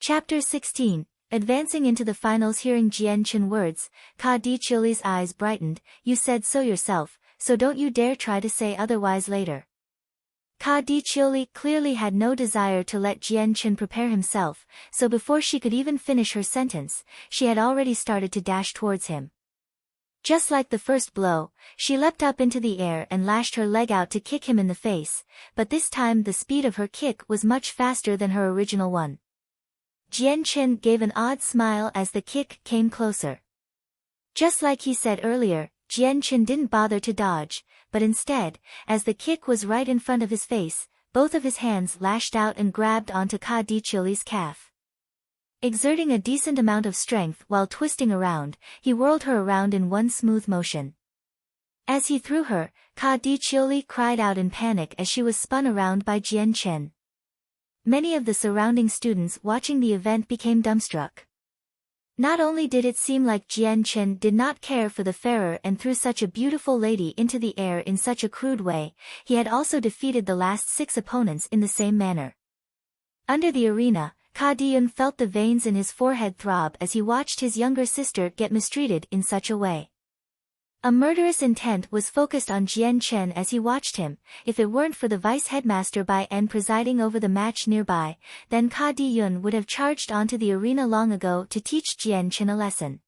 Chapter 16. Advancing into the finals. Hearing Jian Chen words, Ka Di Chili's eyes brightened. You said so yourself, so don't you dare try to say otherwise later. Ka Di Chili clearly had no desire to let Jian Chen prepare himself, so before she could even finish her sentence, she had already started to dash towards him. Just like the first blow, she leapt up into the air and lashed her leg out to kick him in the face, but this time the speed of her kick was much faster than her original one. Jian Chen gave an odd smile as the kick came closer. Just like he said earlier, Jian Chen didn't bother to dodge, but instead, as the kick was right in front of his face, both of his hands lashed out and grabbed onto Ka Di Chili's calf. Exerting a decent amount of strength while twisting around, he whirled her around in one smooth motion. As he threw her, Ka Di Chili cried out in panic as she was spun around by Jian Chen. Many of the surrounding students watching the event became dumbstruck. Not only did it seem like Jian Chen did not care for the fairer and threw such a beautiful lady into the air in such a crude way, he had also defeated the last 6 opponents in the same manner. Under the arena, Ka Di-yun felt the veins in his forehead throb as he watched his younger sister get mistreated in such a way. A murderous intent was focused on Jian Chen as he watched him. If it weren't for the vice headmaster Bai En presiding over the match nearby, then Ka Di-yun would have charged onto the arena long ago to teach Jian Chen a lesson.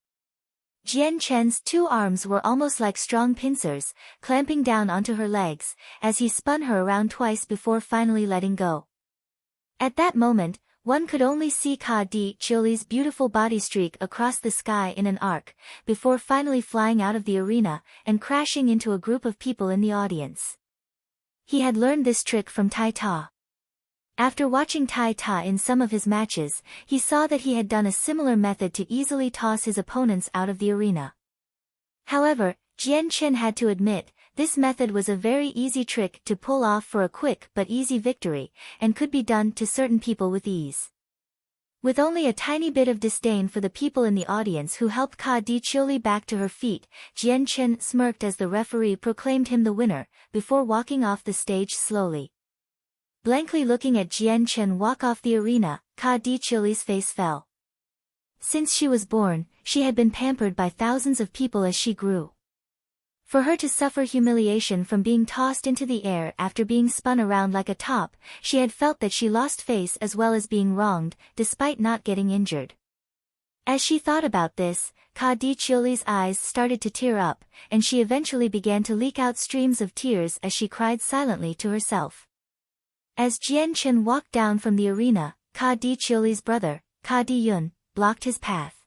Jian Chen's 2 arms were almost like strong pincers, clamping down onto her legs, as he spun her around twice before finally letting go. At that moment, one could only see Ka Di Chili's beautiful body streak across the sky in an arc, before finally flying out of the arena and crashing into a group of people in the audience. He had learned this trick from Tai Ta. After watching Tai Ta in some of his matches, he saw that he had done a similar method to easily toss his opponents out of the arena. However, Jian Chen had to admit, this method was a very easy trick to pull off for a quick but easy victory, and could be done to certain people with ease. With only a tiny bit of disdain for the people in the audience who helped Ka Di Chili back to her feet, Jian Chen smirked as the referee proclaimed him the winner, before walking off the stage slowly. Blankly looking at Jian Chen walk off the arena, Ka Di Chili's face fell. Since she was born, she had been pampered by thousands of people as she grew. For her to suffer humiliation from being tossed into the air after being spun around like a top, she had felt that she lost face as well as being wronged, despite not getting injured. As she thought about this, Ka Di Chili's eyes started to tear up, and she eventually began to leak out streams of tears as she cried silently to herself. As Jian Chen walked down from the arena, Ka Di Chili's brother, Ka Di-yun, blocked his path.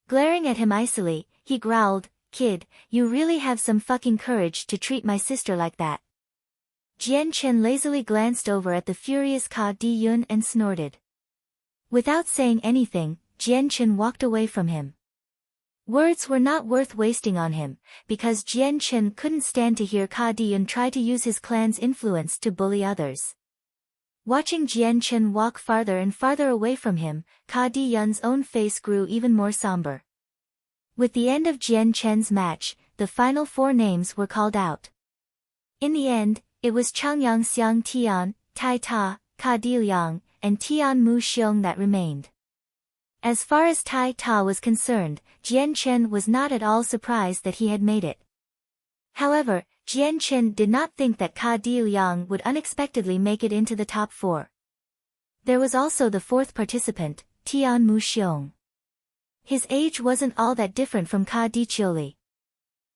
Glaring at him icily, he growled, "Kid, you really have some fucking courage to treat my sister like that." Jian Chen lazily glanced over at the furious Ka Di-yun and snorted. Without saying anything, Jian Chen walked away from him. Words were not worth wasting on him, because Jian Chen couldn't stand to hear Ka Di-yun try to use his clan's influence to bully others. Watching Jian Chen walk farther and farther away from him, Ka Di-yun's own face grew even more somber. With the end of Jian Chen's match, the final 4 names were called out. In the end, it was Changyang Xiang Tian, Tai Ta, Ka Di Liang, and Tian Mu Xiong that remained. As far as Tai Ta was concerned, Jian Chen was not at all surprised that he had made it. However, Jian Chen did not think that Ka Di Liang would unexpectedly make it into the top 4. There was also the 4th participant, Tian Mu Xiong. His age wasn't all that different from Ka Di Chili.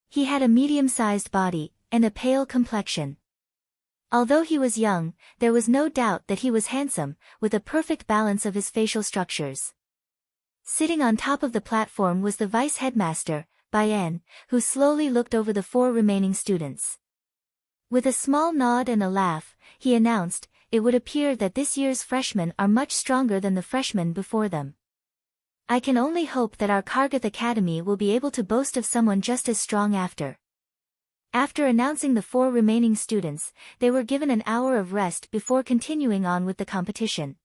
He had a medium-sized body, and a pale complexion. Although he was young, there was no doubt that he was handsome, with a perfect balance of his facial structures. Sitting on top of the platform was the vice headmaster, Bai En, who slowly looked over the 4 remaining students. With a small nod and a laugh, he announced, "It would appear that this year's freshmen are much stronger than the freshmen before them. I can only hope that our Kargath Academy will be able to boast of someone just as strong after." After announcing the 4 remaining students, they were given an hour of rest before continuing on with the competition.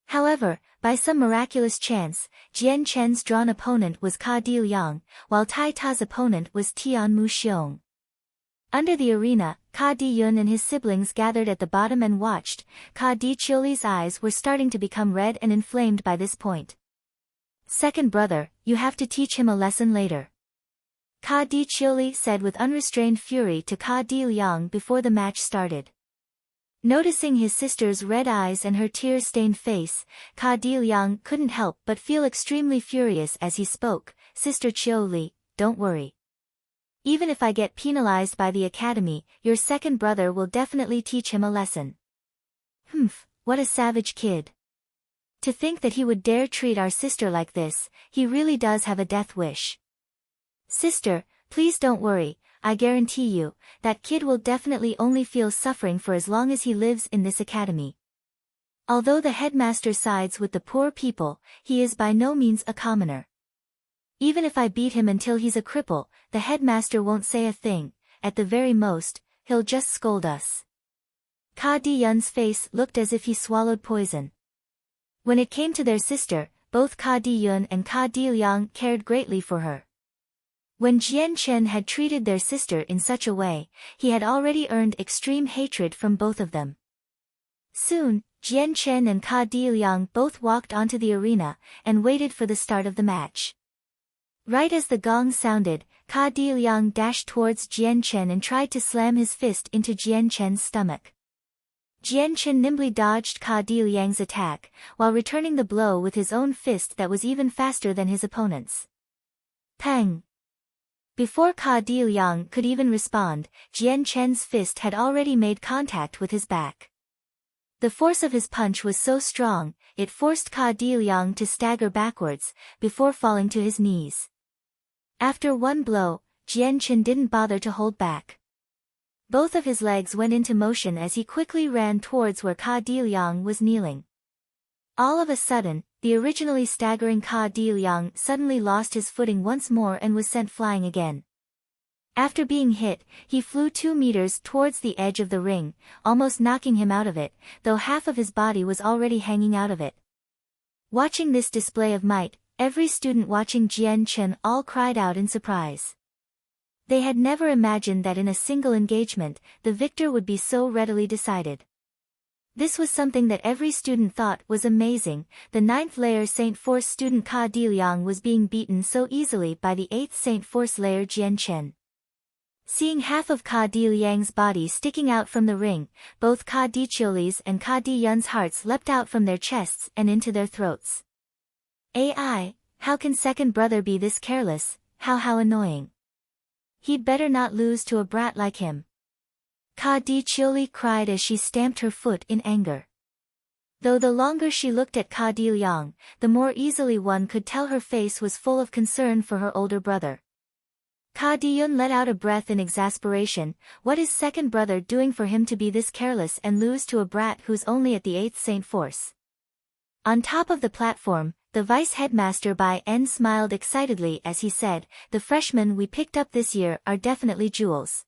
However, by some miraculous chance, Jian Chen's drawn opponent was Ka Di Liang, while Tai Ta's opponent was Tian Mu Xiong. Under the arena, Ka Di-yun and his siblings gathered at the bottom and watched. Ka Di-cheoli's eyes were starting to become red and inflamed by this point. Second brother, you have to teach him a lesson later. Ka Di-cheoli said with unrestrained fury to Ka Di-lyang before the match started. Noticing his sister's red eyes and her tear-stained face, Ka Di-lyang couldn't help but feel extremely furious as he spoke. Sister Cheoli, don't worry. Even if I get penalized by the academy, your second brother will definitely teach him a lesson. Humph, what a savage kid. To think that he would dare treat our sister like this, he really does have a death wish. Sister, please don't worry, I guarantee you, that kid will definitely only feel suffering for as long as he lives in this academy. Although the headmaster sides with the poor people, he is by no means a commoner. Even if I beat him until he's a cripple, the headmaster won't say a thing, at the very most, he'll just scold us. Ka Di-yun's face looked as if he swallowed poison. When it came to their sister, both Ka Di-yun and Ka Di-lyang cared greatly for her. When Jian Chen had treated their sister in such a way, he had already earned extreme hatred from both of them. Soon, Jian Chen and Ka Di-lyang both walked onto the arena, and waited for the start of the match. Right as the gong sounded, Ka Di-lyang dashed towards Jian Chen and tried to slam his fist into Jian Chen's stomach. Jian Chen nimbly dodged Ka Di-lyang's attack, while returning the blow with his own fist that was even faster than his opponent's. Pang! Before Ka Di-lyang could even respond, Jian Chen's fist had already made contact with his back. The force of his punch was so strong, it forced Ka Di-lyang to stagger backwards, before falling to his knees. After one blow, Jian Chen didn't bother to hold back. Both of his legs went into motion as he quickly ran towards where Ka Di-lyang was kneeling. All of a sudden, the originally staggering Ka Di-lyang suddenly lost his footing once more and was sent flying again. After being hit, he flew 2 meters towards the edge of the ring, almost knocking him out of it, though half of his body was already hanging out of it. Watching this display of might, every student watching Jian Chen all cried out in surprise. They had never imagined that in a single engagement, the victor would be so readily decided. This was something that every student thought was amazing. The 9th layer Saint Force student Ka Di-lyang was being beaten so easily by the 8th Saint Force layer Jian Chen. Seeing half of Ka Di-lyang's body sticking out from the ring, both Ka Di-cheoli's and Ka Di-yun's hearts leapt out from their chests and into their throats. AI, how can second brother be this careless? How annoying. He'd better not lose to a brat like him. Ka Di-cheoli cried as she stamped her foot in anger. Though the longer she looked at Ka Di-lyang, the more easily one could tell her face was full of concern for her older brother. Ka Di-yun let out a breath in exasperation. What is second brother doing for him to be this careless and lose to a brat who's only at the 8th Saint Force? On top of the platform, the vice headmaster Bai En smiled excitedly as he said, "The freshmen we picked up this year are definitely jewels.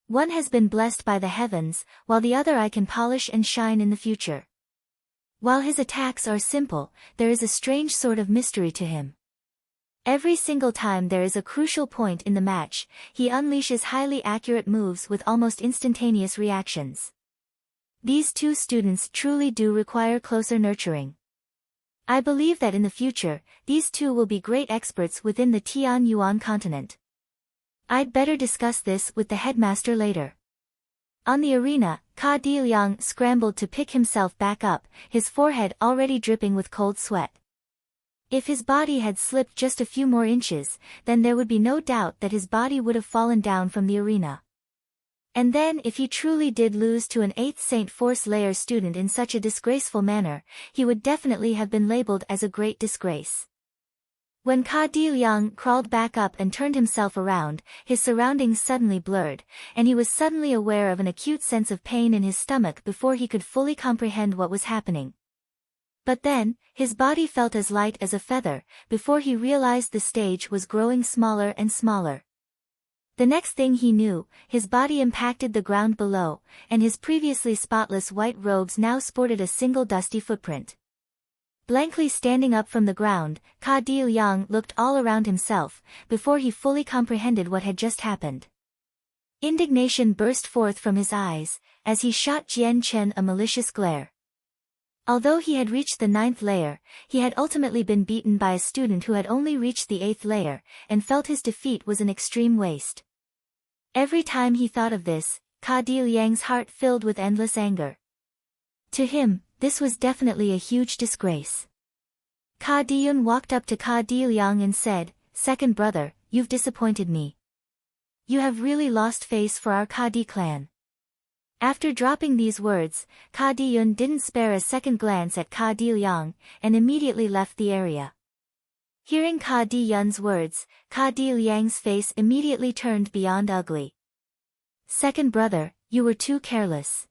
One has been blessed by the heavens, while the other I can polish and shine in the future." While his attacks are simple, there is a strange sort of mystery to him. Every single time there is a crucial point in the match, he unleashes highly accurate moves with almost instantaneous reactions. These two students truly do require closer nurturing. I believe that in the future, these two will be great experts within the Tian Yuan continent. I'd better discuss this with the headmaster later. On the arena, Ka Di-lyang scrambled to pick himself back up, his forehead already dripping with cold sweat. If his body had slipped just a few more inches, then there would be no doubt that his body would have fallen down from the arena. And then if he truly did lose to an 8th Saint Force layer student in such a disgraceful manner, he would definitely have been labeled as a great disgrace. When Ka Di-lyang crawled back up and turned himself around, his surroundings suddenly blurred, and he was suddenly aware of an acute sense of pain in his stomach before he could fully comprehend what was happening. But then, his body felt as light as a feather, before he realized the stage was growing smaller and smaller. The next thing he knew, his body impacted the ground below, and his previously spotless white robes now sported a single dusty footprint. Blankly standing up from the ground, Ka Di-lyang looked all around himself, before he fully comprehended what had just happened. Indignation burst forth from his eyes, as he shot Jian Chen a malicious glare. Although he had reached the 9th layer, he had ultimately been beaten by a student who had only reached the 8th layer, and felt his defeat was an extreme waste. Every time he thought of this, Ka Di Liang's heart filled with endless anger. To him, this was definitely a huge disgrace. Ka Diyun walked up to Ka Di Liang and said, "Second brother, you've disappointed me. You have really lost face for our Ka Di clan." After dropping these words, Ka Diyun didn't spare a second glance at Ka Di Liang, and immediately left the area. Hearing Ka Diyun's words, Ka Di Liang's face immediately turned beyond ugly. "Second brother, you were too careless.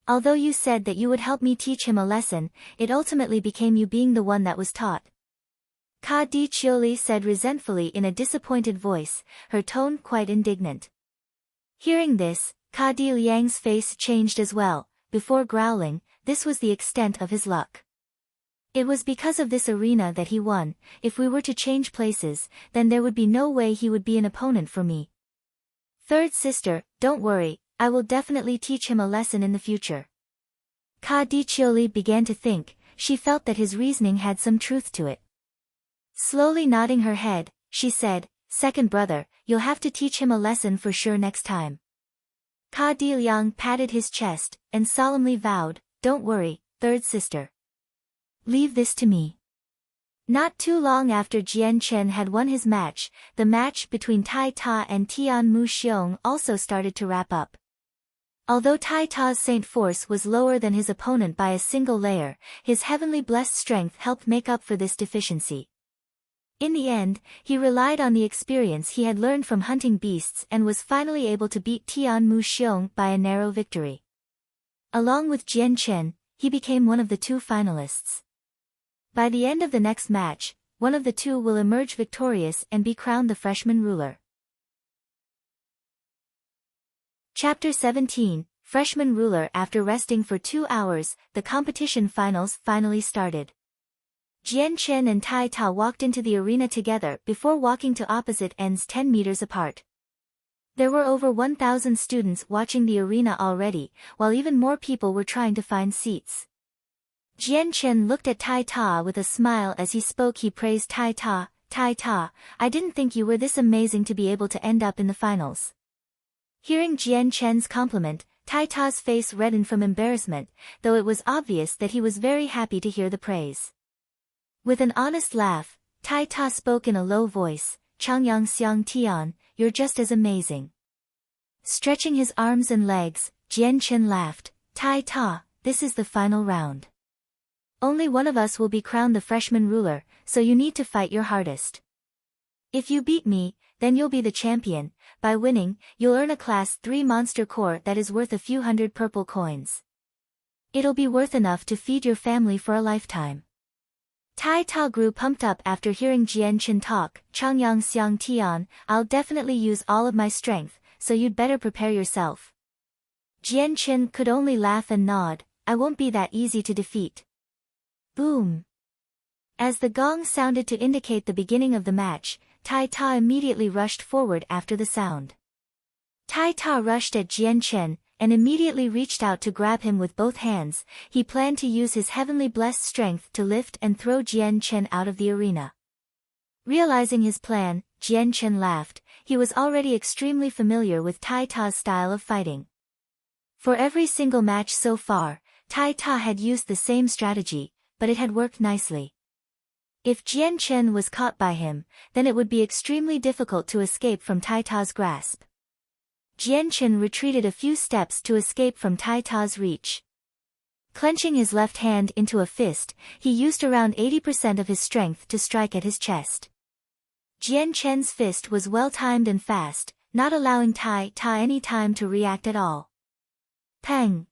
Although you said that you would help me teach him a lesson, it ultimately became you being the one that was taught." Ka Di Chioli said resentfully in a disappointed voice, her tone quite indignant. Hearing this, Ka Di Liang's face changed as well. Before growling, this was the extent of his luck. "It was because of this arena that he won. If we were to change places, then there would be no way he would be an opponent for me. Third sister, don't worry, I will definitely teach him a lesson in the future." Ka Di Chioli began to think. She felt that his reasoning had some truth to it. Slowly nodding her head, she said, "Second brother, you'll have to teach him a lesson for sure next time." Ka Di Liang patted his chest, and solemnly vowed, "Don't worry, third sister. Leave this to me." Not too long after Jian Chen had won his match, the match between Tai Ta and Tian Mu Xiong also started to wrap up. Although Tai Ta's Saint Force was lower than his opponent by a single layer, his heavenly blessed strength helped make up for this deficiency. In the end, he relied on the experience he had learned from hunting beasts and was finally able to beat Tian Mu Xiong by a narrow victory. Along with Jian Chen, he became one of the 2 finalists. By the end of the next match, one of the 2 will emerge victorious and be crowned the freshman ruler. Chapter 17, Freshman Ruler. After resting for 2 hours, the competition finals finally started. Jian Chen and Tai Ta walked into the arena together before walking to opposite ends 10 meters apart. There were over 1,000 students watching the arena already, while even more people were trying to find seats. Jian Chen looked at Tai Ta with a smile as he spoke. He praised Tai Ta, "Tai Ta, I didn't think you were this amazing to be able to end up in the finals." Hearing Jian Chen's compliment, Tai Ta's face reddened from embarrassment, though it was obvious that he was very happy to hear the praise. With an honest laugh, Tai Ta spoke in a low voice, "Changyang Xiang Tian, you're just as amazing." Stretching his arms and legs, Jian Chen laughed, "Tai Ta, this is the final round. Only one of us will be crowned the freshman ruler, so you need to fight your hardest. If you beat me, then you'll be the champion. By winning, you'll earn a Class 3 monster core that is worth a few hundred purple coins. It'll be worth enough to feed your family for a lifetime." Tai Ta grew pumped up after hearing Jian Chen talk. "Changyang Xiang Tian, I'll definitely use all of my strength, so you'd better prepare yourself." Jian Chen could only laugh and nod. "I won't be that easy to defeat." Boom! As the gong sounded to indicate the beginning of the match, Tai Ta immediately rushed forward after the sound. Tai Ta rushed at Jian Chen, and immediately reached out to grab him with both hands. He planned to use his heavenly blessed strength to lift and throw Jian Chen out of the arena. Realizing his plan, Jian Chen laughed. He was already extremely familiar with Tai Ta's style of fighting. For every single match so far, Tai Ta had used the same strategy, but it had worked nicely. If Jian Chen was caught by him, then it would be extremely difficult to escape from Tai Ta's grasp. Jian Chen retreated a few steps to escape from Tai Ta's reach. Clenching his left hand into a fist, he used around 80% of his strength to strike at his chest. Jian Chen's fist was well-timed and fast, not allowing Tai Ta any time to react at all. Pang!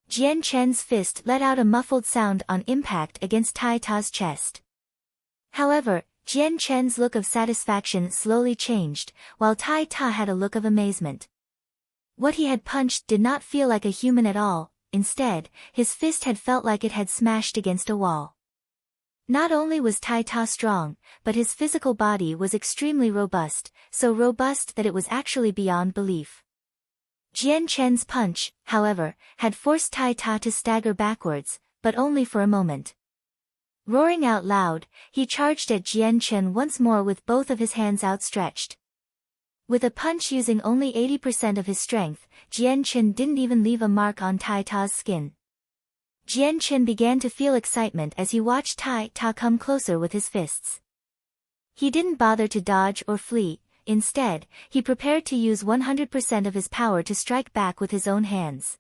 Jian Chen's fist let out a muffled sound on impact against Tai Ta's chest. However, Jian Chen's look of satisfaction slowly changed, while Tai Ta had a look of amazement. What he had punched did not feel like a human at all. Instead, his fist had felt like it had smashed against a wall. Not only was Tai Ta strong, but his physical body was extremely robust, so robust that it was actually beyond belief. Jian Chen's punch, however, had forced Tai Ta to stagger backwards, but only for a moment. Roaring out loud, he charged at Jian Chen once more with both of his hands outstretched. With a punch using only 80% of his strength, Jian Chen didn't even leave a mark on Tai Ta's skin. Jian Chen began to feel excitement as he watched Tai Ta come closer with his fists. He didn't bother to dodge or flee. Instead, he prepared to use 100% of his power to strike back with his own hands.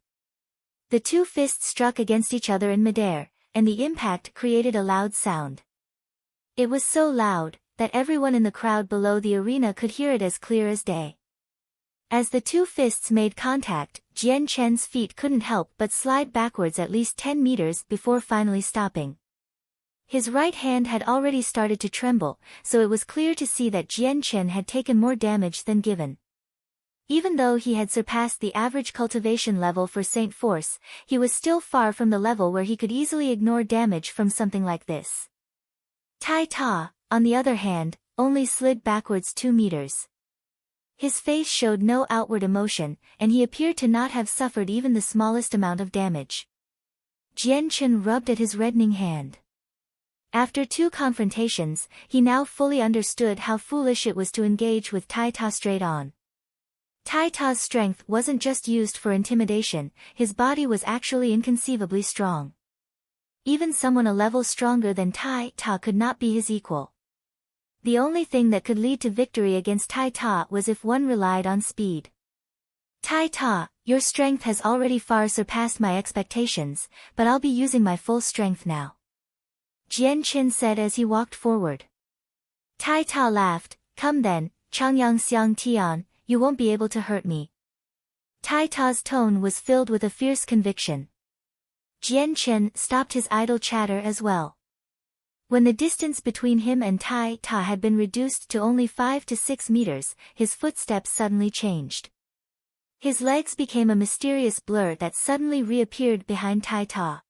The two fists struck against each other in midair, and the impact created a loud sound. It was so loud that everyone in the crowd below the arena could hear it as clear as day. As the two fists made contact, Jian Chen's feet couldn't help but slide backwards at least 10 meters before finally stopping. His right hand had already started to tremble, so it was clear to see that Jian Chen had taken more damage than given. Even though he had surpassed the average cultivation level for Saint Force, he was still far from the level where he could easily ignore damage from something like this. Tai Ta, on the other hand, only slid backwards 2 meters. His face showed no outward emotion, and he appeared to not have suffered even the smallest amount of damage. Jian Chen rubbed at his reddening hand. After 2 confrontations, he now fully understood how foolish it was to engage with Tai Ta straight on. Tai Ta's strength wasn't just used for intimidation, his body was actually inconceivably strong. Even someone a level stronger than Tai Ta could not be his equal. The only thing that could lead to victory against Tai Ta was if one relied on speed. Tai Ta, your strength has already far surpassed my expectations, but I'll be using my full strength now. Jian Chen said as he walked forward. Tai Ta laughed, come then, Changyang Xiang Tian, you won't be able to hurt me. Tai Ta's tone was filled with a fierce conviction. Jian Chen stopped his idle chatter as well. When the distance between him and Tai Ta had been reduced to only 5 to 6 meters, his footsteps suddenly changed. His legs became a mysterious blur that suddenly reappeared behind Tai Ta.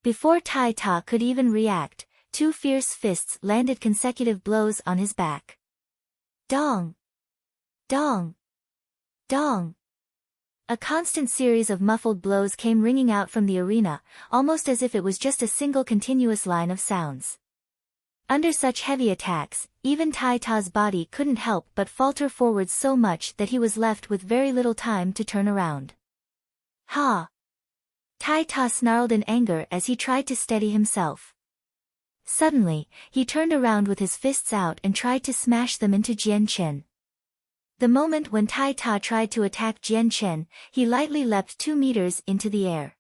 Before Tai Ta could even react, 2 fierce fists landed consecutive blows on his back. Dong! Dong! Dong! A constant series of muffled blows came ringing out from the arena, almost as if it was just a single continuous line of sounds. Under such heavy attacks, even Tai Ta's body couldn't help but falter forward so much that he was left with very little time to turn around. Ha! Tai Ta snarled in anger as he tried to steady himself. Suddenly, he turned around with his fists out and tried to smash them into Jian Chen. The moment when Tai Ta tried to attack Jian Chen, he lightly leapt 2 meters into the air.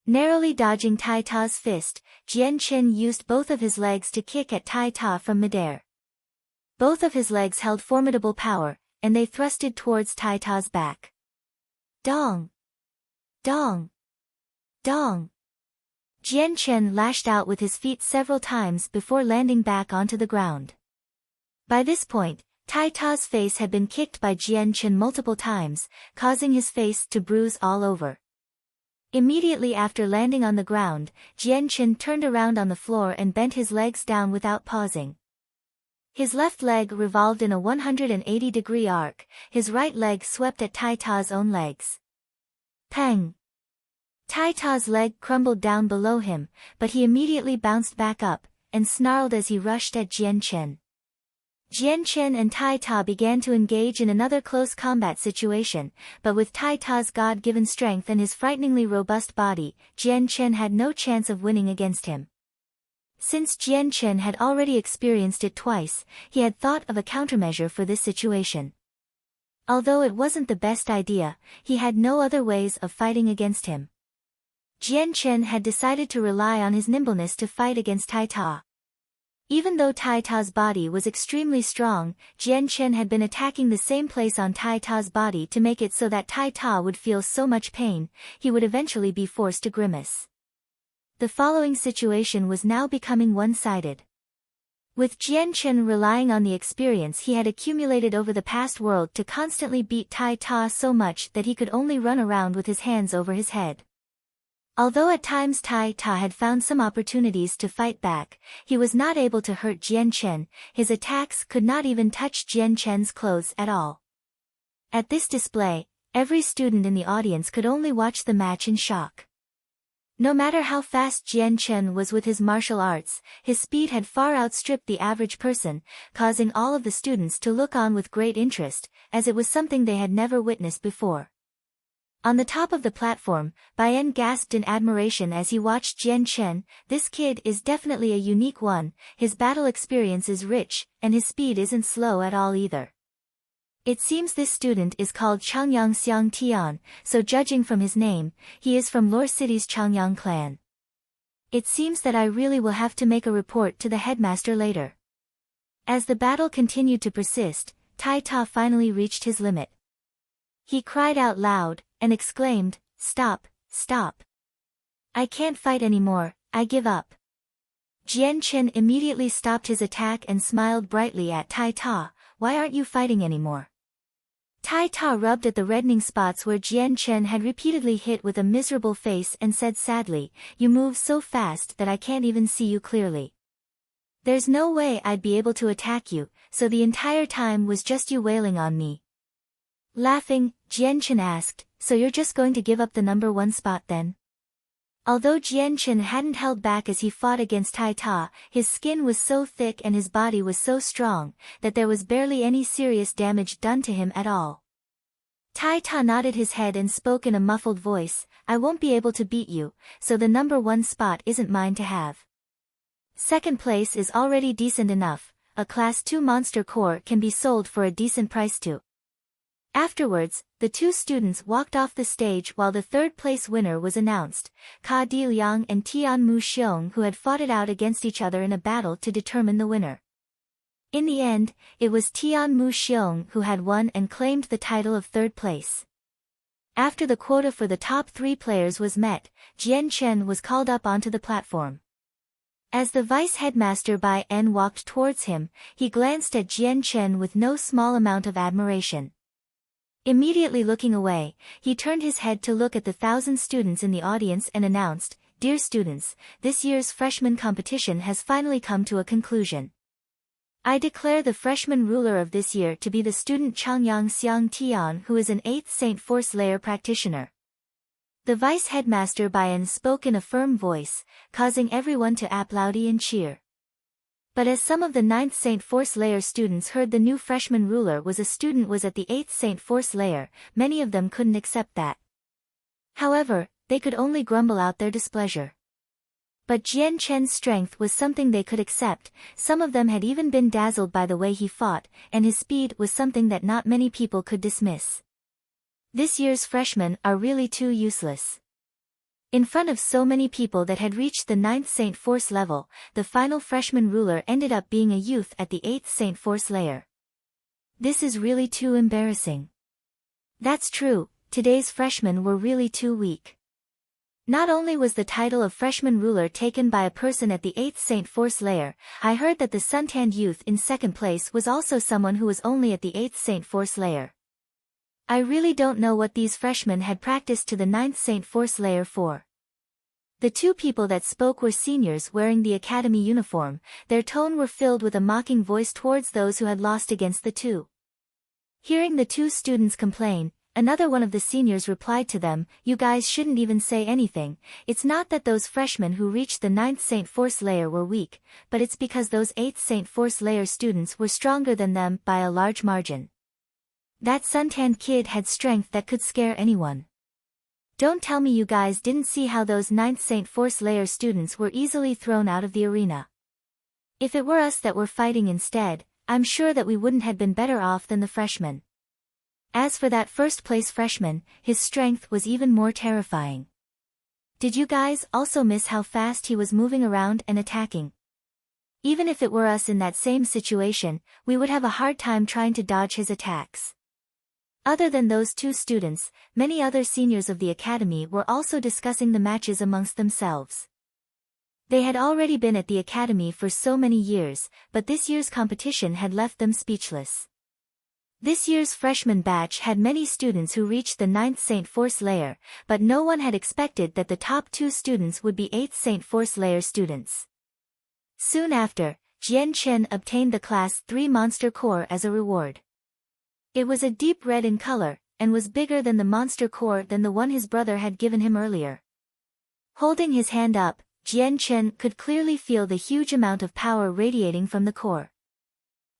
Narrowly dodging Tai Ta's fist, Jian Chen used both of his legs to kick at Tai Ta from midair. Both of his legs held formidable power, and they thrusted towards Tai Ta's back. Dong! Dong! Dong! Jian Chen lashed out with his feet several times before landing back onto the ground. By this point, Tai Ta's face had been kicked by Jian Chen multiple times, causing his face to bruise all over. Immediately after landing on the ground, Jian Chen turned around on the floor and bent his legs down without pausing. His left leg revolved in a 180-degree arc, his right leg swept at Tai Ta's own legs. Pang! Tai Ta's leg crumbled down below him, but he immediately bounced back up, and snarled as he rushed at Jian Chen. Jian Chen and Tai Ta began to engage in another close combat situation, but with Tai Ta's God-given strength and his frighteningly robust body, Jian Chen had no chance of winning against him. Since Jian Chen had already experienced it twice, he had thought of a countermeasure for this situation. Although it wasn't the best idea, he had no other ways of fighting against him. Jian Chen had decided to rely on his nimbleness to fight against Tai Ta. Even though Tai Ta's body was extremely strong, Jian Chen had been attacking the same place on Tai Ta's body to make it so that Tai Ta would feel so much pain, he would eventually be forced to grimace. The following situation was now becoming one-sided. With Jian Chen relying on the experience he had accumulated over the past world to constantly beat Tai Ta so much that he could only run around with his hands over his head. Although at times Tai Ta had found some opportunities to fight back, he was not able to hurt Jian Chen. His attacks could not even touch Jian Chen's clothes at all. At this display, every student in the audience could only watch the match in shock. No matter how fast Jian Chen was with his martial arts, his speed had far outstripped the average person, causing all of the students to look on with great interest, as it was something they had never witnessed before. On the top of the platform, Bian gasped in admiration as he watched Jian Chen. This kid is definitely a unique one, his battle experience is rich, and his speed isn't slow at all either. It seems this student is called Changyang Xiang Tian, so judging from his name, he is from Lore City's Changyang clan. It seems that I really will have to make a report to the headmaster later. As the battle continued to persist, Tai Ta finally reached his limit. He cried out loud, and exclaimed, "Stop, stop. I can't fight anymore, I give up." Jian Chen immediately stopped his attack and smiled brightly at Tai Ta. "Why aren't you fighting anymore?" Tai Ta rubbed at the reddening spots where Jian Chen had repeatedly hit with a miserable face and said sadly, "You move so fast that I can't even see you clearly. There's no way I'd be able to attack you, so the entire time was just you wailing on me." Laughing, Jian Chen asked, "So you're just going to give up the number 1 spot then?" Although Jian Chen hadn't held back as he fought against Tai Ta, his skin was so thick and his body was so strong, that there was barely any serious damage done to him at all. Tai Ta nodded his head and spoke in a muffled voice, "I won't be able to beat you, so the number 1 spot isn't mine to have. Second place is already decent enough, a Class 2 monster core can be sold for a decent price too." Afterwards, the two students walked off the stage while the third-place winner was announced, Ka Di Liang and Tian Mu Xiong, who had fought it out against each other in a battle to determine the winner. In the end, it was Tian Mu Xiong who had won and claimed the title of third place. After the quota for the top 3 players was met, Jian Chen was called up onto the platform. As the vice headmaster Bai En walked towards him, he glanced at Jian Chen with no small amount of admiration. Immediately looking away, he turned his head to look at the 1,000 students in the audience and announced, "Dear students, this year's freshman competition has finally come to a conclusion. I declare the freshman ruler of this year to be the student Changyang Xiang Tian, who is an 8th Saint Force layer practitioner." The vice headmaster Bian spoke in a firm voice, causing everyone to applaud and cheer. But as some of the 9th Saint Force layer students heard the new freshman ruler was a student was at the 8th Saint Force layer, many of them couldn't accept that. However, they could only grumble out their displeasure. But Jian Chen's strength was something they could accept, some of them had even been dazzled by the way he fought, and his speed was something that not many people could dismiss. This year's freshmen are really too useless. In front of so many people that had reached the 9th Saint Force level, the final freshman ruler ended up being a youth at the 8th Saint Force layer. This is really too embarrassing. That's true, today's freshmen were really too weak. Not only was the title of freshman ruler taken by a person at the 8th Saint Force layer, I heard that the suntanned youth in second place was also someone who was only at the 8th Saint Force layer. I really don't know what these freshmen had practiced to the 9th Saint Force layer for. The two people that spoke were seniors wearing the academy uniform, their tone were filled with a mocking voice towards those who had lost against the two. Hearing the two students complain, another one of the seniors replied to them, "You guys shouldn't even say anything, it's not that those freshmen who reached the 9th Saint Force layer were weak, but it's because those 8th Saint Force layer students were stronger than them by a large margin. That suntanned kid had strength that could scare anyone. Don't tell me you guys didn't see how those 9th Saint Force layer students were easily thrown out of the arena. If it were us that were fighting instead, I'm sure that we wouldn't have been better off than the freshmen." As for that first-place freshman, his strength was even more terrifying. Did you guys also miss how fast he was moving around and attacking? Even if it were us in that same situation, we would have a hard time trying to dodge his attacks. Other than those two students, many other seniors of the academy were also discussing the matches amongst themselves. They had already been at the academy for so many years, but this year's competition had left them speechless. This year's freshman batch had many students who reached the 9th Saint Force layer, but no one had expected that the top 2 students would be 8th Saint Force layer students. Soon after, Jian Chen obtained the Class 3 Monster Core as a reward. It was a deep red in color, and was bigger than the Monster Core than the one his brother had given him earlier. Holding his hand up, Jian Chen could clearly feel the huge amount of power radiating from the core.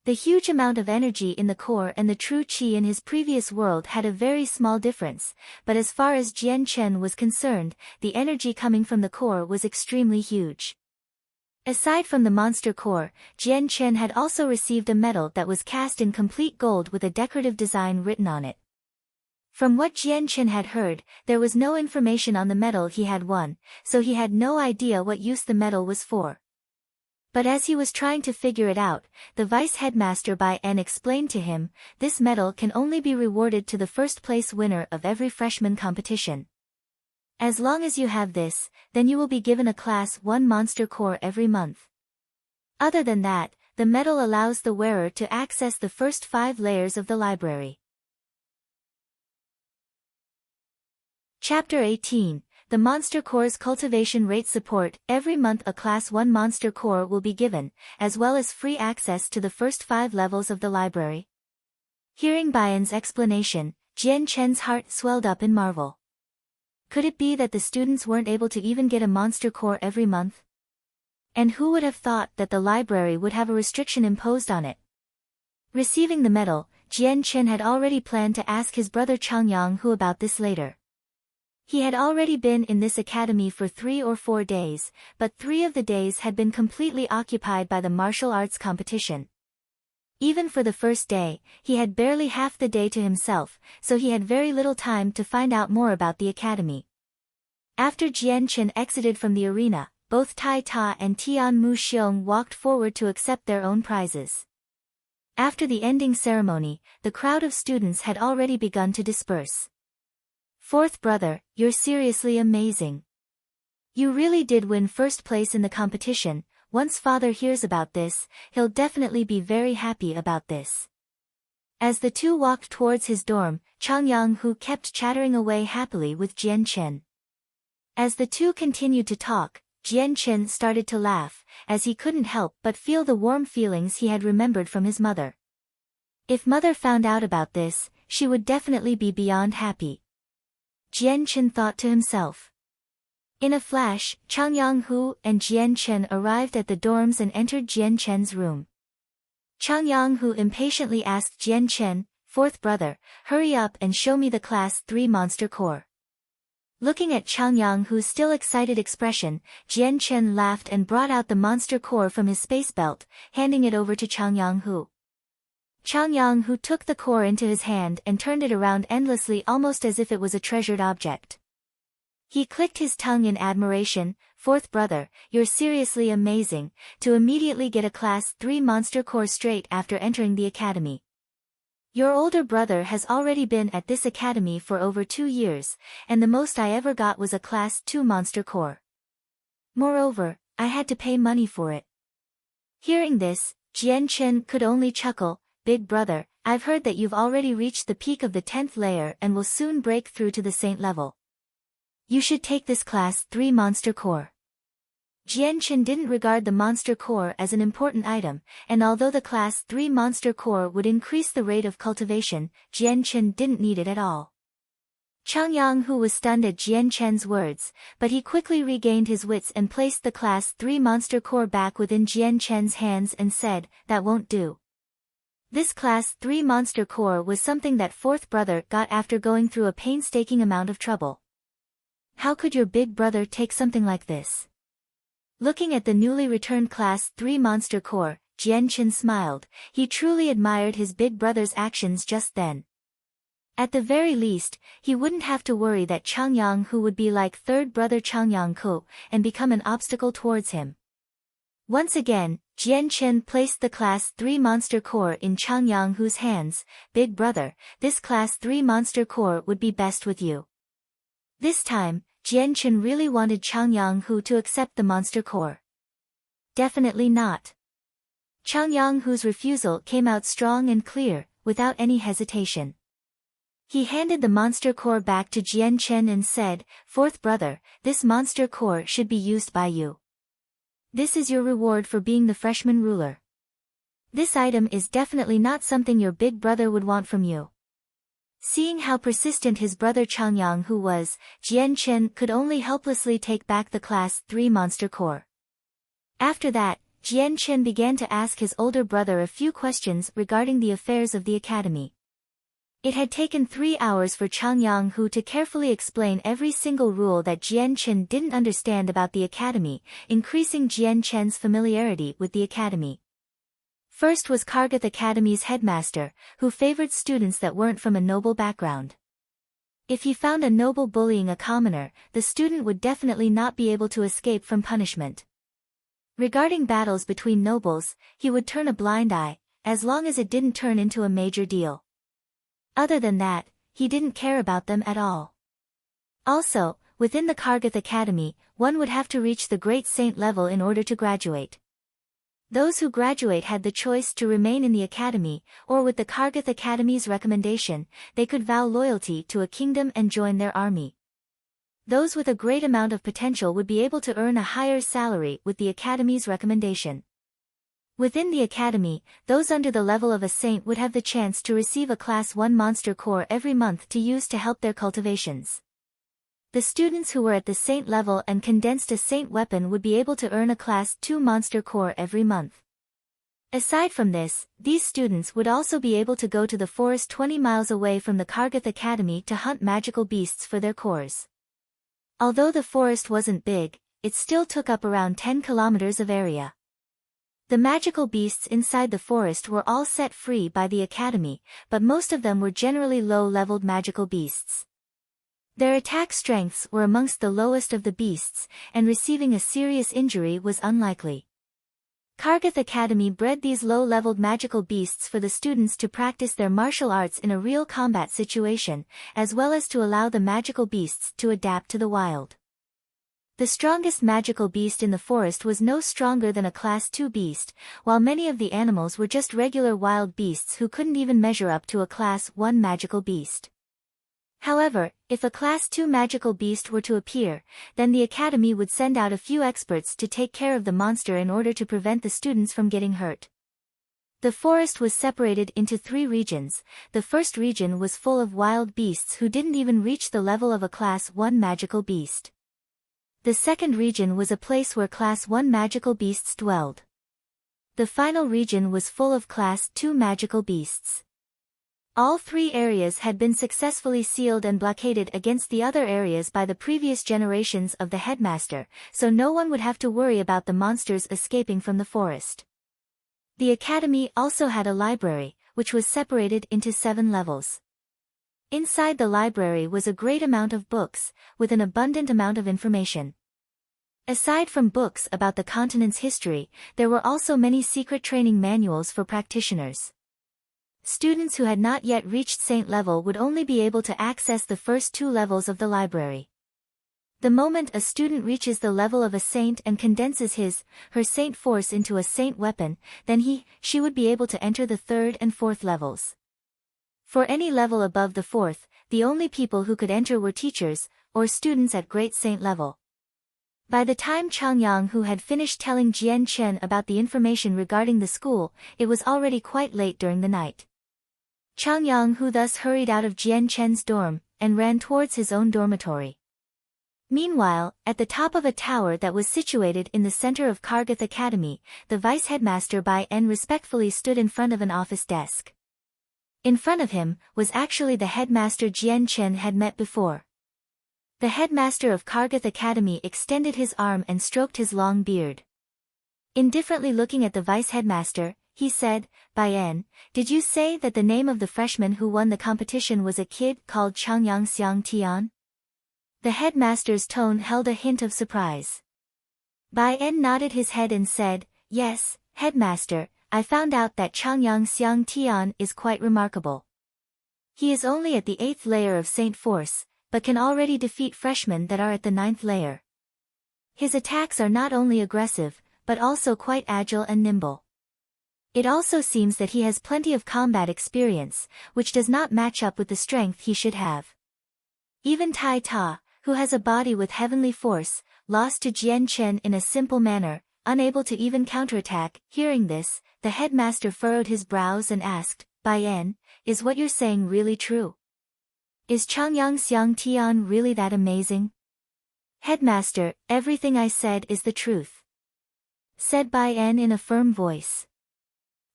The huge amount of energy in the core and the true qi in his previous world had a very small difference, but as far as Jian Chen was concerned, the energy coming from the core was extremely huge. Aside from the monster core, Jian Chen had also received a medal that was cast in complete gold with a decorative design written on it. From what Jian Chen had heard, there was no information on the medal he had won, so he had no idea what use the medal was for. But as he was trying to figure it out, the vice headmaster Bai En explained to him, this medal can only be rewarded to the first place winner of every freshman competition. As long as you have this, then you will be given a Class 1 Monster Core every month. Other than that, the medal allows the wearer to access the first 5 layers of the library. Chapter 18. The Monster Core's cultivation rate support. Every month a Class 1 Monster Core will be given, as well as free access to the first 5 levels of the library. Hearing Bayan's explanation, Jian Chen's heart swelled up in marvel. Could it be that the students weren't able to even get a Monster Core every month? And who would have thought that the library would have a restriction imposed on it? Receiving the medal, Jian Chen had already planned to ask his brother Changyang Hu about this later. He had already been in this academy for 3 or 4 days, but 3 of the days had been completely occupied by the martial arts competition. Even for the first day, he had barely half the day to himself, so he had very little time to find out more about the academy. After Jian Chen exited from the arena, both Tai Ta and Tian Mu Xiong walked forward to accept their own prizes. After the ending ceremony, the crowd of students had already begun to disperse. Fourth brother, you're seriously amazing. You really did win first place in the competition. Once father hears about this, he'll definitely be very happy about this. As the two walked towards his dorm, Changyang Hu kept chattering away happily with Jian Chen. As the two continued to talk, Jian Chen started to laugh, as he couldn't help but feel the warm feelings he had remembered from his mother. If mother found out about this, she would definitely be beyond happy. Jian Chen thought to himself. In a flash, Changyang Hu and Jian Chen arrived at the dorms and entered Jian Chen's room. Changyang Hu impatiently asked Jian Chen, fourth brother, hurry up and show me the Class 3 Monster Core. Looking at Changyang Hu's still excited expression, Jian Chen laughed and brought out the Monster Core from his space belt, handing it over to Changyang Hu. Changyang Hu took the core into his hand and turned it around endlessly, almost as if it was a treasured object. He clicked his tongue in admiration, fourth brother, you're seriously amazing, to immediately get a Class 3 Monster Core straight after entering the academy. Your older brother has already been at this academy for over 2 years, and the most I ever got was a Class 2 Monster Core. Moreover, I had to pay money for it. Hearing this, Jian Chen could only chuckle. Big brother, I've heard that you've already reached the peak of the 10th layer and will soon break through to the saint level. You should take this Class 3 Monster Core. Jian Chen didn't regard the Monster Core as an important item, and although the Class 3 Monster Core would increase the rate of cultivation, Jian Chen didn't need it at all. Changyang Hu was stunned at Jian Chen's words, but he quickly regained his wits and placed the Class 3 Monster Core back within Jian Chen's hands and said, that won't do. This Class 3 Monster Core was something that fourth brother got after going through a painstaking amount of trouble. How could your big brother take something like this? Looking at the newly returned Class 3 Monster Core, Jian Chen smiled. He truly admired his big brother's actions just then. At the very least, he wouldn't have to worry that Changyang Hu would be like third brother Changyang Hu and become an obstacle towards him. Once again, Jian Chen placed the Class 3 Monster Core in Changyang Hu's hands. Big brother, this Class 3 Monster Core would be best with you. This time, Jian Chen really wanted Changyang Hu to accept the Monster Core. Definitely not. Changyang Hu's refusal came out strong and clear. without any hesitation. He handed the monster core back to Jian Chen and said, "Fourth brother, this monster core should be used by you. This is your reward for being the freshman ruler. This item is definitely not something your big brother would want from you." Seeing how persistent his brother Changyang who was, Jian Chen could only helplessly take back the Class 3 monster core. After that, Jian Chen began to ask his older brother a few questions regarding the affairs of the academy. It had taken 3 hours for Changyang Hu to carefully explain every single rule that Jian Chen didn't understand about the academy, increasing Jian Chen's familiarity with the academy. First was Kargath Academy's headmaster, who favored students that weren't from a noble background. If he found a noble bullying a commoner, the student would definitely not be able to escape from punishment. Regarding battles between nobles, he would turn a blind eye, as long as it didn't turn into a major deal. Other than that, he didn't care about them at all. Also, within the Kargath Academy, one would have to reach the Great Saint level in order to graduate. Those who graduate had the choice to remain in the academy, or with the Kargath Academy's recommendation, they could vow loyalty to a kingdom and join their army. Those with a great amount of potential would be able to earn a higher salary with the academy's recommendation. Within the academy, those under the level of a saint would have the chance to receive a Class 1 monster core every month to use to help their cultivations. The students who were at the saint level and condensed a saint weapon would be able to earn a Class 2 monster core every month. Aside from this, these students would also be able to go to the forest 20 miles away from the Kargath Academy to hunt magical beasts for their cores. Although the forest wasn't big, it still took up around 10 kilometers of area. The magical beasts inside the forest were all set free by the academy, but most of them were generally low-leveled magical beasts. Their attack strengths were amongst the lowest of the beasts, and receiving a serious injury was unlikely. Kargath Academy bred these low-leveled magical beasts for the students to practice their martial arts in a real combat situation, as well as to allow the magical beasts to adapt to the wild. The strongest magical beast in the forest was no stronger than a Class 2 beast, while many of the animals were just regular wild beasts who couldn't even measure up to a Class 1 magical beast. However, if a Class 2 magical beast were to appear, then the academy would send out a few experts to take care of the monster in order to prevent the students from getting hurt. The forest was separated into 3 regions. The first region was full of wild beasts who didn't even reach the level of a Class 1 magical beast. The second region was a place where Class 1 magical beasts dwelled. The final region was full of Class 2 magical beasts. All 3 areas had been successfully sealed and blockaded against the other areas by the previous generations of the headmaster, so no one would have to worry about the monsters escaping from the forest. The academy also had a library, which was separated into 7 levels. Inside the library was a great amount of books, with an abundant amount of information. Aside from books about the continent's history, there were also many secret training manuals for practitioners. Students who had not yet reached saint level would only be able to access the first 2 levels of the library. The moment a student reaches the level of a saint and condenses her saint force into a saint weapon, then she would be able to enter the 3rd and 4th levels. For any level above the 4th, the only people who could enter were teachers, or students at Great Saint level. By the time Changyang Hu had finished telling Jian Chen about the information regarding the school, it was already quite late during the night. Changyang Hu thus hurried out of Jian Chen's dorm, and ran towards his own dormitory. Meanwhile, at the top of a tower that was situated in the center of Kargath Academy, the vice-headmaster Bai En respectfully stood in front of an office desk. In front of him was actually the headmaster Jian Chen had met before. The headmaster of Kargath Academy extended his arm and stroked his long beard. Indifferently looking at the vice-headmaster, he said, "Bai En, did you say that the name of the freshman who won the competition was a kid called Changyang Xiang Tian?" The headmaster's tone held a hint of surprise. Bai En nodded his head and said, "Yes, headmaster, I found out that Changyang Xiang Tian is quite remarkable. He is only at the 8th layer of Saint Force, but can already defeat freshmen that are at the 9th layer. His attacks are not only aggressive, but also quite agile and nimble. It also seems that he has plenty of combat experience, which does not match up with the strength he should have. Even Tai Ta, who has a body with heavenly force, lost to Jian Chen in a simple manner, unable to even counterattack. Hearing this, the headmaster furrowed his brows and asked, Bai Yan, is what you're saying really true? Is Changyang Xiang Tian really that amazing? Headmaster, everything I said is the truth, said Bai Yan in a firm voice.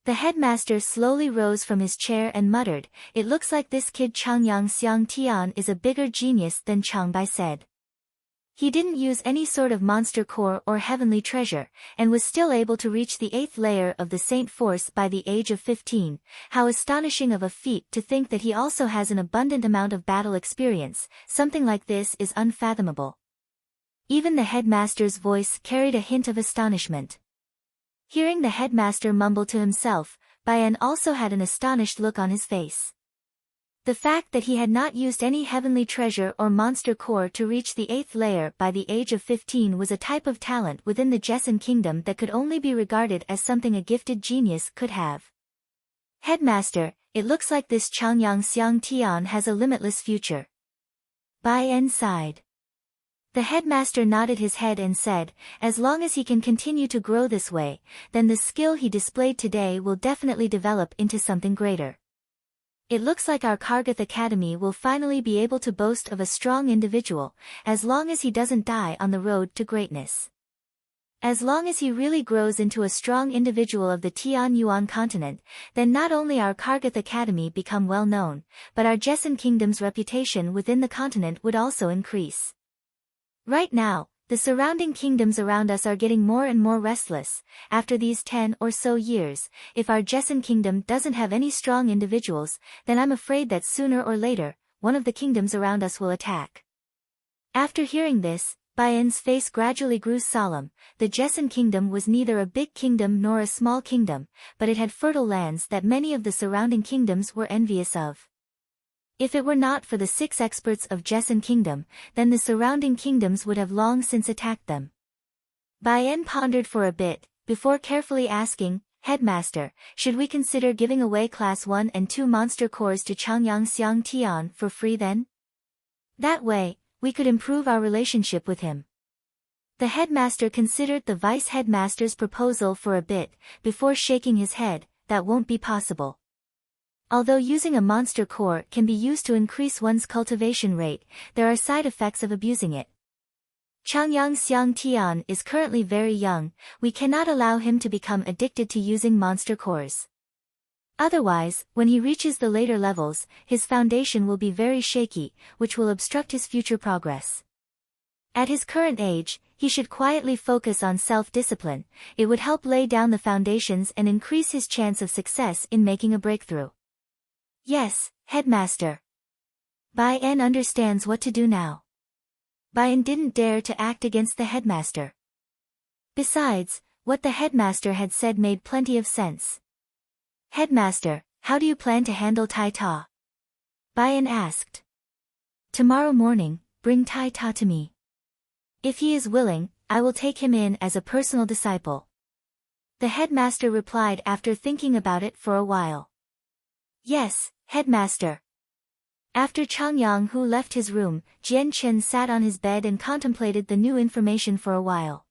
The headmaster slowly rose from his chair and muttered, it looks like this kid Changyang Xiang Tian is a bigger genius than Chang Bai said. He didn't use any sort of monster core or heavenly treasure, and was still able to reach the 8th layer of the Saint Force by the age of 15. How astonishing of a feat to think that he also has an abundant amount of battle experience. Something like this is unfathomable. Even the headmaster's voice carried a hint of astonishment. Hearing the headmaster mumble to himself, Bai Yan also had an astonished look on his face. The fact that he had not used any heavenly treasure or monster core to reach the 8th layer by the age of 15 was a type of talent within the Jessen kingdom that could only be regarded as something a gifted genius could have. Headmaster, it looks like this Changyang Xiang Tian has a limitless future. Bai Yan sighed. The headmaster nodded his head and said, as long as he can continue to grow this way, then the skill he displayed today will definitely develop into something greater. It looks like our Kargath Academy will finally be able to boast of a strong individual, as long as he doesn't die on the road to greatness. As long as he really grows into a strong individual of the Tian Yuan continent, then not only our Kargath Academy become well known, but our Jessen kingdom's reputation within the continent would also increase. Right now, the surrounding kingdoms around us are getting more and more restless. After these 10 or so years, if our Jessen kingdom doesn't have any strong individuals, then I'm afraid that sooner or later, one of the kingdoms around us will attack. After hearing this, Bai Yan's face gradually grew solemn. The Jessen kingdom was neither a big kingdom nor a small kingdom, but it had fertile lands that many of the surrounding kingdoms were envious of. If it were not for the 6 experts of Jessen kingdom, then the surrounding kingdoms would have long since attacked them. Bai Yan pondered for a bit, before carefully asking, Headmaster, should we consider giving away Class 1 and 2 monster cores to Changyang Xiang Tian for free then? That way, we could improve our relationship with him. The headmaster considered the vice-headmaster's proposal for a bit, before shaking his head. That won't be possible. Although using a monster core can be used to increase one's cultivation rate, there are side effects of abusing it. Changyang Xiang Tian is currently very young, we cannot allow him to become addicted to using monster cores. Otherwise, when he reaches the later levels, his foundation will be very shaky, which will obstruct his future progress. At his current age, he should quietly focus on self-discipline. It would help lay down the foundations and increase his chance of success in making a breakthrough. Yes, Headmaster. Bai Yan understands what to do now. Bai Yan didn't dare to act against the headmaster. Besides, what the headmaster had said made plenty of sense. Headmaster, how do you plan to handle Tai Ta? Bai Yan asked. Tomorrow morning, bring Tai Ta to me. If he is willing, I will take him in as a personal disciple. The headmaster replied after thinking about it for a while. Yes, Headmaster. After Changyang Hu left his room, Jian Chen sat on his bed and contemplated the new information for a while.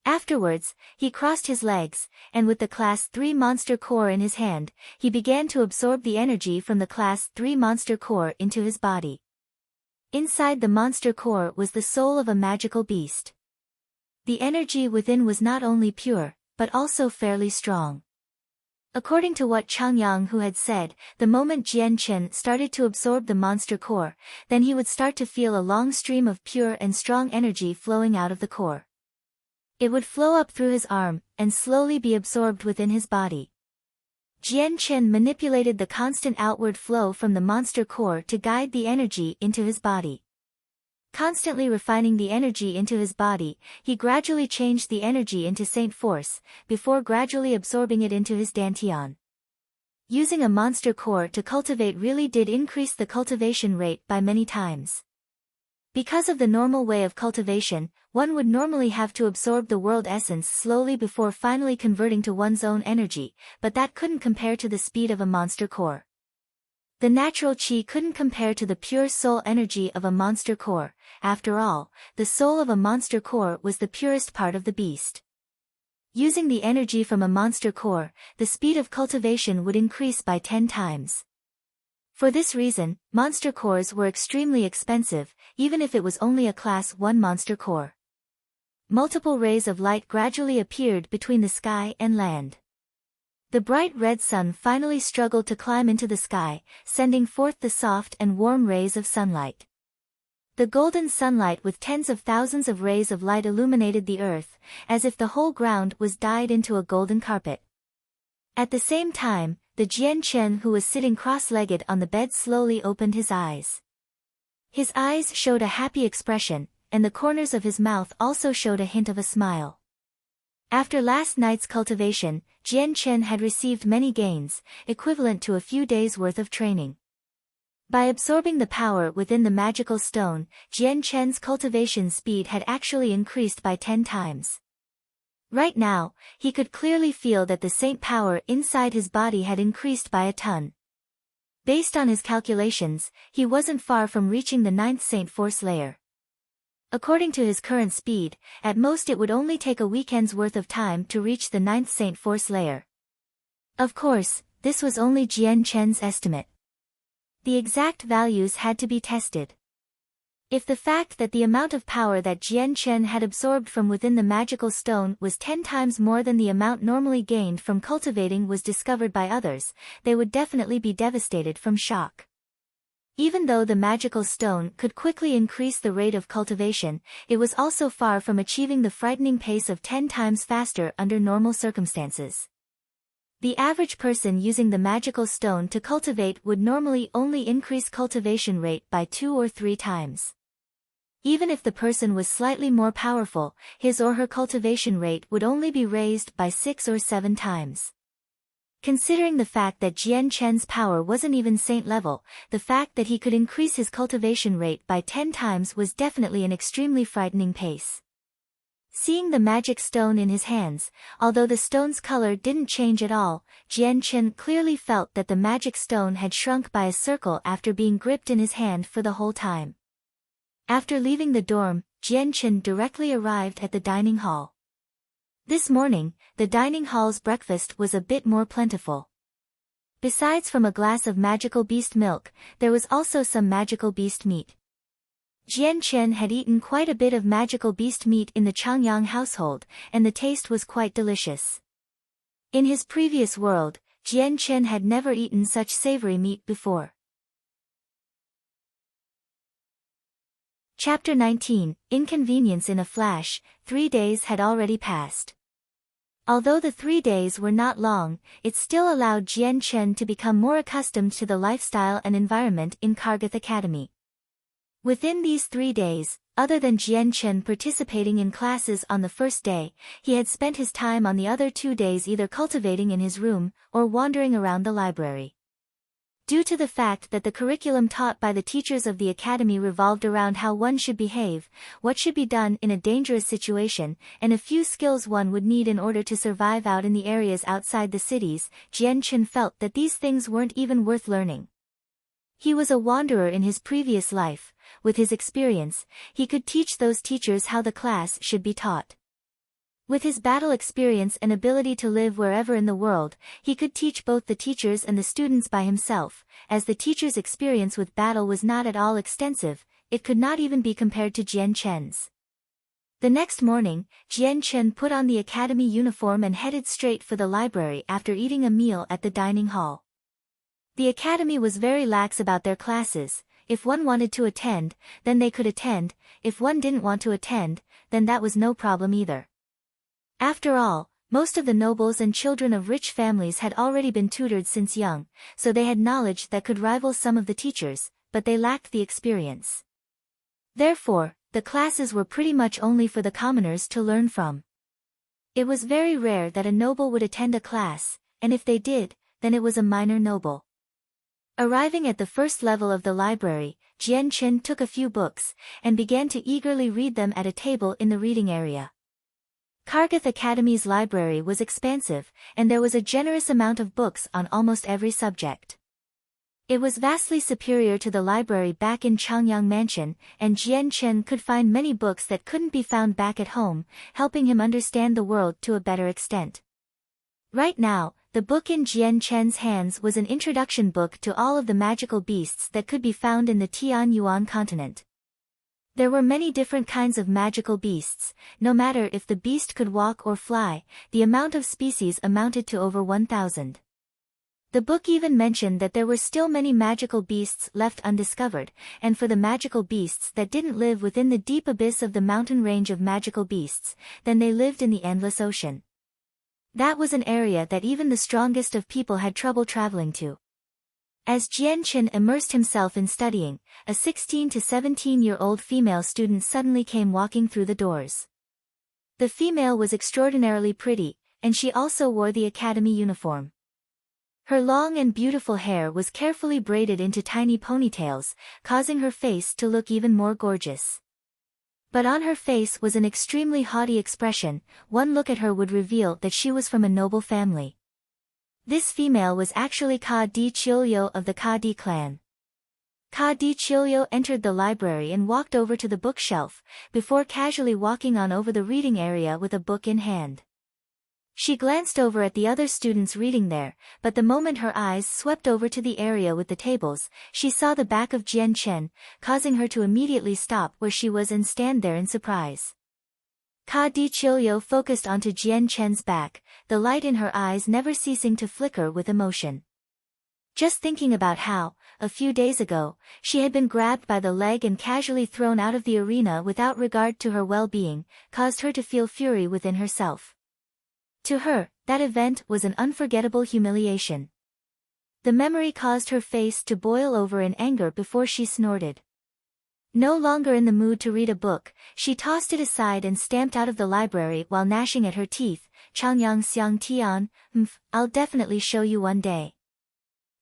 Afterwards, he crossed his legs, and with the Class 3 monster core in his hand, he began to absorb the energy from the Class 3 monster core into his body. Inside the monster core was the soul of a magical beast. The energy within was not only pure, but also fairly strong. According to what Changyang Hu had said, the moment Jian Chen started to absorb the monster core, then he would start to feel a long stream of pure and strong energy flowing out of the core. It would flow up through his arm, and slowly be absorbed within his body. Jian Chen manipulated the constant outward flow from the monster core to guide the energy into his body. Constantly refining the energy into his body, he gradually changed the energy into Saint Force, before gradually absorbing it into his Dantian. Using a monster core to cultivate really did increase the cultivation rate by many times. Because of the normal way of cultivation, one would normally have to absorb the world essence slowly before finally converting to one's own energy, but that couldn't compare to the speed of a monster core. The natural chi couldn't compare to the pure soul energy of a monster core. After all, the soul of a monster core was the purest part of the beast. Using the energy from a monster core, the speed of cultivation would increase by 10 times. For this reason, monster cores were extremely expensive, even if it was only a class 1 monster core. Multiple rays of light gradually appeared between the sky and land. The bright red sun finally struggled to climb into the sky, sending forth the soft and warm rays of sunlight. The golden sunlight with tens of thousands of rays of light illuminated the earth, as if the whole ground was dyed into a golden carpet. At the same time, the Jian Chen who was sitting cross-legged on the bed slowly opened his eyes. His eyes showed a happy expression, and the corners of his mouth also showed a hint of a smile. After last night's cultivation, Jian Chen had received many gains, equivalent to a few days' worth of training. By absorbing the power within the magical stone, Jian Chen's cultivation speed had actually increased by 10 times. Right now, he could clearly feel that the saint power inside his body had increased by a ton. Based on his calculations, he wasn't far from reaching the 9th saint force layer. According to his current speed, at most it would only take a weekend's worth of time to reach the 9th saint force layer. Of course, this was only Jian Chen's estimate. The exact values had to be tested. If the fact that the amount of power that Jian Chen had absorbed from within the magical stone was 10 times more than the amount normally gained from cultivating was discovered by others, they would definitely be devastated from shock. Even though the magical stone could quickly increase the rate of cultivation, it was also far from achieving the frightening pace of 10 times faster under normal circumstances. The average person using the magical stone to cultivate would normally only increase cultivation rate by 2 or 3 times. Even if the person was slightly more powerful, his or her cultivation rate would only be raised by 6 or 7 times. Considering the fact that Jian Chen's power wasn't even saint level, the fact that he could increase his cultivation rate by 10 times was definitely an extremely frightening pace. Seeing the magic stone in his hands, although the stone's color didn't change at all, Jian Chen clearly felt that the magic stone had shrunk by a circle after being gripped in his hand for the whole time. After leaving the dorm, Jian Chen directly arrived at the dining hall. This morning, the dining hall's breakfast was a bit more plentiful. Besides from a glass of magical beast milk, there was also some magical beast meat. Jian Chen had eaten quite a bit of magical beast meat in the Changyang household, and the taste was quite delicious. In his previous world, Jian Chen had never eaten such savory meat before. Chapter 19, Inconvenience in a Flash. 3 days had already passed. Although the 3 days were not long, it still allowed Jian Chen to become more accustomed to the lifestyle and environment in Kargath Academy. Within these 3 days, other than Jian Chen participating in classes on the first day, he had spent his time on the other 2 days either cultivating in his room or wandering around the library. Due to the fact that the curriculum taught by the teachers of the academy revolved around how one should behave, what should be done in a dangerous situation, and a few skills one would need in order to survive out in the areas outside the cities, Jian Chen felt that these things weren't even worth learning. He was a wanderer in his previous life. With his experience, he could teach those teachers how the class should be taught. With his battle experience and ability to live wherever in the world, he could teach both the teachers and the students by himself. As the teacher's experience with battle was not at all extensive, it could not even be compared to Jian Chen's. The next morning, Jian Chen put on the academy uniform and headed straight for the library after eating a meal at the dining hall. The academy was very lax about their classes. If one wanted to attend, then they could attend. If one didn't want to attend, then that was no problem either. After all, most of the nobles and children of rich families had already been tutored since young, so they had knowledge that could rival some of the teachers, but they lacked the experience. Therefore, the classes were pretty much only for the commoners to learn from. It was very rare that a noble would attend a class, and if they did, then it was a minor noble. Arriving at the first level of the library, Jian Chen took a few books, and began to eagerly read them at a table in the reading area. Kargath Academy's library was expansive, and there was a generous amount of books on almost every subject. It was vastly superior to the library back in Changyang Mansion, and Jian Chen could find many books that couldn't be found back at home, helping him understand the world to a better extent. Right now, the book in Jian Chen's hands was an introduction book to all of the magical beasts that could be found in the Tian Yuan continent. There were many different kinds of magical beasts. No matter if the beast could walk or fly, the amount of species amounted to over 1,000. The book even mentioned that there were still many magical beasts left undiscovered, and for the magical beasts that didn't live within the deep abyss of the mountain range of magical beasts, then they lived in the endless ocean. That was an area that even the strongest of people had trouble traveling to. As Jian Chen immersed himself in studying, a 16 to 17-year-old female student suddenly came walking through the doors. The female was extraordinarily pretty, and she also wore the academy uniform. Her long and beautiful hair was carefully braided into tiny ponytails, causing her face to look even more gorgeous. But on her face was an extremely haughty expression. One look at her would reveal that she was from a noble family. This female was actually Ka Di Chilyo of the Ka Di clan. Ka Di Chilyo entered the library and walked over to the bookshelf, before casually walking on over the reading area with a book in hand. She glanced over at the other students reading there, but the moment her eyes swept over to the area with the tables, she saw the back of Jian Chen, causing her to immediately stop where she was and stand there in surprise. Ka Di Chilyo focused onto Jian Chen's back, the light in her eyes never ceasing to flicker with emotion. Just thinking about how, a few days ago, she had been grabbed by the leg and casually thrown out of the arena without regard to her well-being, caused her to feel fury within herself. To her, that event was an unforgettable humiliation. The memory caused her face to boil over in anger before she snorted. No longer in the mood to read a book, she tossed it aside and stamped out of the library while gnashing at her teeth. Changyang Xiang Tian, I'll definitely show you one day.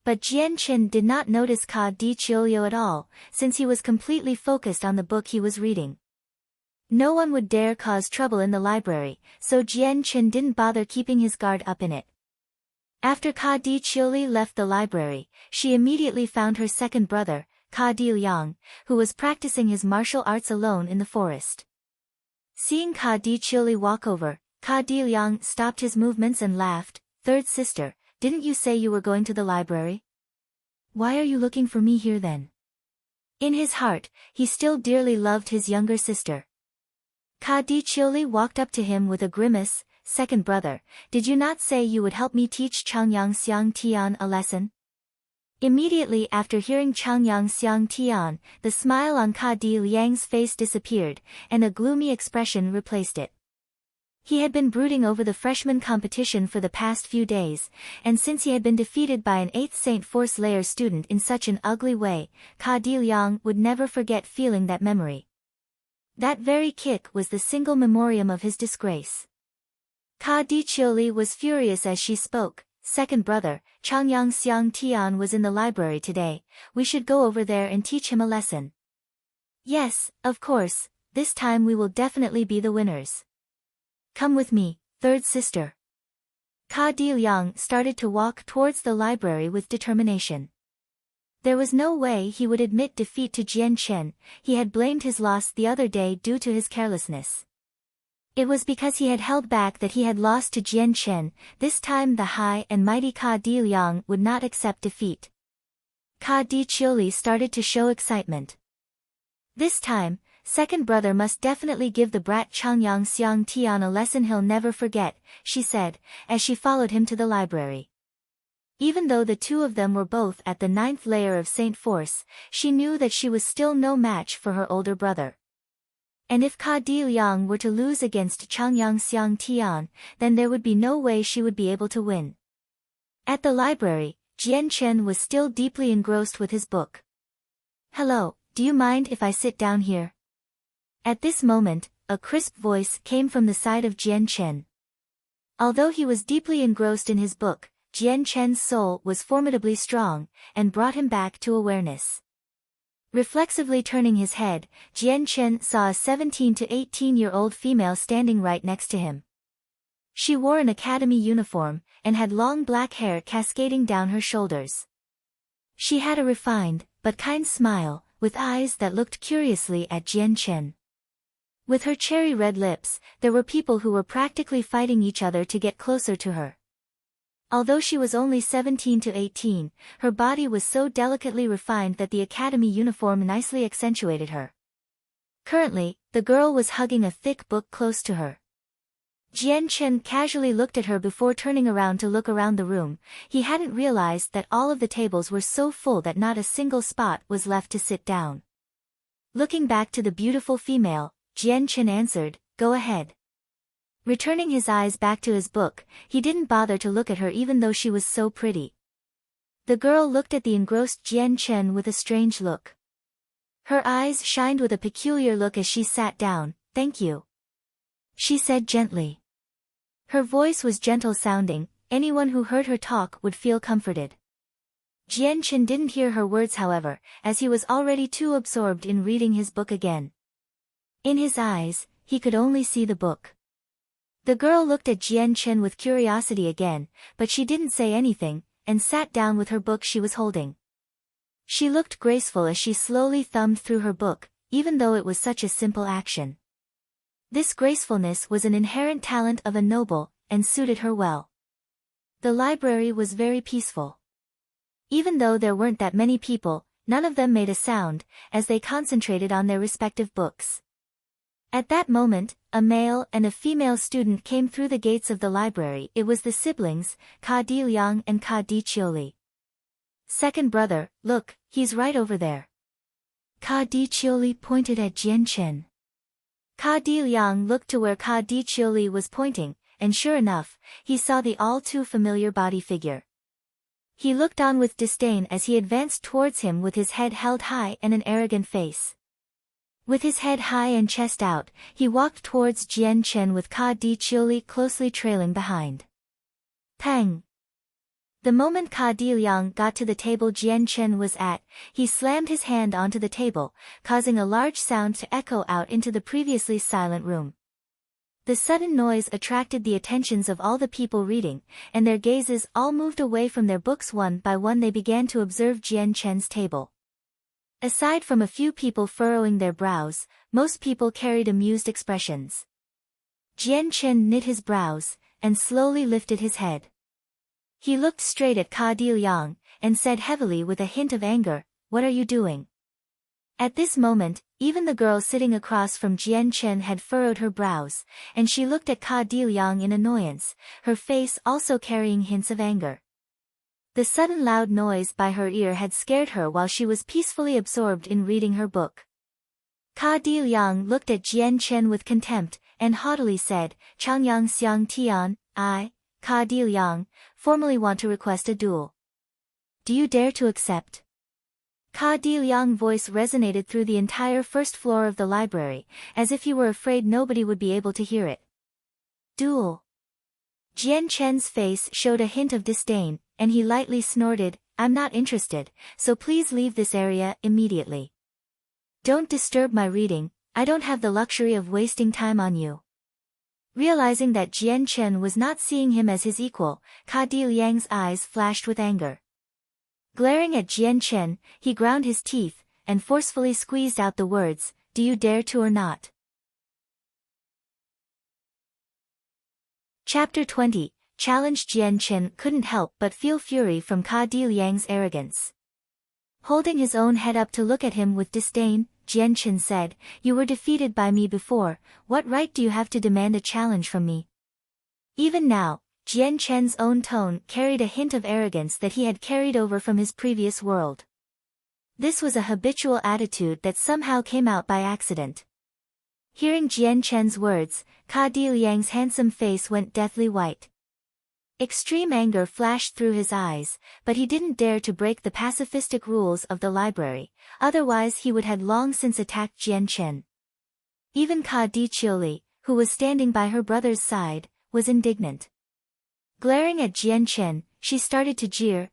But Jian Chen did not notice Ka Di Chilyo at all, since he was completely focused on the book he was reading. No one would dare cause trouble in the library, so Jian Chen didn't bother keeping his guard up in it. After Ka Di Chilyo left the library, she immediately found her second brother, Ka Di Liang, who was practicing his martial arts alone in the forest. Seeing Ka Di Chilyo walk over, Ka Di Liang stopped his movements and laughed. "Third sister, didn't you say you were going to the library? Why are you looking for me here then?" In his heart, he still dearly loved his younger sister. Ka Di Chilyo walked up to him with a grimace. "Second brother, did you not say you would help me teach Changyang Xiang Tian a lesson?" Immediately after hearing Changyang Xiang Tian, the smile on Ka Di Liang's face disappeared, and a gloomy expression replaced it. He had been brooding over the freshman competition for the past few days, and since he had been defeated by an 8th Saint Force Layer student in such an ugly way, Ka Di Liang would never forget feeling that memory. That very kick was the single memoriam of his disgrace. Ka Di Chilyo was furious as she spoke. "Second brother, Changyang Xiang Tian was in the library today. We should go over there and teach him a lesson." "Yes, of course, this time we will definitely be the winners. Come with me, third sister." Ka Di Liang started to walk towards the library with determination. There was no way he would admit defeat to Jian Chen. He had blamed his loss the other day due to his carelessness. It was because he had held back that he had lost to Jian Chen. This time the high and mighty Ka Di Liang would not accept defeat. Ka Di Chilyo started to show excitement. This time, second brother must definitely give the brat Changyang Xiang Tian a lesson he'll never forget, she said, as she followed him to the library. Even though the two of them were both at the 9th layer of Saint Force, she knew that she was still no match for her older brother. And if Ka Di Liang were to lose against Changyang Xiang Tian, then there would be no way she would be able to win. At the library, Jian Chen was still deeply engrossed with his book. "Hello, do you mind if I sit down here?" At this moment, a crisp voice came from the side of Jian Chen. Although he was deeply engrossed in his book, Jian Chen's soul was formidably strong, and brought him back to awareness. Reflexively turning his head, Jian Chen saw a 17 to 18-year-old female standing right next to him. She wore an academy uniform, and had long black hair cascading down her shoulders. She had a refined, but kind smile, with eyes that looked curiously at Jian Chen. With her cherry-red lips, there were people who were practically fighting each other to get closer to her. Although she was only 17 to 18, her body was so delicately refined that the academy uniform nicely accentuated her. Currently, the girl was hugging a thick book close to her. Jian Chen casually looked at her before turning around to look around the room. He hadn't realized that all of the tables were so full that not a single spot was left to sit down. Looking back to the beautiful female, Jian Chen answered, "Go ahead." Returning his eyes back to his book, he didn't bother to look at her even though she was so pretty. The girl looked at the engrossed Jian Chen with a strange look. Her eyes shined with a peculiar look as she sat down. "Thank you," she said gently. Her voice was gentle-sounding. Anyone who heard her talk would feel comforted. Jian Chen didn't hear her words however, as he was already too absorbed in reading his book again. In his eyes, he could only see the book. The girl looked at Jian Chen with curiosity again, but she didn't say anything, and sat down with her book she was holding. She looked graceful as she slowly thumbed through her book, even though it was such a simple action. This gracefulness was an inherent talent of a noble, and suited her well. The library was very peaceful. Even though there weren't that many people, none of them made a sound, as they concentrated on their respective books. At that moment, a male and a female student came through the gates of the library. It was the siblings, Ka Di Liang and Ka Di Chiuli. "Second brother, look, he's right over there." Ka Di Chiuli pointed at Jian Chen. Ka Di Liang looked to where Ka Di Chiuli was pointing, and sure enough, he saw the all-too-familiar body figure. He looked on with disdain as he advanced towards him with his head held high and an arrogant face. With his head high and chest out, he walked towards Jian Chen with Ka Di Chiuli closely trailing behind. Pang! The moment Ka Di Liang got to the table Jian Chen was at, he slammed his hand onto the table, causing a large sound to echo out into the previously silent room. The sudden noise attracted the attentions of all the people reading, and their gazes all moved away from their books. One by one they began to observe Jian Chen's table. Aside from a few people furrowing their brows, most people carried amused expressions. Jian Chen knit his brows, and slowly lifted his head. He looked straight at Ka Di Liang, and said heavily with a hint of anger, "What are you doing?" At this moment, even the girl sitting across from Jian Chen had furrowed her brows, and she looked at Ka Di Liang in annoyance, her face also carrying hints of anger. The sudden loud noise by her ear had scared her while she was peacefully absorbed in reading her book. Ka Di Liang looked at Jian Chen with contempt, and haughtily said, "Changyang Xiang Tian, I, Ka Di Liang, formally want to request a duel. Do you dare to accept?" Ka Di Liang's voice resonated through the entire first floor of the library, as if he were afraid nobody would be able to hear it. "Duel?" Jian Chen's face showed a hint of disdain, and he lightly snorted, "I'm not interested, so please leave this area immediately. Don't disturb my reading, I don't have the luxury of wasting time on you." Realizing that Jian Chen was not seeing him as his equal, Ka Di Liang's eyes flashed with anger. Glaring at Jian Chen, he ground his teeth, and forcefully squeezed out the words, "Do you dare to or not?" Chapter 20. Challenge. Jian Chen couldn't help but feel fury from Ka Di Liang's arrogance. Holding his own head up to look at him with disdain, Jian Chen said, "You were defeated by me before, what right do you have to demand a challenge from me?" Even now, Jian Chen's own tone carried a hint of arrogance that he had carried over from his previous world. This was a habitual attitude that somehow came out by accident. Hearing Jian Chen's words, Ka Di Liang's handsome face went deathly white. Extreme anger flashed through his eyes, but he didn't dare to break the pacifistic rules of the library, otherwise he would have long since attacked Jian Chen. Even Ka Di Chiuli, who was standing by her brother's side, was indignant. Glaring at Jian Chen, she started to jeer,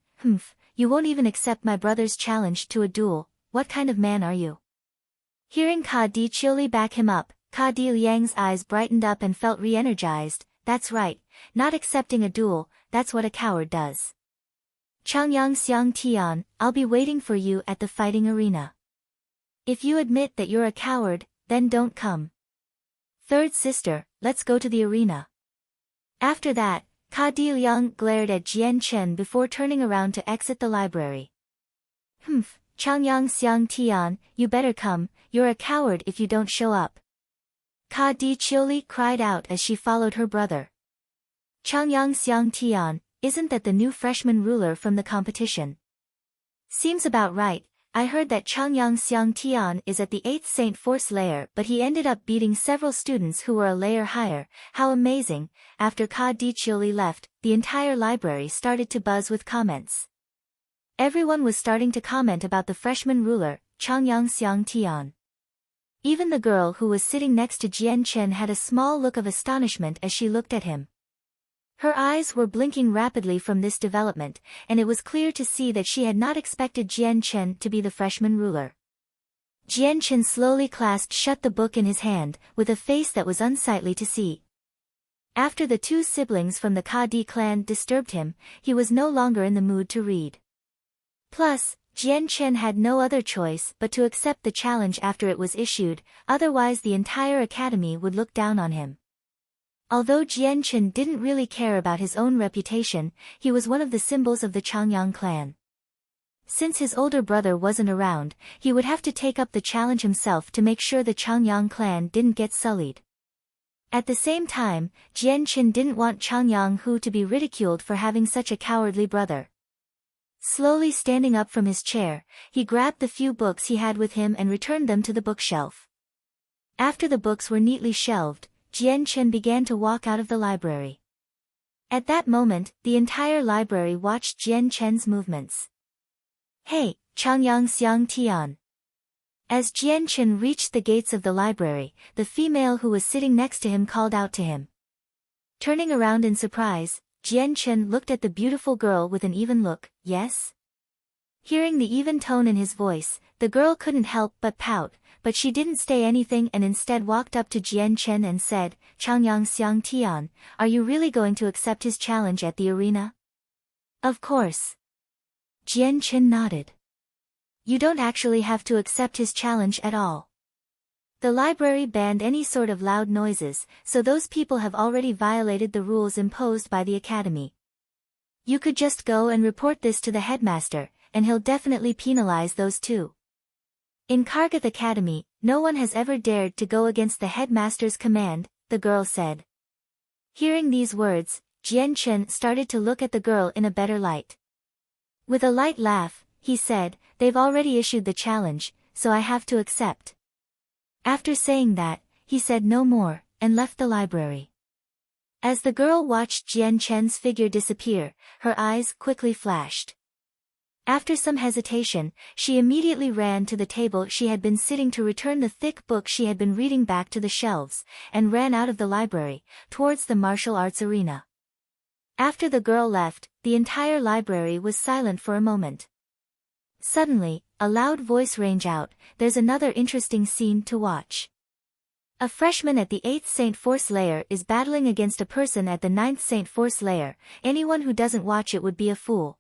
"You won't even accept my brother's challenge to a duel, what kind of man are you? Hearing Ka Di Chili back him up, Ka Di Liang's eyes brightened up and felt re-energized. That's right, not accepting a duel, that's what a coward does. Changyang Xiang Tian, I'll be waiting for you at the fighting arena. If you admit that you're a coward, then don't come. Third sister, let's go to the arena. After that, Ka Di Liang glared at Jian Chen before turning around to exit the library. Humph, Changyang Xiang Tian, you better come, you're a coward if you don't show up. Ka Di Chili cried out as she followed her brother. Changyang Xiang Tian, isn't that the new freshman ruler from the competition? Seems about right. I heard that Changyang Xiang Tian is at the 8th Saint Force layer, but he ended up beating several students who were a layer higher. How amazing. After Ka Di Chili left, the entire library started to buzz with comments. Everyone was starting to comment about the freshman ruler, Changyang Xiang Tian. Even the girl who was sitting next to Jian Chen had a small look of astonishment as she looked at him. Her eyes were blinking rapidly from this development, and it was clear to see that she had not expected Jian Chen to be the freshman ruler. Jian Chen slowly clasped shut the book in his hand, with a face that was unsightly to see. After the two siblings from the Ka Di clan disturbed him, he was no longer in the mood to read. Plus, Jian Chen had no other choice but to accept the challenge after it was issued, otherwise the entire academy would look down on him. Although Jian Chen didn't really care about his own reputation, he was one of the symbols of the Changyang clan. Since his older brother wasn't around, he would have to take up the challenge himself to make sure the Changyang clan didn't get sullied. At the same time, Jian Chen didn't want Changyang Hu to be ridiculed for having such a cowardly brother. Slowly standing up from his chair, he grabbed the few books he had with him and returned them to the bookshelf. After the books were neatly shelved, Jian Chen began to walk out of the library. At that moment, the entire library watched Jian Chen's movements. Hey, Changyang Xiang Tian. As Jian Chen reached the gates of the library, the female who was sitting next to him called out to him. Turning around in surprise, Jian Chen looked at the beautiful girl with an even look. Yes? Hearing the even tone in his voice, the girl couldn't help but pout, but she didn't say anything and instead walked up to Jian Chen and said, Changyang Xiang Tian, are you really going to accept his challenge at the arena? Of course. Jian Chen nodded. You don't actually have to accept his challenge at all. The library banned any sort of loud noises, so those people have already violated the rules imposed by the academy. You could just go and report this to the headmaster, and he'll definitely penalize those two. In Kargath Academy, no one has ever dared to go against the headmaster's command, the girl said. Hearing these words, Jian Chen started to look at the girl in a better light. With a light laugh, he said, they've already issued the challenge, so I have to accept. After saying that, he said no more, and left the library. As the girl watched Jian Chen's figure disappear, her eyes quickly flashed. After some hesitation, she immediately ran to the table she had been sitting to return the thick book she had been reading back to the shelves, and ran out of the library, towards the martial arts arena. After the girl left, the entire library was silent for a moment. Suddenly, a loud voice rang out, there's another interesting scene to watch. A freshman at the 8th Saint Force layer is battling against a person at the 9th Saint Force layer. Anyone who doesn't watch it would be a fool.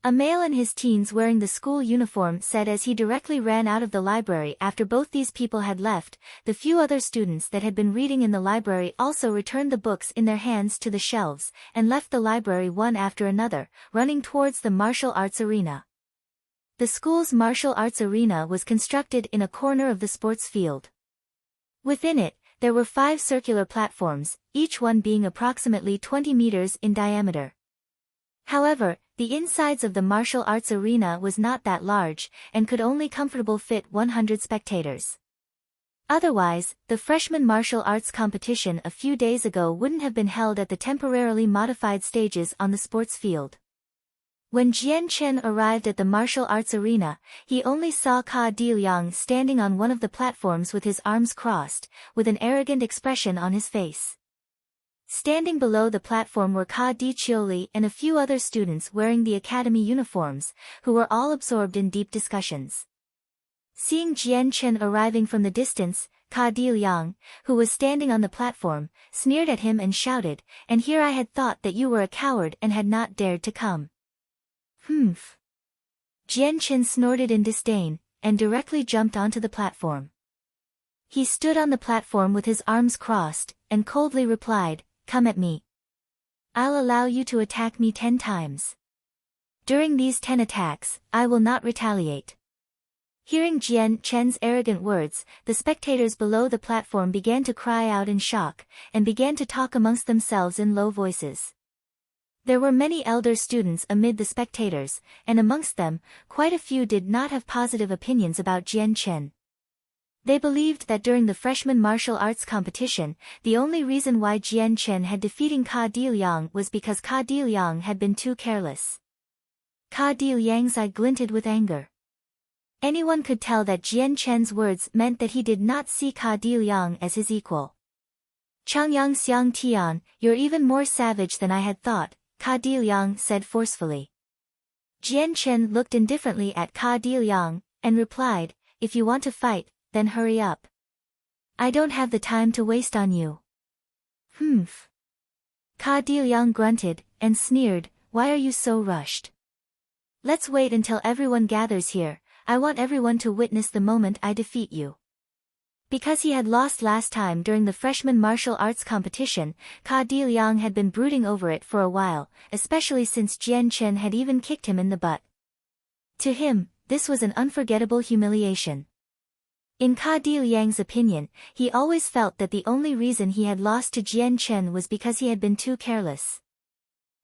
A male in his teens wearing the school uniform said as he directly ran out of the library after both these people had left. The few other students that had been reading in the library also returned the books in their hands to the shelves, and left the library one after another, running towards the martial arts arena. The school's martial arts arena was constructed in a corner of the sports field. Within it, there were 5 circular platforms, each one being approximately 20 meters in diameter. However, the insides of the martial arts arena was not that large, and could only comfortably fit 100 spectators. Otherwise, the freshman martial arts competition a few days ago wouldn't have been held at the temporarily modified stages on the sports field. When Jian Chen arrived at the martial arts arena, he only saw Ka Di Liang standing on one of the platforms with his arms crossed, with an arrogant expression on his face. Standing below the platform were Ka Di Chioli and a few other students wearing the academy uniforms, who were all absorbed in deep discussions. Seeing Jian Chen arriving from the distance, Ka Di Liang, who was standing on the platform, sneered at him and shouted, "And here I had thought that you were a coward and had not dared to come." "Humph." Jian Chen snorted in disdain, and directly jumped onto the platform. He stood on the platform with his arms crossed, and coldly replied, "Come at me. I'll allow you to attack me 10 times. During these 10 attacks, I will not retaliate." Hearing Jian Chen's arrogant words, the spectators below the platform began to cry out in shock, and began to talk amongst themselves in low voices. There were many elder students amid the spectators, and amongst them, quite a few did not have positive opinions about Jian Chen. They believed that during the freshman martial arts competition, the only reason why Jian Chen had defeated Ka Di Liang was because Ka Di Liang had been too careless. Ka Di Liang's eye glinted with anger. Anyone could tell that Jian Chen's words meant that he did not see Ka Di Liang as his equal. "Changyang Xiang Tian, you're even more savage than I had thought," Ka Di Liang said forcefully. Jian Chen looked indifferently at Ka Di Liang, and replied, "If you want to fight, then hurry up. I don't have the time to waste on you." "Humph." Ka Di Liang grunted, and sneered, "Why are you so rushed? Let's wait until everyone gathers here. I want everyone to witness the moment I defeat you." Because he had lost last time during the freshman martial arts competition, Ka Di Liang had been brooding over it for a while, especially since Jian Chen had even kicked him in the butt. To him, this was an unforgettable humiliation. In Ka Di Liang's opinion, he always felt that the only reason he had lost to Jian Chen was because he had been too careless.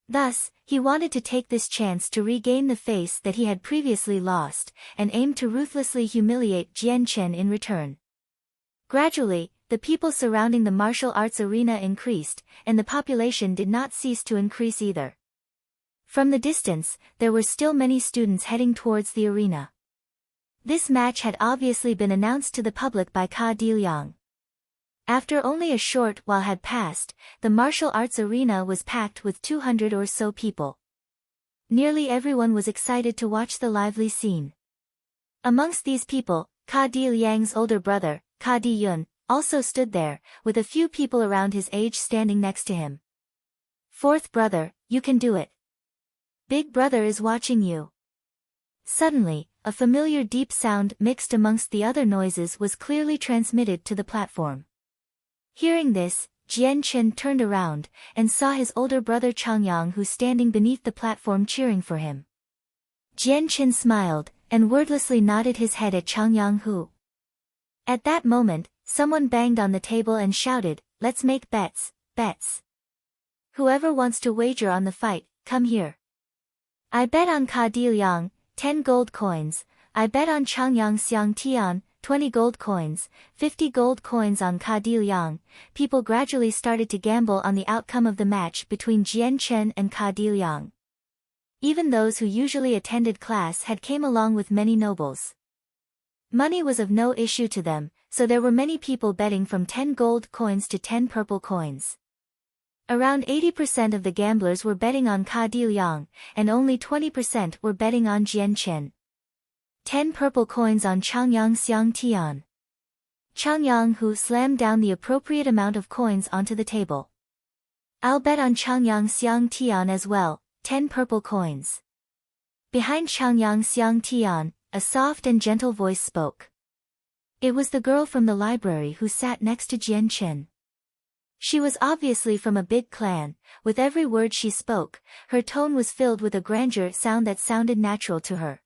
Thus, he wanted to take this chance to regain the face that he had previously lost, and aimed to ruthlessly humiliate Jian Chen in return. Gradually, the people surrounding the martial arts arena increased, and the population did not cease to increase either. From the distance, there were still many students heading towards the arena. This match had obviously been announced to the public by Ka Di Liang. After only a short while had passed, the martial arts arena was packed with 200 or so people. Nearly everyone was excited to watch the lively scene. Amongst these people, Ka Di Liang's older brother, Ka Di Yun, also stood there, with a few people around his age standing next to him. "Fourth brother, you can do it. Big brother is watching you." Suddenly, a familiar deep sound mixed amongst the other noises was clearly transmitted to the platform. Hearing this, Jian Chen turned around, and saw his older brother Changyang who standing beneath the platform cheering for him. Jian Chen smiled, and wordlessly nodded his head at Changyang who. At that moment, someone banged on the table and shouted, "Let's make bets, bets. Whoever wants to wager on the fight, come here. I bet on Ka Di Liang, 10 gold coins. I bet on Changyang Xiang Tian, 20 gold coins, 50 gold coins on Ka Di Liang." People gradually started to gamble on the outcome of the match between Jian Chen and Ka Di Liang. Even those who usually attended class had came along with many nobles. Money was of no issue to them, so there were many people betting from 10 gold coins to 10 purple coins. Around 80% of the gamblers were betting on Ka Di Liang, and only 20% were betting on Jian Chen. 10 purple coins on Changyang Xiang Tian. Changyang who slammed down the appropriate amount of coins onto the table. "I'll bet on Changyang Xiang Tian as well, 10 purple coins." Behind Changyang Xiang Tian, a soft and gentle voice spoke. It was the girl from the library who sat next to Jian Chen. She was obviously from a big clan. With every word she spoke, her tone was filled with a grandeur sound that sounded natural to her.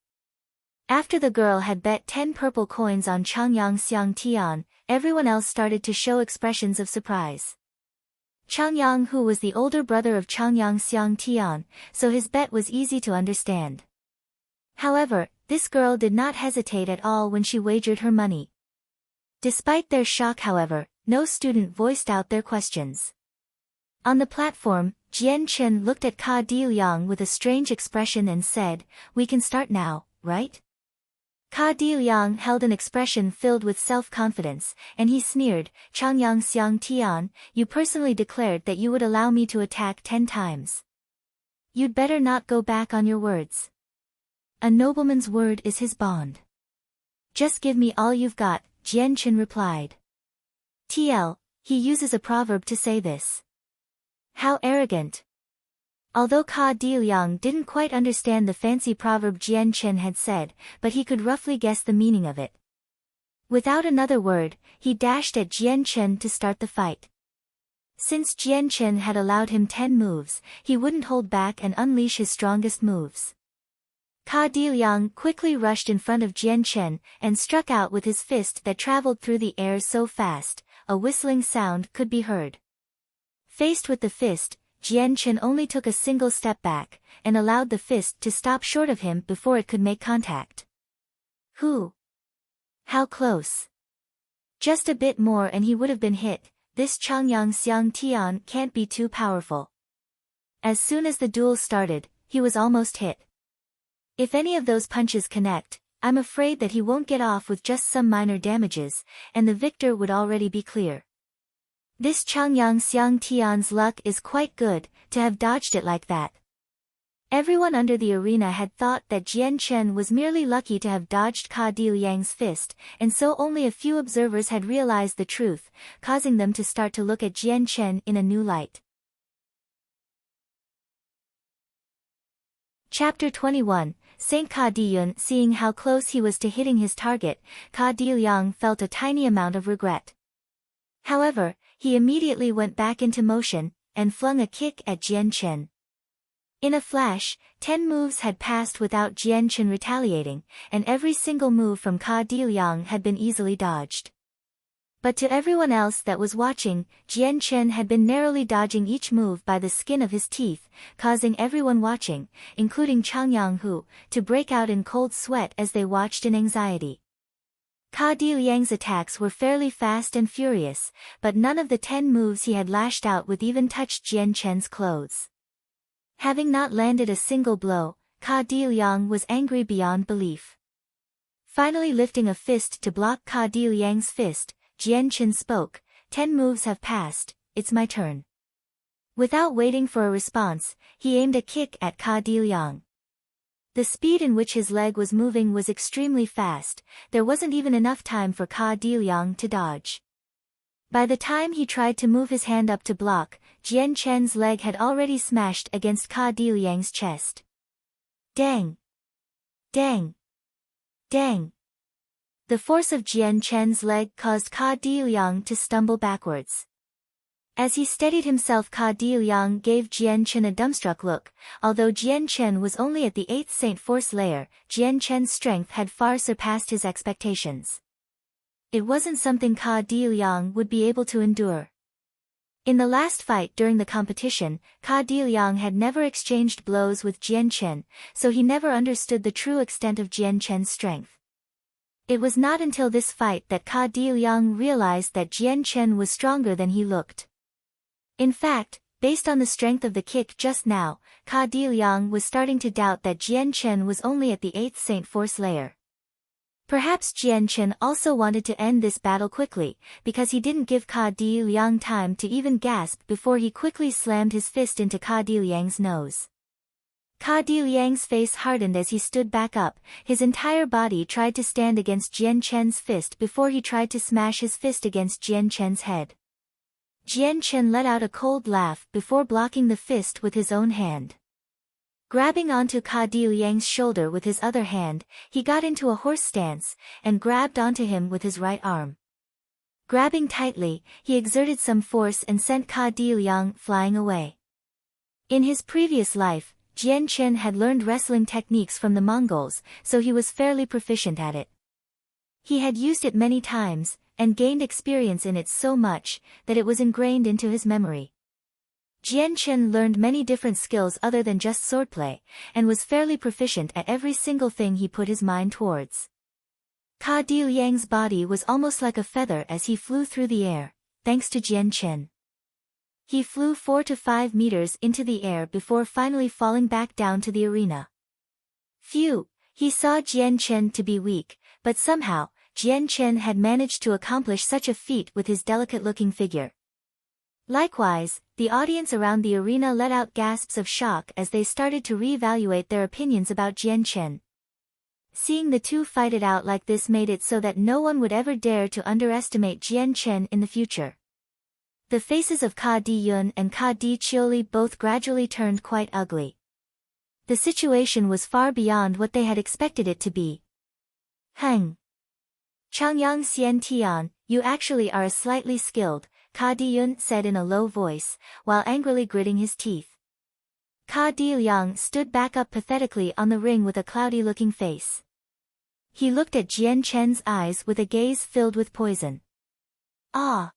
After the girl had bet 10 purple coins on Changyang Xiang Tian, everyone else started to show expressions of surprise. Changyang who was the older brother of Changyang Xiang Tian, so his bet was easy to understand. However, this girl did not hesitate at all when she wagered her money. Despite their shock however, no student voiced out their questions. On the platform, Jian Chen looked at Ka Di Liang with a strange expression and said, "We can start now, right?" Ka Di Liang held an expression filled with self-confidence, and he sneered, "Changyang Xiang Tian, you personally declared that you would allow me to attack 10 times. You'd better not go back on your words. A nobleman's word is his bond." Just give me all you've got, Jian Chen replied. TL, he uses a proverb to say this. How arrogant. Although Ka Diliang didn't quite understand the fancy proverb Jian Chen had said, but he could roughly guess the meaning of it. Without another word, he dashed at Jian Chen to start the fight. Since Jian Chen had allowed him 10 moves, he wouldn't hold back and unleash his strongest moves. Ka Diliang quickly rushed in front of Jian Chen and struck out with his fist that traveled through the air so fast, a whistling sound could be heard. Faced with the fist, Jian Chen only took a single step back, and allowed the fist to stop short of him before it could make contact. Who? How close? Just a bit more and he would have been hit. This Changyang Xiang Tian can't be too powerful. As soon as the duel started, he was almost hit. If any of those punches connect, I'm afraid that he won't get off with just some minor damages, and the victor would already be clear. This Changyang Xiang Tian's luck is quite good, to have dodged it like that. Everyone under the arena had thought that Jian Chen was merely lucky to have dodged Ka Diliang's fist, and so only a few observers had realized the truth, causing them to start to look at Jian Chen in a new light. Chapter 21, Saint Ka Diyun. Seeing how close he was to hitting his target, Ka Diliang felt a tiny amount of regret. However, he immediately went back into motion, and flung a kick at Jian Chen. In a flash, 10 moves had passed without Jian Chen retaliating, and every single move from Ka Diliang had been easily dodged. But to everyone else that was watching, Jian Chen had been narrowly dodging each move by the skin of his teeth, causing everyone watching, including Changyang Hu, to break out in cold sweat as they watched in anxiety. Ka Diliang's attacks were fairly fast and furious, but none of the 10 moves he had lashed out with even touched Jian Chen's clothes. Having not landed a single blow, Ka Diliang was angry beyond belief. Finally lifting a fist to block Ka Diliang's fist, Jian Chen spoke, 10 moves have passed, it's my turn. Without waiting for a response, he aimed a kick at Ka Diliang. The speed in which his leg was moving was extremely fast, there wasn't even enough time for Ka Diliang to dodge. By the time he tried to move his hand up to block, Jian Chen's leg had already smashed against Ka Diliang's chest. Dang! Dang! Dang! The force of Jian Chen's leg caused Ka Diliang to stumble backwards. As he steadied himself, Ka Diliang gave Jian Chen a dumbstruck look. Although Jian Chen was only at the 8th Saint Force layer, Jian Chen's strength had far surpassed his expectations. It wasn't something Ka Diliang would be able to endure. In the last fight during the competition, Ka Diliang had never exchanged blows with Jian Chen, so he never understood the true extent of Jian Chen's strength. It was not until this fight that Ka Diliang realized that Jian Chen was stronger than he looked. In fact, based on the strength of the kick just now, Ka Diliang was starting to doubt that Jian Chen was only at the 8th Saint Force layer. Perhaps Jian Chen also wanted to end this battle quickly, because he didn't give Ka Diliang time to even gasp before he quickly slammed his fist into Ka Diliang's nose. Ka Diliang's face hardened as he stood back up, his entire body tried to stand against Jian Chen's fist before he tried to smash his fist against Jian Chen's head. Jian Chen let out a cold laugh before blocking the fist with his own hand. Grabbing onto Ka Diliang's shoulder with his other hand, he got into a horse stance, and grabbed onto him with his right arm. Grabbing tightly, he exerted some force and sent Ka Diliang flying away. In his previous life, Jian Chen had learned wrestling techniques from the Mongols, so he was fairly proficient at it. He had used it many times, and gained experience in it so much, that it was ingrained into his memory. Jian Chen learned many different skills other than just swordplay, and was fairly proficient at every single thing he put his mind towards. Ka Diliang's body was almost like a feather as he flew through the air, thanks to Jian Chen. He flew 4 to 5 meters into the air before finally falling back down to the arena. Phew, he saw Jian Chen to be weak, but somehow, Jian Chen had managed to accomplish such a feat with his delicate-looking figure. Likewise, the audience around the arena let out gasps of shock as they started to reevaluate their opinions about Jian Chen. Seeing the two fight it out like this made it so that no one would ever dare to underestimate Jian Chen in the future. The faces of Ka Di-yun and Ka Di-chioli both gradually turned quite ugly. The situation was far beyond what they had expected it to be. Heng. Changyang Xian Tian, you actually are a slightly skilled, Ka Di-yun said in a low voice, while angrily gritting his teeth. Ka Di-liang stood back up pathetically on the ring with a cloudy-looking face. He looked at Jian Chen's eyes with a gaze filled with poison. Ah!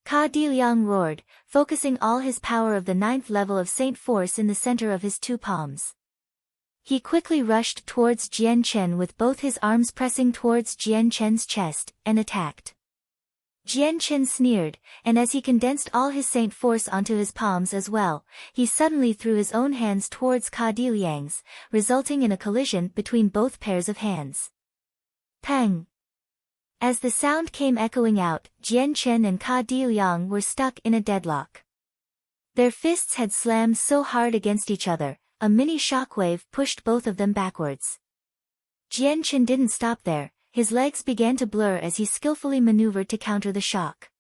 Ka Di-liang roared, focusing all his power of the 9th level of Saint Force in the center of his two palms. He quickly rushed towards Jian Chen with both his arms pressing towards Jian Chen's chest, and attacked. Jian Chen sneered, and as he condensed all his Saint Force onto his palms as well, he suddenly threw his own hands towards Ka Di-liang's, resulting in a collision between both pairs of hands. Pang! As the sound came echoing out, Jian Chen and Ka Di-liang were stuck in a deadlock. Their fists had slammed so hard against each other, a mini shockwave pushed both of them backwards. Jian Chen didn't stop there. His legs began to blur as he skillfully maneuvered to counter the shock.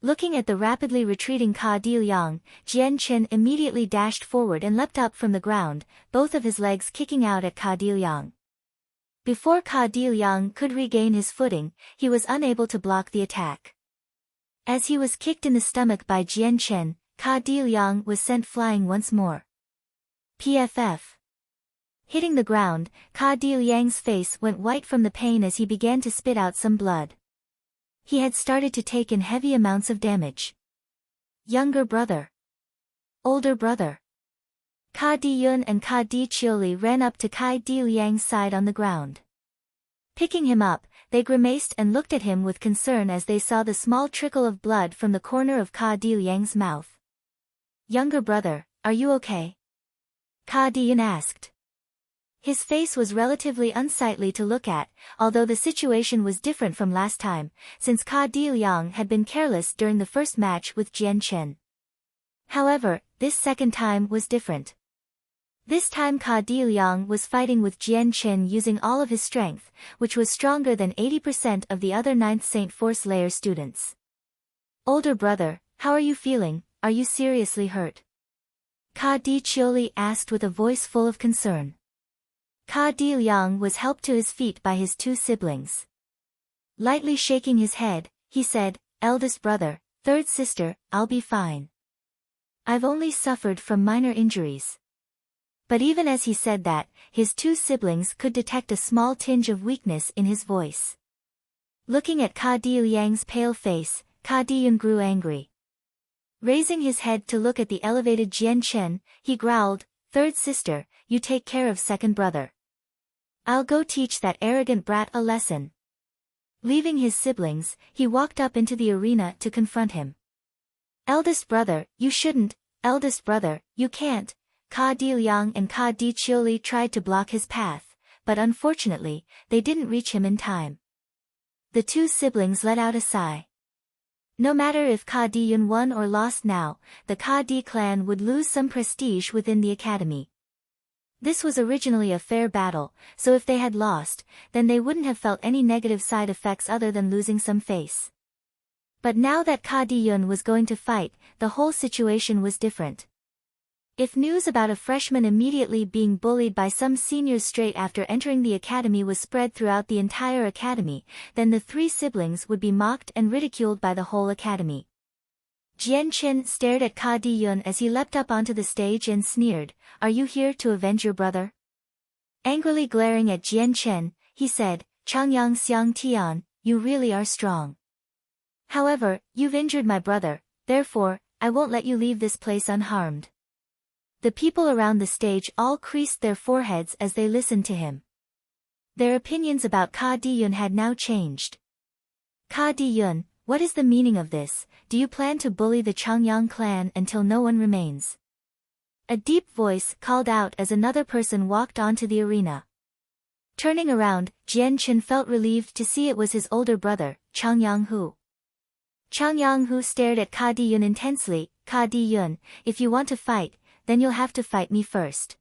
Looking at the rapidly retreating Ka Di-liang, Jian Chen immediately dashed forward and leapt up from the ground, both of his legs kicking out at Ka Di-liang. Before Ka Di-liang could regain his footing, he was unable to block the attack. As he was kicked in the stomach by Jian Chen, Ka Di-liang was sent flying once more. PFF. Hitting the ground, Ka Di-liang's face went white from the pain as he began to spit out some blood. He had started to take in heavy amounts of damage. Younger brother. Older brother. Ka Di-yun and Ka Di-chioli ran up to Ka Di-liang's side on the ground. Picking him up, they grimaced and looked at him with concern as they saw the small trickle of blood from the corner of Ka Di-liang's mouth. Younger brother, are you okay? Ka Di-yun asked. His face was relatively unsightly to look at, although the situation was different from last time, since Ka Di-liang had been careless during the first match with Jian Chen. However, this second time was different. This time Ka Di-liang was fighting with Jian Chen using all of his strength, which was stronger than 80% of the other 9th Saint Force layer students. Older brother, how are you feeling? Are you seriously hurt? Ka Di-chioli asked with a voice full of concern. Ka Di-liang was helped to his feet by his two siblings. Lightly shaking his head, he said, eldest brother, third sister, I'll be fine. I've only suffered from minor injuries. But even as he said that, his two siblings could detect a small tinge of weakness in his voice. Looking at Ka Di-liang's pale face, Ka Di-yun grew angry. Raising his head to look at the elevated Jian Chen, he growled, third sister, you take care of second brother. I'll go teach that arrogant brat a lesson. Leaving his siblings, he walked up into the arena to confront him. Eldest brother, you shouldn't, eldest brother, you can't. Ka Di-liang and Ka Di-chioli tried to block his path, but unfortunately, they didn't reach him in time. The two siblings let out a sigh. No matter if Ka Di-yun won or lost now, the Ka Di clan would lose some prestige within the academy. This was originally a fair battle, so if they had lost, then they wouldn't have felt any negative side effects other than losing some face. But now that Ka Di-yun was going to fight, the whole situation was different. If news about a freshman immediately being bullied by some seniors straight after entering the academy was spread throughout the entire academy, then the three siblings would be mocked and ridiculed by the whole academy. Jian Chen stared at Ka Di-yun as he leapt up onto the stage and sneered, are you here to avenge your brother? Angrily glaring at Jian Chen, he said, Changyang Xiang Tian, you really are strong. However, you've injured my brother, therefore, I won't let you leave this place unharmed. The people around the stage all creased their foreheads as they listened to him. Their opinions about Ka Di-yun had now changed. Ka Di-yun, what is the meaning of this? Do you plan to bully the Changyang clan until no one remains? A deep voice called out as another person walked onto the arena. Turning around, Jian Chen felt relieved to see it was his older brother, Changyang Hu. Changyang Hu stared at Ka Di-yun intensely, Ka Di-yun, if you want to fight, then you'll have to fight me first.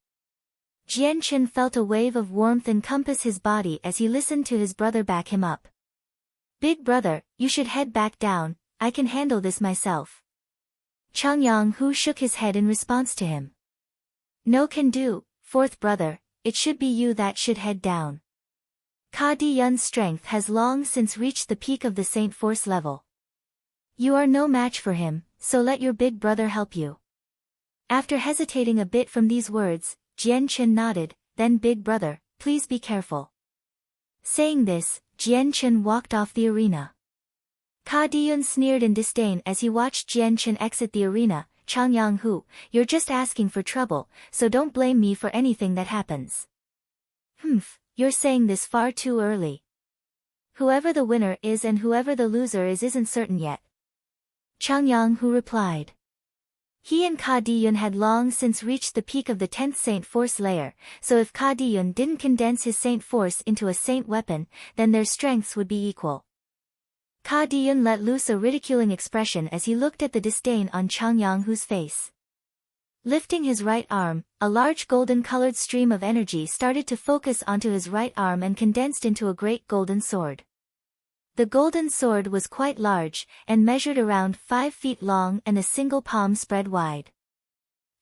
Jianchen felt a wave of warmth encompass his body as he listened to his brother back him up. Big brother, you should head back down, I can handle this myself. Changyang-hu shook his head in response to him. No can do, fourth brother, it should be you that should head down. Ka Di-yun's strength has long since reached the peak of the Saint Force level. You are no match for him, so let your big brother help you. After hesitating a bit from these words, Jianchen nodded, then big brother, please be careful. Saying this, Jianchen walked off the arena. Ka Di-yun sneered in disdain as he watched Jianchen exit the arena. Changyang-hu, you're just asking for trouble, so don't blame me for anything that happens. You're saying this far too early. Whoever the winner is and whoever the loser is isn't certain yet. Changyang-hu replied. He and Ka Di-yun had long since reached the peak of the 10th Saint Force layer, so if Ka Di-yun didn't condense his Saint Force into a Saint weapon, then their strengths would be equal. Ka Di-yun let loose a ridiculing expression as he looked at the disdain on Changyang-hu's face. Lifting his right arm, a large golden-colored stream of energy started to focus onto his right arm and condensed into a great golden sword. The golden sword was quite large, and measured around 5 feet long and a single palm spread wide.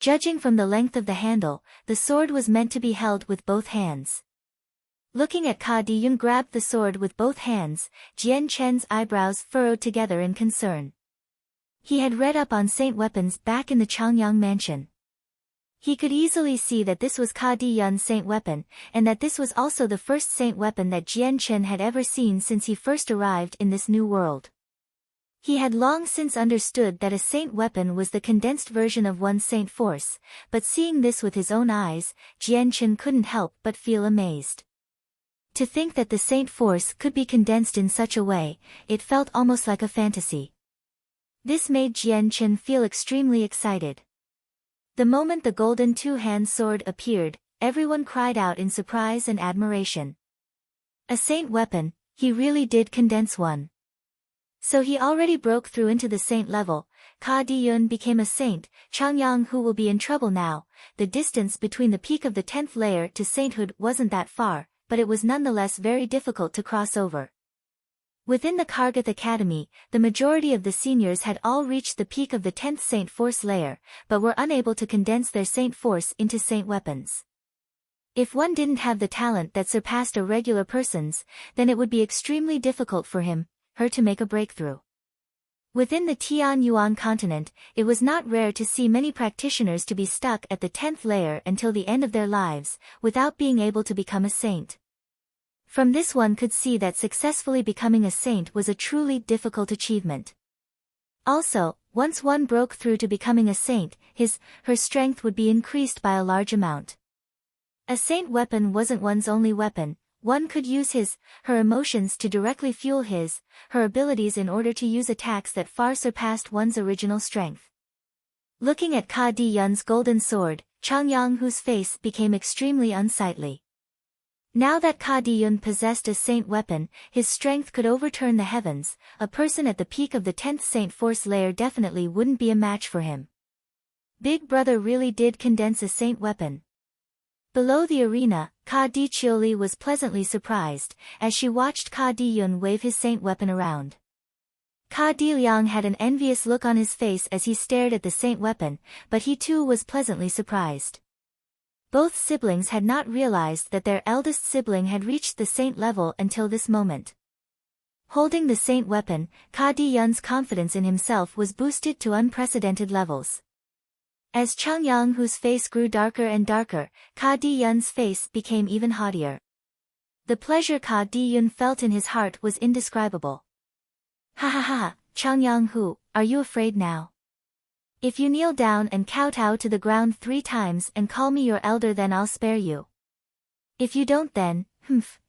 Judging from the length of the handle, the sword was meant to be held with both hands. Looking at Ka Di-yun grabbed the sword with both hands, Jianchen's eyebrows furrowed together in concern. He had read up on saint weapons back in the Changyang mansion. He could easily see that this was Ka Di-yun's saint weapon, and that this was also the first saint weapon that Jianchen had ever seen since he first arrived in this new world. He had long since understood that a saint weapon was the condensed version of one's saint force, but seeing this with his own eyes, Jianchen couldn't help but feel amazed. To think that the saint force could be condensed in such a way, it felt almost like a fantasy. This made Jianchen feel extremely excited. The moment the golden two-hand sword appeared, everyone cried out in surprise and admiration. A saint weapon, he really did condense one. So he already broke through into the saint level. Ka Di-yun became a saint. Changyang-hu will be in trouble now. The distance between the peak of the 10th layer to sainthood wasn't that far, but it was nonetheless very difficult to cross over. Within the Kargath Academy, the majority of the seniors had all reached the peak of the 10th Saint Force layer, but were unable to condense their Saint Force into Saint weapons. If one didn't have the talent that surpassed a regular person's, then it would be extremely difficult for her to make a breakthrough. Within the Tianyuan continent, it was not rare to see many practitioners to be stuck at the 10th layer until the end of their lives, without being able to become a saint. From this one could see that successfully becoming a saint was a truly difficult achievement. Also, once one broke through to becoming a saint, her strength would be increased by a large amount. A saint weapon wasn't one's only weapon. One could use her emotions to directly fuel her abilities in order to use attacks that far surpassed one's original strength. Looking at Ka Di-yun's golden sword, Changyang-hu's face became extremely unsightly. Now that Ka Di-yun possessed a saint weapon, his strength could overturn the heavens. A person at the peak of the 10th Saint Force layer definitely wouldn't be a match for him. Big brother really did condense a saint weapon. Below the arena, Ka Di-chioli was pleasantly surprised, as she watched Ka Di-yun wave his saint weapon around. Ka Di-liang had an envious look on his face as he stared at the saint weapon, but he too was pleasantly surprised. Both siblings had not realized that their eldest sibling had reached the saint level until this moment. Holding the saint weapon, Ka Di-yun's confidence in himself was boosted to unprecedented levels. As Changyang-hu's face grew darker and darker, Ka Di-yun's face became even haughtier. The pleasure Ka Di-yun felt in his heart was indescribable. Ha ha ha, Changyang-hu, are you afraid now? If you kneel down and kowtow to the ground 3 times and call me your elder, then I'll spare you. If you don't, then,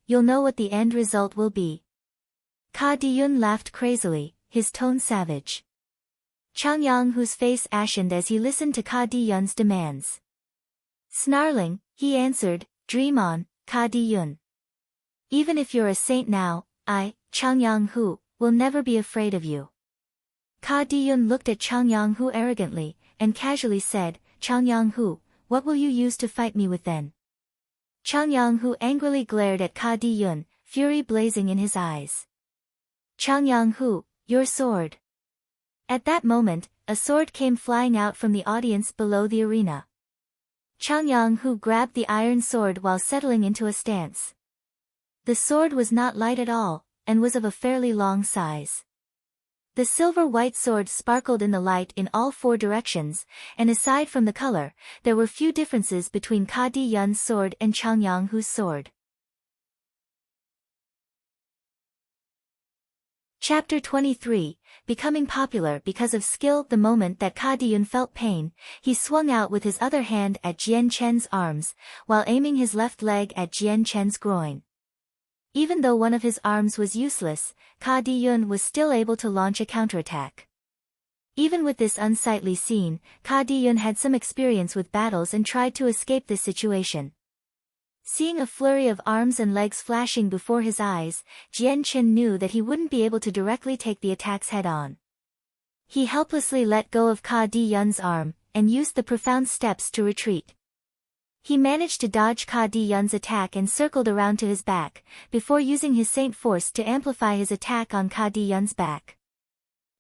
you'll know what the end result will be. Ka Di-yun laughed crazily, his tone savage. Changyang-hu's face ashened as he listened to Ka Di-yun's demands. Snarling, he answered, "Dream on, Ka Di-yun. Even if you're a saint now, I, Changyang-hu, will never be afraid of you." Ka Di-yun looked at Changyang-hu arrogantly, and casually said, "Changyang-hu, what will you use to fight me with then?" Chang Yang-hu angrily glared at Ka Di-yun, fury blazing in his eyes. Chang Yang-hu, your sword. At that moment, a sword came flying out from the audience below the arena. Chang Yang-hu grabbed the iron sword while settling into a stance. The sword was not light at all, and was of a fairly long size. The silver-white sword sparkled in the light in all four directions, and aside from the color, there were few differences between Ka Di-yun's sword and Chang Yang-hu's sword. Chapter 23, Becoming Popular Because of Skill. The moment that Ka Di-yun felt pain, he swung out with his other hand at Jian Chen's arms, while aiming his left leg at Jian Chen's groin. Even though one of his arms was useless, Ka Di-yun was still able to launch a counterattack. Even with this unsightly scene, Ka Di-yun had some experience with battles and tried to escape this situation. Seeing a flurry of arms and legs flashing before his eyes, Jian Chen knew that he wouldn't be able to directly take the attacks head-on. He helplessly let go of Ka Di-yun's arm, and used the profound steps to retreat. He managed to dodge Ka Di-yun's attack and circled around to his back, before using his Saint Force to amplify his attack on Ka Di-yun's back.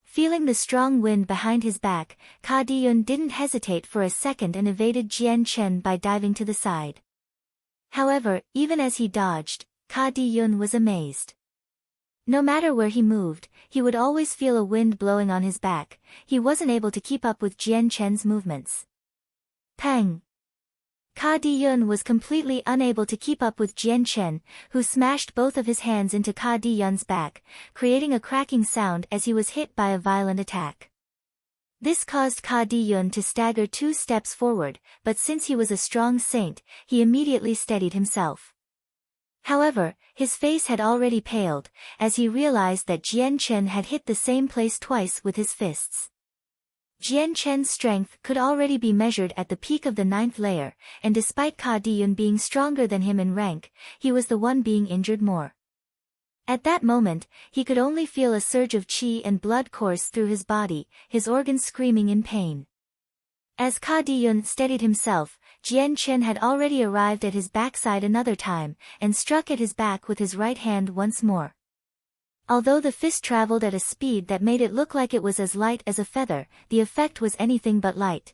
Feeling the strong wind behind his back, Ka Di-yun didn't hesitate for a second and evaded Jian Chen by diving to the side. However, even as he dodged, Ka Di-yun was amazed. No matter where he moved, he would always feel a wind blowing on his back. He wasn't able to keep up with Jian Chen's movements. Pang! Ka Di-yun was completely unable to keep up with Jian Chen, who smashed both of his hands into Ka Di-yun's back, creating a cracking sound as he was hit by a violent attack. This caused Ka Di-yun to stagger 2 steps forward, but since he was a strong saint, he immediately steadied himself. However, his face had already paled, as he realized that Jian Chen had hit the same place twice with his fists. Jian Chen's strength could already be measured at the peak of the 9th layer, and despite Ka Di-yun being stronger than him in rank, he was the one being injured more. At that moment, he could only feel a surge of qi and blood course through his body, his organs screaming in pain. As Ka Di-yun steadied himself, Jian Chen had already arrived at his backside another time, and struck at his back with his right hand once more. Although the fist traveled at a speed that made it look like it was as light as a feather, the effect was anything but light.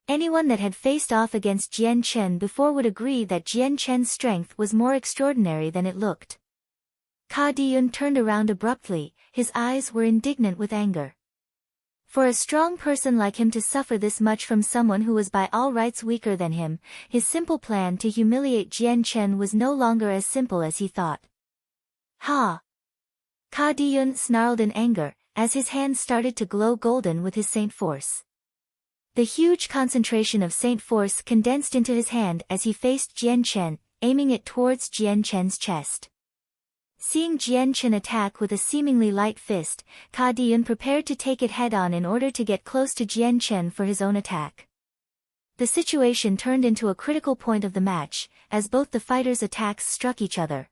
Anyone that had faced off against Jian Chen before would agree that Jian Chen's strength was more extraordinary than it looked. Ka Di-yun turned around abruptly, his eyes were indignant with anger. For a strong person like him to suffer this much from someone who was by all rights weaker than him, his simple plan to humiliate Jian Chen was no longer as simple as he thought. Ha! Ka Di-yun snarled in anger, as his hands started to glow golden with his Saint Force. The huge concentration of Saint Force condensed into his hand as he faced Jian Chen, aiming it towards Jian Chen's chest. Seeing Jian Chen attack with a seemingly light fist, Ka Di-yun prepared to take it head-on in order to get close to Jian Chen for his own attack. The situation turned into a critical point of the match, as both the fighters' attacks struck each other.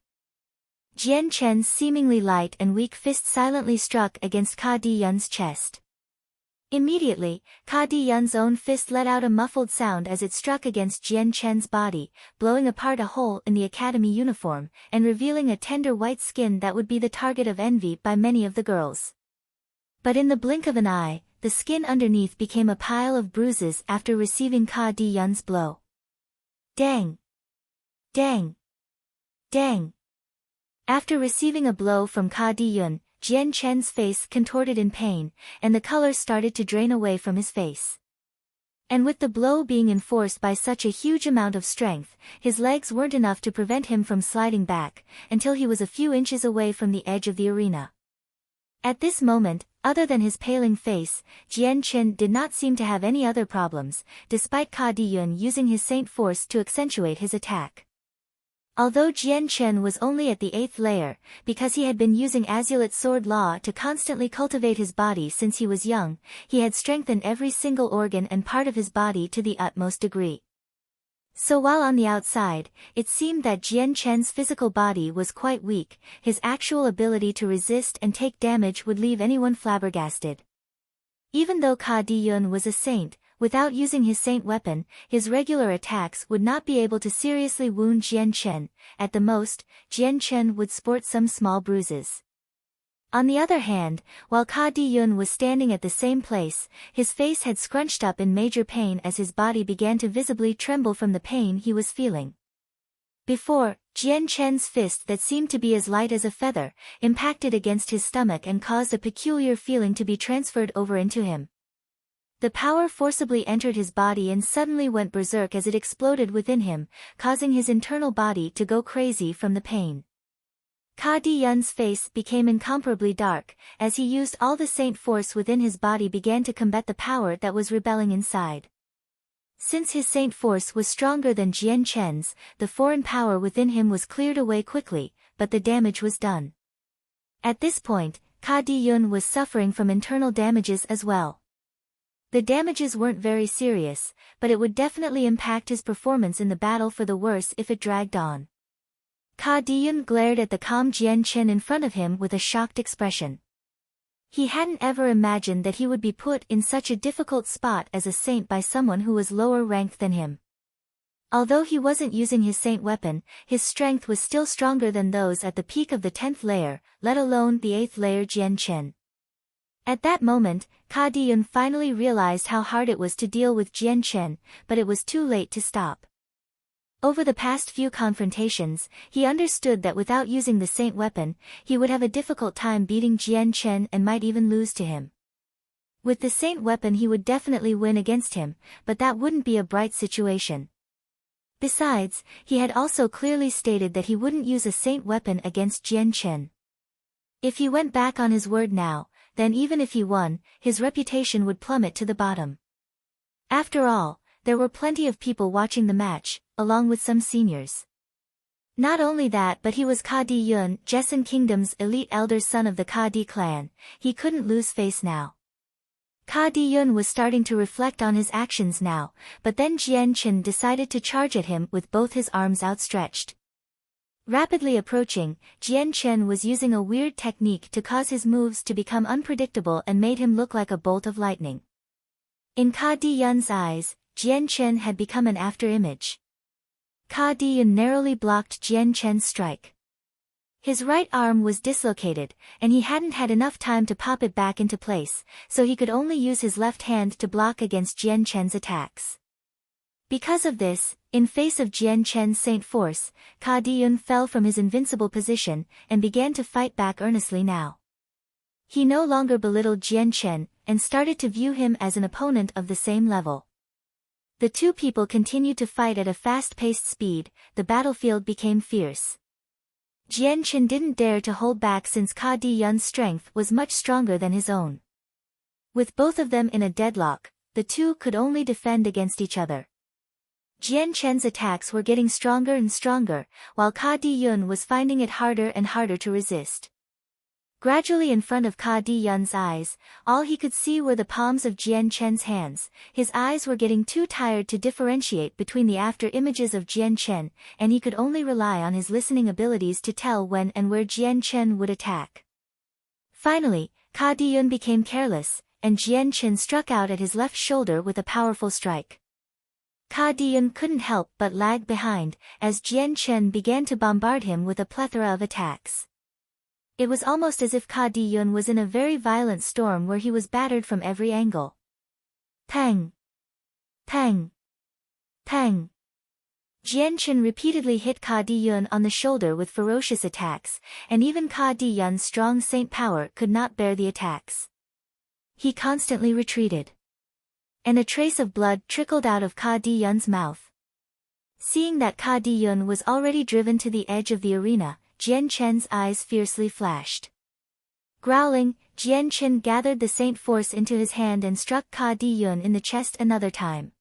Jian Chen's seemingly light and weak fist silently struck against Ka Di-yun's chest. Immediately, Ka Di-yun's own fist let out a muffled sound as it struck against Jian Chen's body, blowing apart a hole in the academy uniform, and revealing a tender white skin that would be the target of envy by many of the girls. But in the blink of an eye, the skin underneath became a pile of bruises after receiving Ka Di-yun's blow. Dang! Dang! Dang! After receiving a blow from Ka Di-yun, Jian Chen's face contorted in pain, and the color started to drain away from his face. And with the blow being enforced by such a huge amount of strength, his legs weren't enough to prevent him from sliding back, until he was a few inches away from the edge of the arena. At this moment, other than his paling face, Jian Chen did not seem to have any other problems, despite Ka Di-yun using his Saint Force to accentuate his attack. Although Jian Chen was only at the 8th layer, because he had been using Azulite Sword Law to constantly cultivate his body since he was young, he had strengthened every single organ and part of his body to the utmost degree. So while on the outside, it seemed that Jian Chen's physical body was quite weak, his actual ability to resist and take damage would leave anyone flabbergasted. Even though Ka Di-yun was a saint, without using his saint weapon, his regular attacks would not be able to seriously wound Jian Chen. At the most, Jian Chen would sport some small bruises. On the other hand, while Ka Di-yun was standing at the same place, his face had scrunched up in major pain as his body began to visibly tremble from the pain he was feeling. Before, Jian Chen's fist that seemed to be as light as a feather, impacted against his stomach and caused a peculiar feeling to be transferred over into him. The power forcibly entered his body and suddenly went berserk as it exploded within him, causing his internal body to go crazy from the pain. Ka Di-yun's face became incomparably dark, as he used all the saint force within his body began to combat the power that was rebelling inside. Since his saint force was stronger than Jian Chen's, the foreign power within him was cleared away quickly, but the damage was done. At this point, Ka Di-yun was suffering from internal damages as well. The damages weren't very serious, but it would definitely impact his performance in the battle for the worse if it dragged on. Ka Di-yun glared at the calm Jian Chen in front of him with a shocked expression. He hadn't ever imagined that he would be put in such a difficult spot as a saint by someone who was lower ranked than him. Although he wasn't using his saint weapon, his strength was still stronger than those at the peak of the 10th layer, let alone the 8th layer Jian Chen. At that moment, Ka Di-yun finally realized how hard it was to deal with Jian Chen, but it was too late to stop. Over the past few confrontations, he understood that without using the saint weapon, he would have a difficult time beating Jian Chen and might even lose to him. With the saint weapon he would definitely win against him, but that wouldn't be a bright situation. Besides, he had also clearly stated that he wouldn't use a saint weapon against Jian Chen. If he went back on his word now, then even if he won, his reputation would plummet to the bottom. After all, there were plenty of people watching the match, along with some seniors. Not only that, but he was Ka Di-yun, Jessen Kingdom's elite elder son of the Ka Di clan. He couldn't lose face now. Ka Di-yun was starting to reflect on his actions now, but then Jian Chen decided to charge at him with both his arms outstretched. Rapidly approaching, Jian Chen was using a weird technique to cause his moves to become unpredictable and made him look like a bolt of lightning. In Ka Di-yun's eyes, Jian Chen had become an after-image. Ka Di-yun narrowly blocked Jian Chen's strike. His right arm was dislocated, and he hadn't had enough time to pop it back into place, so he could only use his left hand to block against Jian Chen's attacks. Because of this, in face of Jian Chen's saint force, Ka Di-yun fell from his invincible position, and began to fight back earnestly now. He no longer belittled Jian Chen, and started to view him as an opponent of the same level. The two people continued to fight at a fast-paced speed. The battlefield became fierce. Jian Chen didn't dare to hold back since Ka Di-yun's strength was much stronger than his own. With both of them in a deadlock, the two could only defend against each other. Jian Chen's attacks were getting stronger and stronger, while Ka Di-yun was finding it harder and harder to resist. Gradually in front of Ka Di-yun's eyes, all he could see were the palms of Jian Chen's hands. His eyes were getting too tired to differentiate between the after-images of Jian Chen, and he could only rely on his listening abilities to tell when and where Jian Chen would attack. Finally, Ka Di-yun became careless, and Jian Chen struck out at his left shoulder with a powerful strike. Ka Di-yun couldn't help but lag behind, as Jian Chen began to bombard him with a plethora of attacks. It was almost as if Ka Di-yun was in a very violent storm where he was battered from every angle. Pang! Pang! Pang! Jian Chen repeatedly hit Ka Di-yun on the shoulder with ferocious attacks, and even Ka Di-yun's strong saint power could not bear the attacks. He constantly retreated. And a trace of blood trickled out of Ka Di-yun's mouth. Seeing that Ka Di-yun was already driven to the edge of the arena, Jian Chen's eyes fiercely flashed. Growling, Jian Chen gathered the saint force into his hand and struck Ka Di-yun in the chest another time.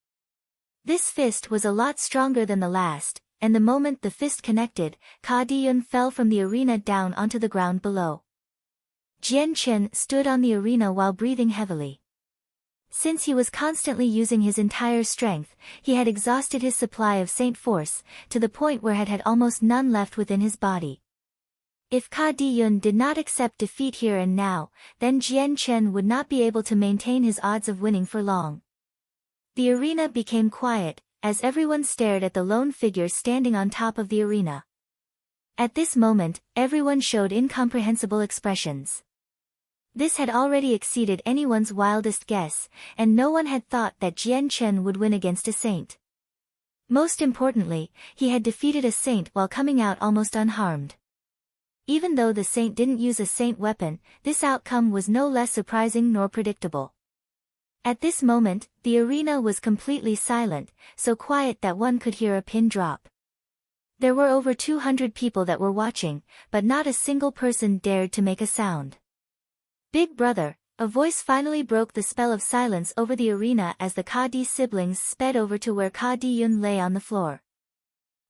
This fist was a lot stronger than the last, and the moment the fist connected, Ka Di-yun fell from the arena down onto the ground below. Jian Chen stood on the arena while breathing heavily. Since he was constantly using his entire strength, he had exhausted his supply of saint force, to the point where had almost none left within his body. If Ka Di-yun did not accept defeat here and now, then Jian Chen would not be able to maintain his odds of winning for long. The arena became quiet, as everyone stared at the lone figure standing on top of the arena. At this moment, everyone showed incomprehensible expressions. This had already exceeded anyone's wildest guess, and no one had thought that Jian Chen would win against a saint. Most importantly, he had defeated a saint while coming out almost unharmed. Even though the saint didn't use a saint weapon, this outcome was no less surprising nor predictable. At this moment, the arena was completely silent, so quiet that one could hear a pin drop. There were over 200 people that were watching, but not a single person dared to make a sound. Big brother, a voice finally broke the spell of silence over the arena as the Ka Di siblings sped over to where Ka Di Yun lay on the floor.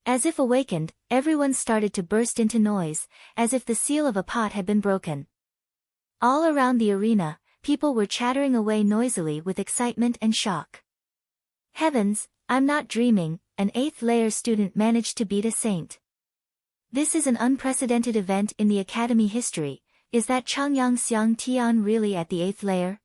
As if awakened, everyone started to burst into noise, as if the seal of a pot had been broken. All around the arena, people were chattering away noisily with excitement and shock. Heavens, I'm not dreaming, an 8th layer student managed to beat a saint. This is an unprecedented event in the academy history. Is that Changyang Xiang Tian really at the 8th layer?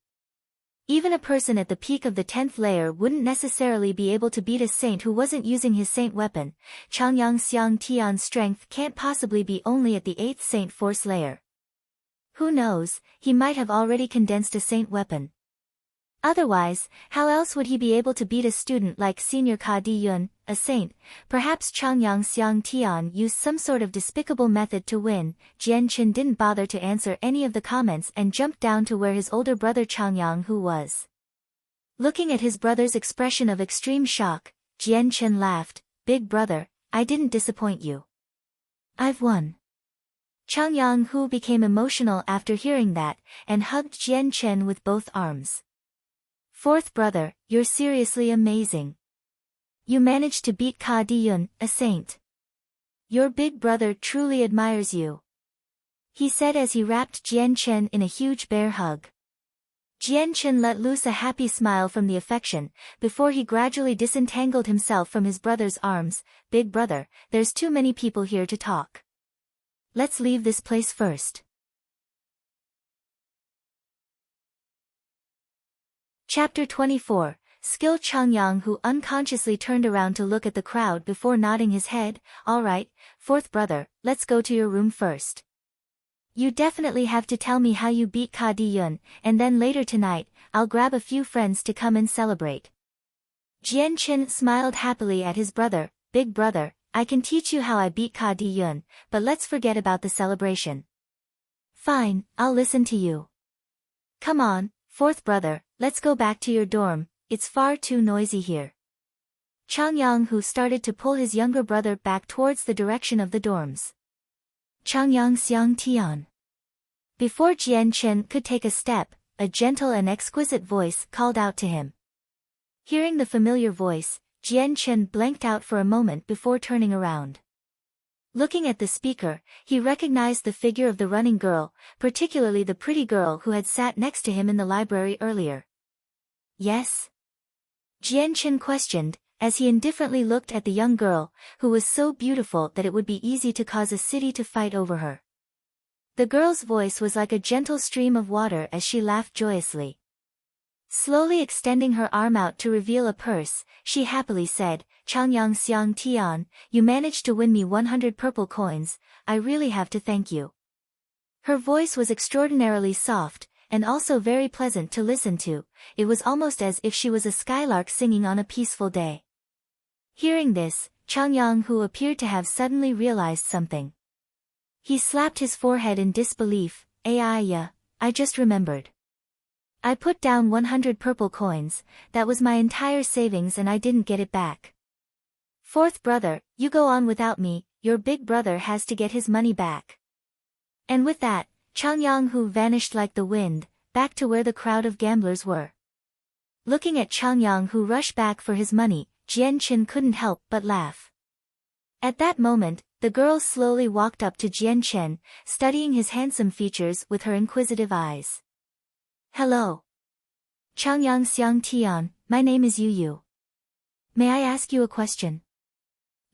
Even a person at the peak of the 10th layer wouldn't necessarily be able to beat a saint who wasn't using his saint weapon. Changyang Xiang Tian's strength can't possibly be only at the 8th saint force layer. Who knows, he might have already condensed a saint weapon. Otherwise, how else would he be able to beat a student like Senior Ka Di Yun, a saint? Perhaps Changyang Xiang Tian used some sort of despicable method to win. Jian Chen didn't bother to answer any of the comments and jumped down to where his older brother Changyang Hu was. Looking at his brother's expression of extreme shock, Jian Chen laughed. Big brother, I didn't disappoint you. I've won. Changyang Hu became emotional after hearing that, and hugged Jian Chen with both arms. 4th brother, you're seriously amazing. You managed to beat Ka Di Yun, a saint. Your big brother truly admires you, he said as he wrapped Jian Chen in a huge bear hug. Jian Chen let loose a happy smile from the affection, before he gradually disentangled himself from his brother's arms. Big brother, there's too many people here to talk. Let's leave this place first. Chapter 24, Skill. Changyang Hu unconsciously turned around to look at the crowd before nodding his head. Alright, 4th brother, let's go to your room first. You definitely have to tell me how you beat Ka Di Yun, and then later tonight, I'll grab a few friends to come and celebrate. Jian Chen smiled happily at his brother. Big brother, I can teach you how I beat Ka Di Yun, but let's forget about the celebration. Fine, I'll listen to you. Come on, 4th brother, let's go back to your dorm, it's far too noisy here. Changyang Hu started to pull his younger brother back towards the direction of the dorms. Changyang Xiang Tian. Before Jian Chen could take a step, a gentle and exquisite voice called out to him. Hearing the familiar voice, Jian Chen blanked out for a moment before turning around. Looking at the speaker, he recognized the figure of the running girl, particularly the pretty girl who had sat next to him in the library earlier. Yes? Jian Chen questioned, as he indifferently looked at the young girl, who was so beautiful that it would be easy to cause a city to fight over her. The girl's voice was like a gentle stream of water as she laughed joyously. Slowly extending her arm out to reveal a purse, she happily said, Changyang Xiang Tian, you managed to win me 100 purple coins, I really have to thank you. Her voice was extraordinarily soft, and also very pleasant to listen to. It was almost as if she was a skylark singing on a peaceful day. Hearing this, Changyang Hu appeared to have suddenly realized something. He slapped his forehead in disbelief. Yeah, I just remembered. I put down 100 purple coins, that was my entire savings and I didn't get it back. 4th brother, you go on without me, your big brother has to get his money back. And with that, Changyang Hu vanished like the wind, back to where the crowd of gamblers were. Looking at Changyang Hu rush back for his money, Jian Chen couldn't help but laugh. At that moment, the girl slowly walked up to Jian Chen, studying his handsome features with her inquisitive eyes. Hello. Changyang Xiang Tian, my name is Yu Yu. May I ask you a question?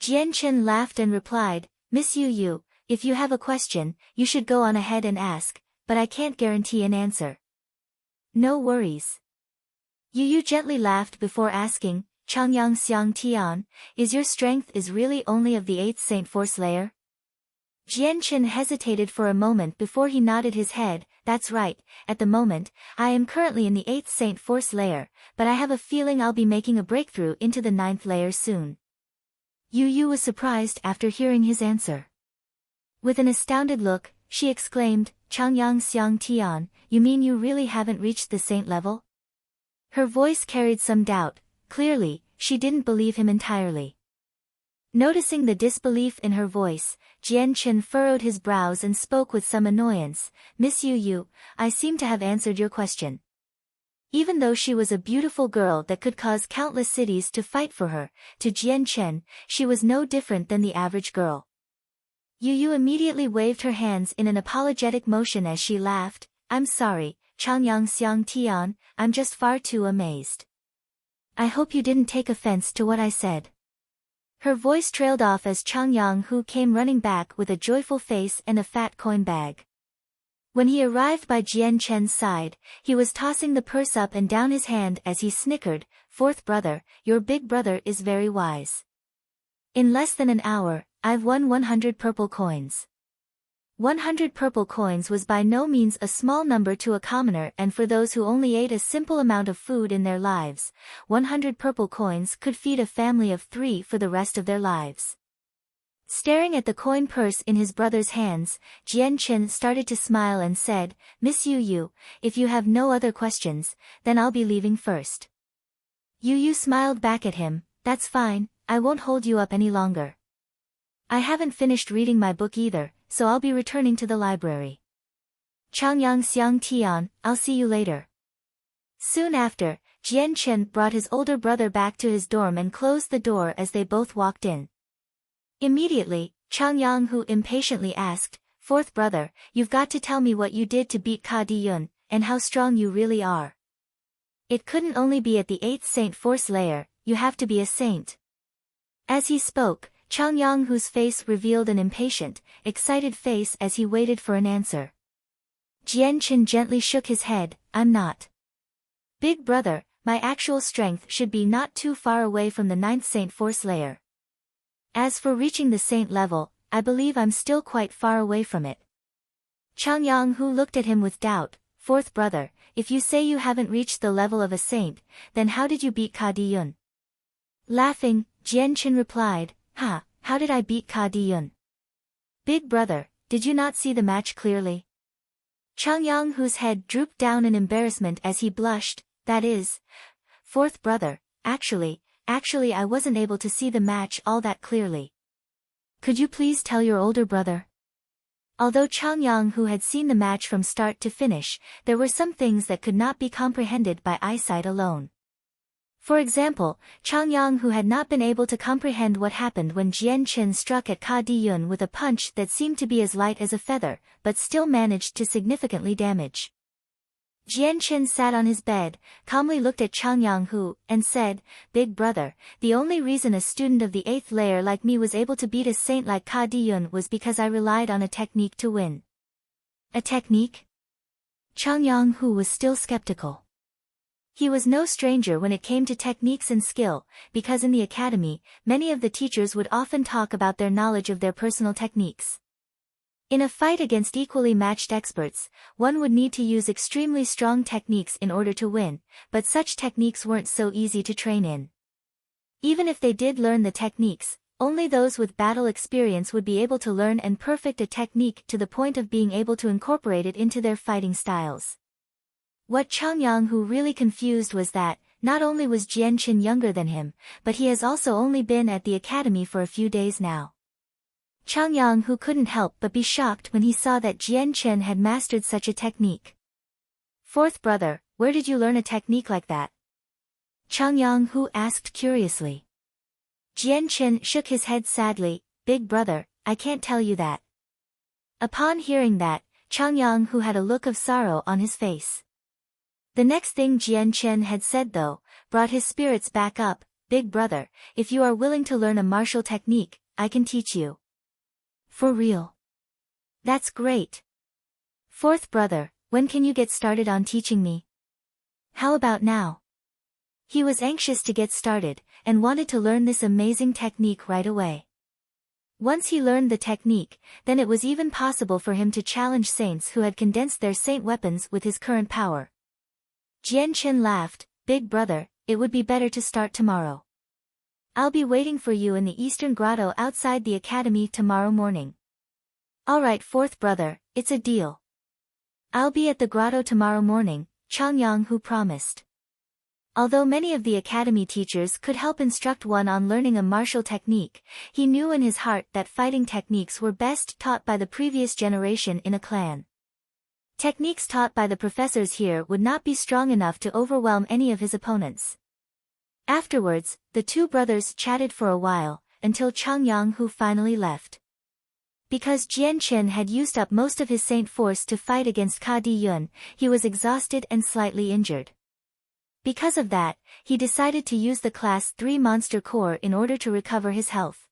Jian Chen laughed and replied, Miss Yu Yu, if you have a question, you should go on ahead and ask, but I can't guarantee an answer. No worries. Yu Yu gently laughed before asking, Changyang Xiang Tian, is your strength is really only of the 8th Saint Force layer? Jianchen hesitated for a moment before he nodded his head. That's right, at the moment, I am currently in the 8th Saint Force layer, but I have a feeling I'll be making a breakthrough into the 9th layer soon. Yu Yu was surprised after hearing his answer. With an astounded look, she exclaimed, Changyang Xiang Tian, you mean you really haven't reached the saint level? Her voice carried some doubt. Clearly, she didn't believe him entirely. Noticing the disbelief in her voice, Jianchen furrowed his brows and spoke with some annoyance, Miss Yu Yu, I seem to have answered your question. Even though she was a beautiful girl that could cause countless cities to fight for her, to Jianchen, she was no different than the average girl. Yu Yu immediately waved her hands in an apologetic motion as she laughed, I'm sorry, Changyang Xiang Tian, I'm just far too amazed. I hope you didn't take offense to what I said. Her voice trailed off as Changyang Hu came running back with a joyful face and a fat coin bag. When he arrived by Jianchen's side, he was tossing the purse up and down his hand as he snickered, Fourth brother, your big brother is very wise. In less than an hour, I've won 100 purple coins. 100 purple coins was by no means a small number to a commoner, and for those who only ate a simple amount of food in their lives, 100 purple coins could feed a family of 3 for the rest of their lives. Staring at the coin purse in his brother's hands, Jianchen started to smile and said, Miss Yu Yu, if you have no other questions, then I'll be leaving first. Yu Yu smiled back at him, that's fine, I won't hold you up any longer. I haven't finished reading my book either, so I'll be returning to the library. Changyang Xiang Tian, I'll see you later. Soon after, Jianchen brought his older brother back to his dorm and closed the door as they both walked in. Immediately, Changyang Hu impatiently asked, Fourth brother, you've got to tell me what you did to beat Ka Diyun, and how strong you really are. It couldn't only be at the 8th Saint Force layer, you have to be a saint. As he spoke, Changyang Hu's face revealed an impatient, excited face as he waited for an answer. Jianchen gently shook his head, I'm not. Big brother, my actual strength should be not too far away from the 9th Saint Force layer. As for reaching the saint level, I believe I'm still quite far away from it. Changyang Hu looked at him with doubt, Fourth brother, if you say you haven't reached the level of a saint, then how did you beat Ka Diyun? Laughing, Jianchen replied, how did I beat Ka Diyun? Big brother, did you not see the match clearly? Changyang Hu's head drooped down in embarrassment as he blushed, that is, Fourth brother, actually I wasn't able to see the match all that clearly. Could you please tell your older brother? Although Changyang Hu had seen the match from start to finish, there were some things that could not be comprehended by eyesight alone. For example, Changyang Hu had not been able to comprehend what happened when Jianchen struck at Ka Diyun with a punch that seemed to be as light as a feather, but still managed to significantly damage. Jianchen sat on his bed, calmly looked at Changyang Hu, and said, Big brother, the only reason a student of the 8th layer like me was able to beat a saint like Ka Diyun was because I relied on a technique to win. A technique? Changyang Hu was still skeptical. He was no stranger when it came to techniques and skill, because in the academy, many of the teachers would often talk about their knowledge of their personal techniques. In a fight against equally matched experts, one would need to use extremely strong techniques in order to win, but such techniques weren't so easy to train in. Even if they did learn the techniques, only those with battle experience would be able to learn and perfect a technique to the point of being able to incorporate it into their fighting styles. What Changyang Hu really confused was that, not only was Jianchen younger than him, but he has also only been at the academy for a few days now. Changyang Hu couldn't help but be shocked when he saw that Jianchen had mastered such a technique. Fourth brother, where did you learn a technique like that? Changyang Hu asked curiously. Jianchen shook his head sadly, Big brother, I can't tell you that. Upon hearing that, Changyang Hu had a look of sorrow on his face. The next thing Jianchen had said though, brought his spirits back up, Big brother, if you are willing to learn a martial technique, I can teach you. For real? That's great. Fourth brother, when can you get started on teaching me? How about now? He was anxious to get started, and wanted to learn this amazing technique right away. Once he learned the technique, then it was even possible for him to challenge saints who had condensed their saint weapons with his current power. Jian Chen laughed, "Big brother, it would be better to start tomorrow. I'll be waiting for you in the eastern grotto outside the academy tomorrow morning." "Alright, fourth brother, it's a deal. I'll be at the grotto tomorrow morning," Chang Yang-hu promised. Although many of the academy teachers could help instruct one on learning a martial technique, he knew in his heart that fighting techniques were best taught by the previous generation in a clan. Techniques taught by the professors here would not be strong enough to overwhelm any of his opponents. Afterwards, the two brothers chatted for a while, until Chang Yang-hu finally left. Because Jian Chen had used up most of his saint force to fight against Ka Di Yun, he was exhausted and slightly injured. Because of that, he decided to use the Class 3 Monster Core in order to recover his health.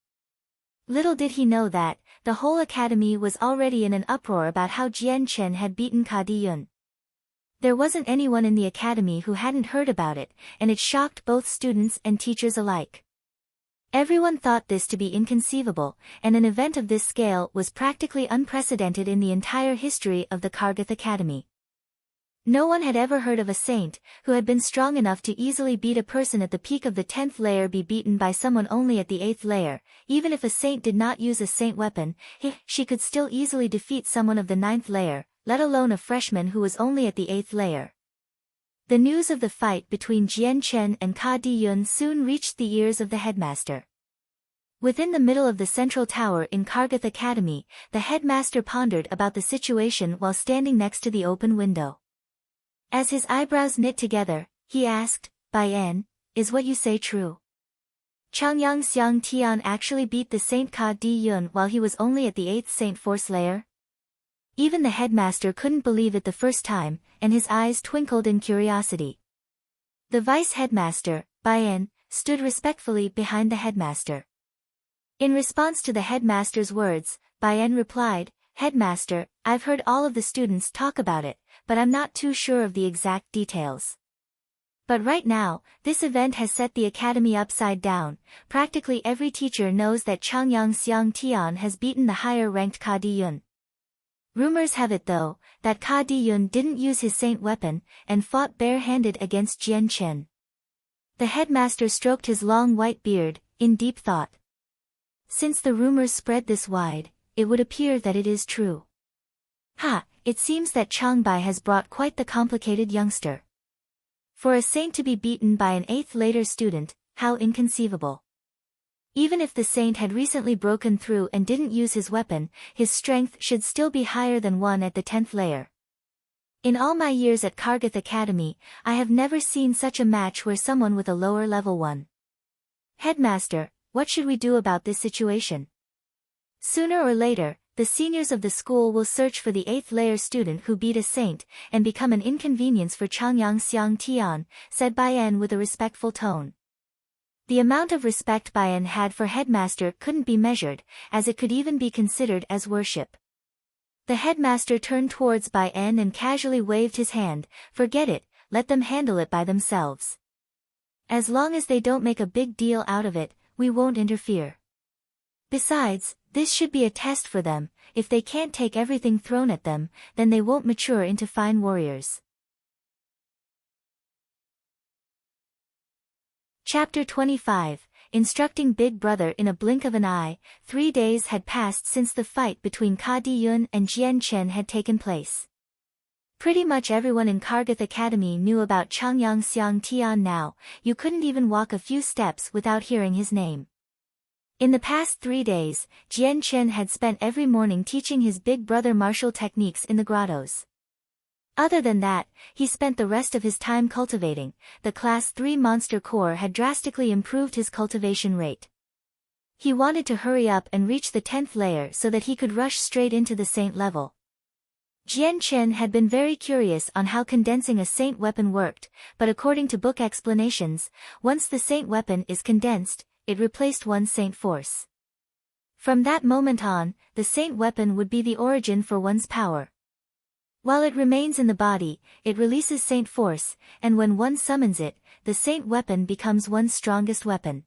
Little did he know that, the whole academy was already in an uproar about how Jian Chen had beaten Ka Di Yun. There wasn't anyone in the academy who hadn't heard about it, and it shocked both students and teachers alike. Everyone thought this to be inconceivable, and an event of this scale was practically unprecedented in the entire history of the Kargath Academy. No one had ever heard of a saint, who had been strong enough to easily beat a person at the peak of the 10th layer be beaten by someone only at the 8th layer. Even if a saint did not use a saint weapon, she could still easily defeat someone of the 9th layer, let alone a freshman who was only at the 8th layer. The news of the fight between Jian Chen and Ka Di Yun soon reached the ears of the headmaster. Within the middle of the central tower in Kargath Academy, the headmaster pondered about the situation while standing next to the open window. As his eyebrows knit together, he asked, "Bai-en, is what you say true? Changyang Xiang Tian actually beat the Saint Ka Di Yun while he was only at the 8th Saint Force layer?" Even the headmaster couldn't believe it the first time, and his eyes twinkled in curiosity. The vice headmaster, Bai-en, stood respectfully behind the headmaster. In response to the headmaster's words, Bai-en replied, "Headmaster, I've heard all of the students talk about it, but I'm not too sure of the exact details. But right now, this event has set the academy upside down. Practically every teacher knows that Changyang Xiang Tian has beaten the higher-ranked Ka Di Yun. Rumors have it though, that Ka Di Yun didn't use his saint weapon, and fought bare-handed against Jian Chen." The headmaster stroked his long white beard, in deep thought. Since the rumors spread this wide, it would appear that it is true. It seems that Changbai has brought quite the complicated youngster. For a saint to be beaten by an 8th later student, how inconceivable. Even if the saint had recently broken through and didn't use his weapon, his strength should still be higher than one at the 10th layer. In all my years at Kargath Academy, I have never seen such a match where someone with a lower level won. Headmaster, what should we do about this situation? Sooner or later, the seniors of the school will search for the 8th layer student who beat a saint, and become an inconvenience for Changyang Xiang Tian, said Bai-en with a respectful tone. The amount of respect Bai-en had for headmaster couldn't be measured, as it could even be considered as worship. The headmaster turned towards Bai-en and casually waved his hand. "Forget it, let them handle it by themselves. As long as they don't make a big deal out of it, we won't interfere. Besides, this should be a test for them. If they can't take everything thrown at them, then they won't mature into fine warriors." Chapter 25, Instructing Big Brother in a blink of an eye. 3 days had passed since the fight between Ka Di Yun and Jian Chen had taken place. Pretty much everyone in Kargath Academy knew about Changyang Xiang Tian now. You couldn't even walk a few steps without hearing his name. In the past 3 days, Jian Chen had spent every morning teaching his big brother martial techniques in the grottos. Other than that, he spent the rest of his time cultivating. The Class 3 Monster Core had drastically improved his cultivation rate. He wanted to hurry up and reach the 10th layer so that he could rush straight into the saint level. Jian Chen had been very curious on how condensing a saint weapon worked, but according to book explanations, once the saint weapon is condensed, it replaced one's saint force. From that moment on, the saint weapon would be the origin for one's power. While it remains in the body, it releases Saint Force, and when one summons it, the Saint weapon becomes one's strongest weapon.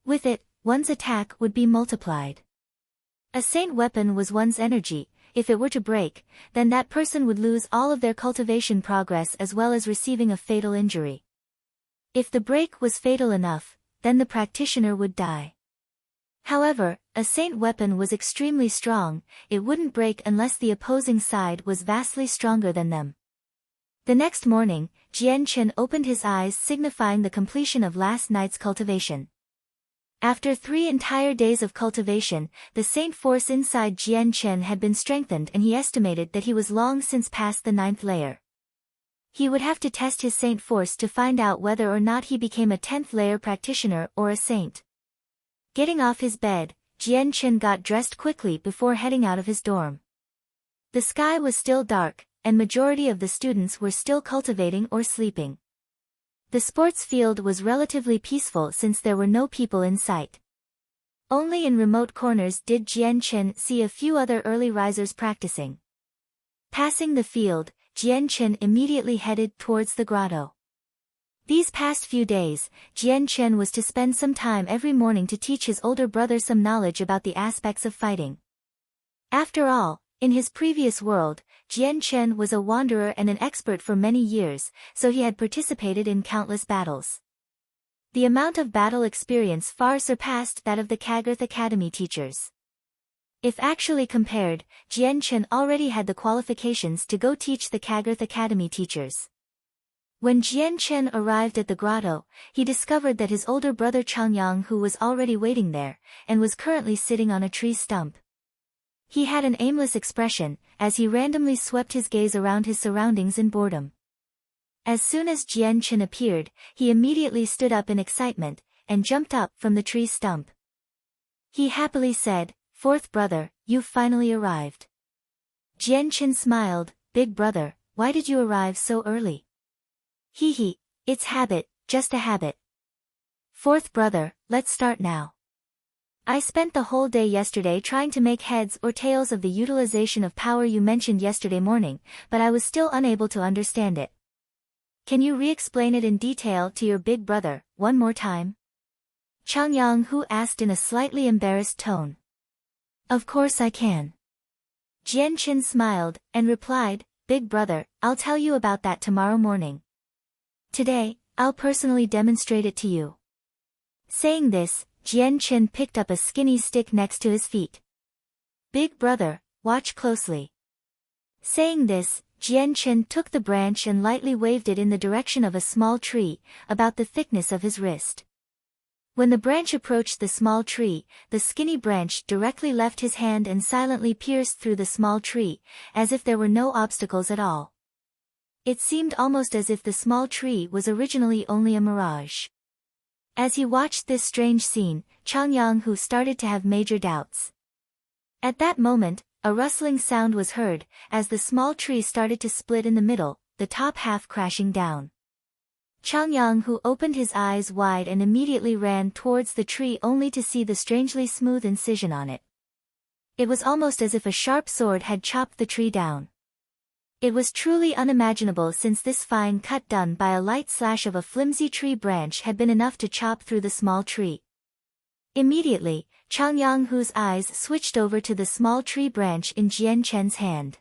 With it, one's attack would be multiplied. A Saint weapon was one's energy. If it were to break, then that person would lose all of their cultivation progress as well as receiving a fatal injury. If the break was fatal enough, then the practitioner would die. However, a Saint weapon was extremely strong, it wouldn't break unless the opposing side was vastly stronger than them. The next morning, Jian Chen opened his eyes, signifying the completion of last night's cultivation. After 3 entire days of cultivation, the Saint force inside Jian Chen had been strengthened, and he estimated that he was long since past the 9th layer. He would have to test his Saint force to find out whether or not he became a 10th layer practitioner or a saint. Getting off his bed, Jian Chen got dressed quickly before heading out of his dorm. The sky was still dark, and majority of the students were still cultivating or sleeping. The sports field was relatively peaceful since there were no people in sight. Only in remote corners did Jian Chen see a few other early risers practicing. Passing the field, Jian Chen immediately headed towards the grotto. These past few days, Jian Chen was to spend some time every morning to teach his older brother some knowledge about the aspects of fighting. After all, in his previous world, Jian Chen was a wanderer and an expert for many years, so he had participated in countless battles. The amount of battle experience far surpassed that of the Kagarth Academy teachers. If actually compared, Jian Chen already had the qualifications to go teach the Kagarth Academy teachers. When Jian Chen arrived at the grotto, he discovered that his older brother Changyang who was already waiting there, and was currently sitting on a tree stump. He had an aimless expression, as he randomly swept his gaze around his surroundings in boredom. As soon as Jian Chen appeared, he immediately stood up in excitement, and jumped up from the tree stump. He happily said, "Fourth brother, you've finally arrived." Jian Chen smiled, "Big brother, why did you arrive so early?" "Hee, it's habit, just a habit." "Fourth brother, let's start now. I spent the whole day yesterday trying to make heads or tails of the utilization of power you mentioned yesterday morning, but I was still unable to understand it. Can you re-explain it in detail to your big brother, one more time?" Changyang Hu asked in a slightly embarrassed tone. "Of course I can." Jian Chen smiled, and replied, "Big brother, I'll tell you about that tomorrow morning. Today, I'll personally demonstrate it to you." Saying this, Jian Chen picked up a skinny stick next to his feet. "Big brother, watch closely." Saying this, Jian Chen took the branch and lightly waved it in the direction of a small tree, about the thickness of his wrist. When the branch approached the small tree, the skinny branch directly left his hand and silently pierced through the small tree, as if there were no obstacles at all. It seemed almost as if the small tree was originally only a mirage. As he watched this strange scene, Changyang Hu started to have major doubts. At that moment, a rustling sound was heard, as the small tree started to split in the middle, the top half crashing down. Changyang Hu opened his eyes wide and immediately ran towards the tree only to see the strangely smooth incision on it. It was almost as if a sharp sword had chopped the tree down. It was truly unimaginable since this fine cut done by a light slash of a flimsy tree branch had been enough to chop through the small tree. Immediately, Changyang Hu's eyes switched over to the small tree branch in Jian Chen's hand.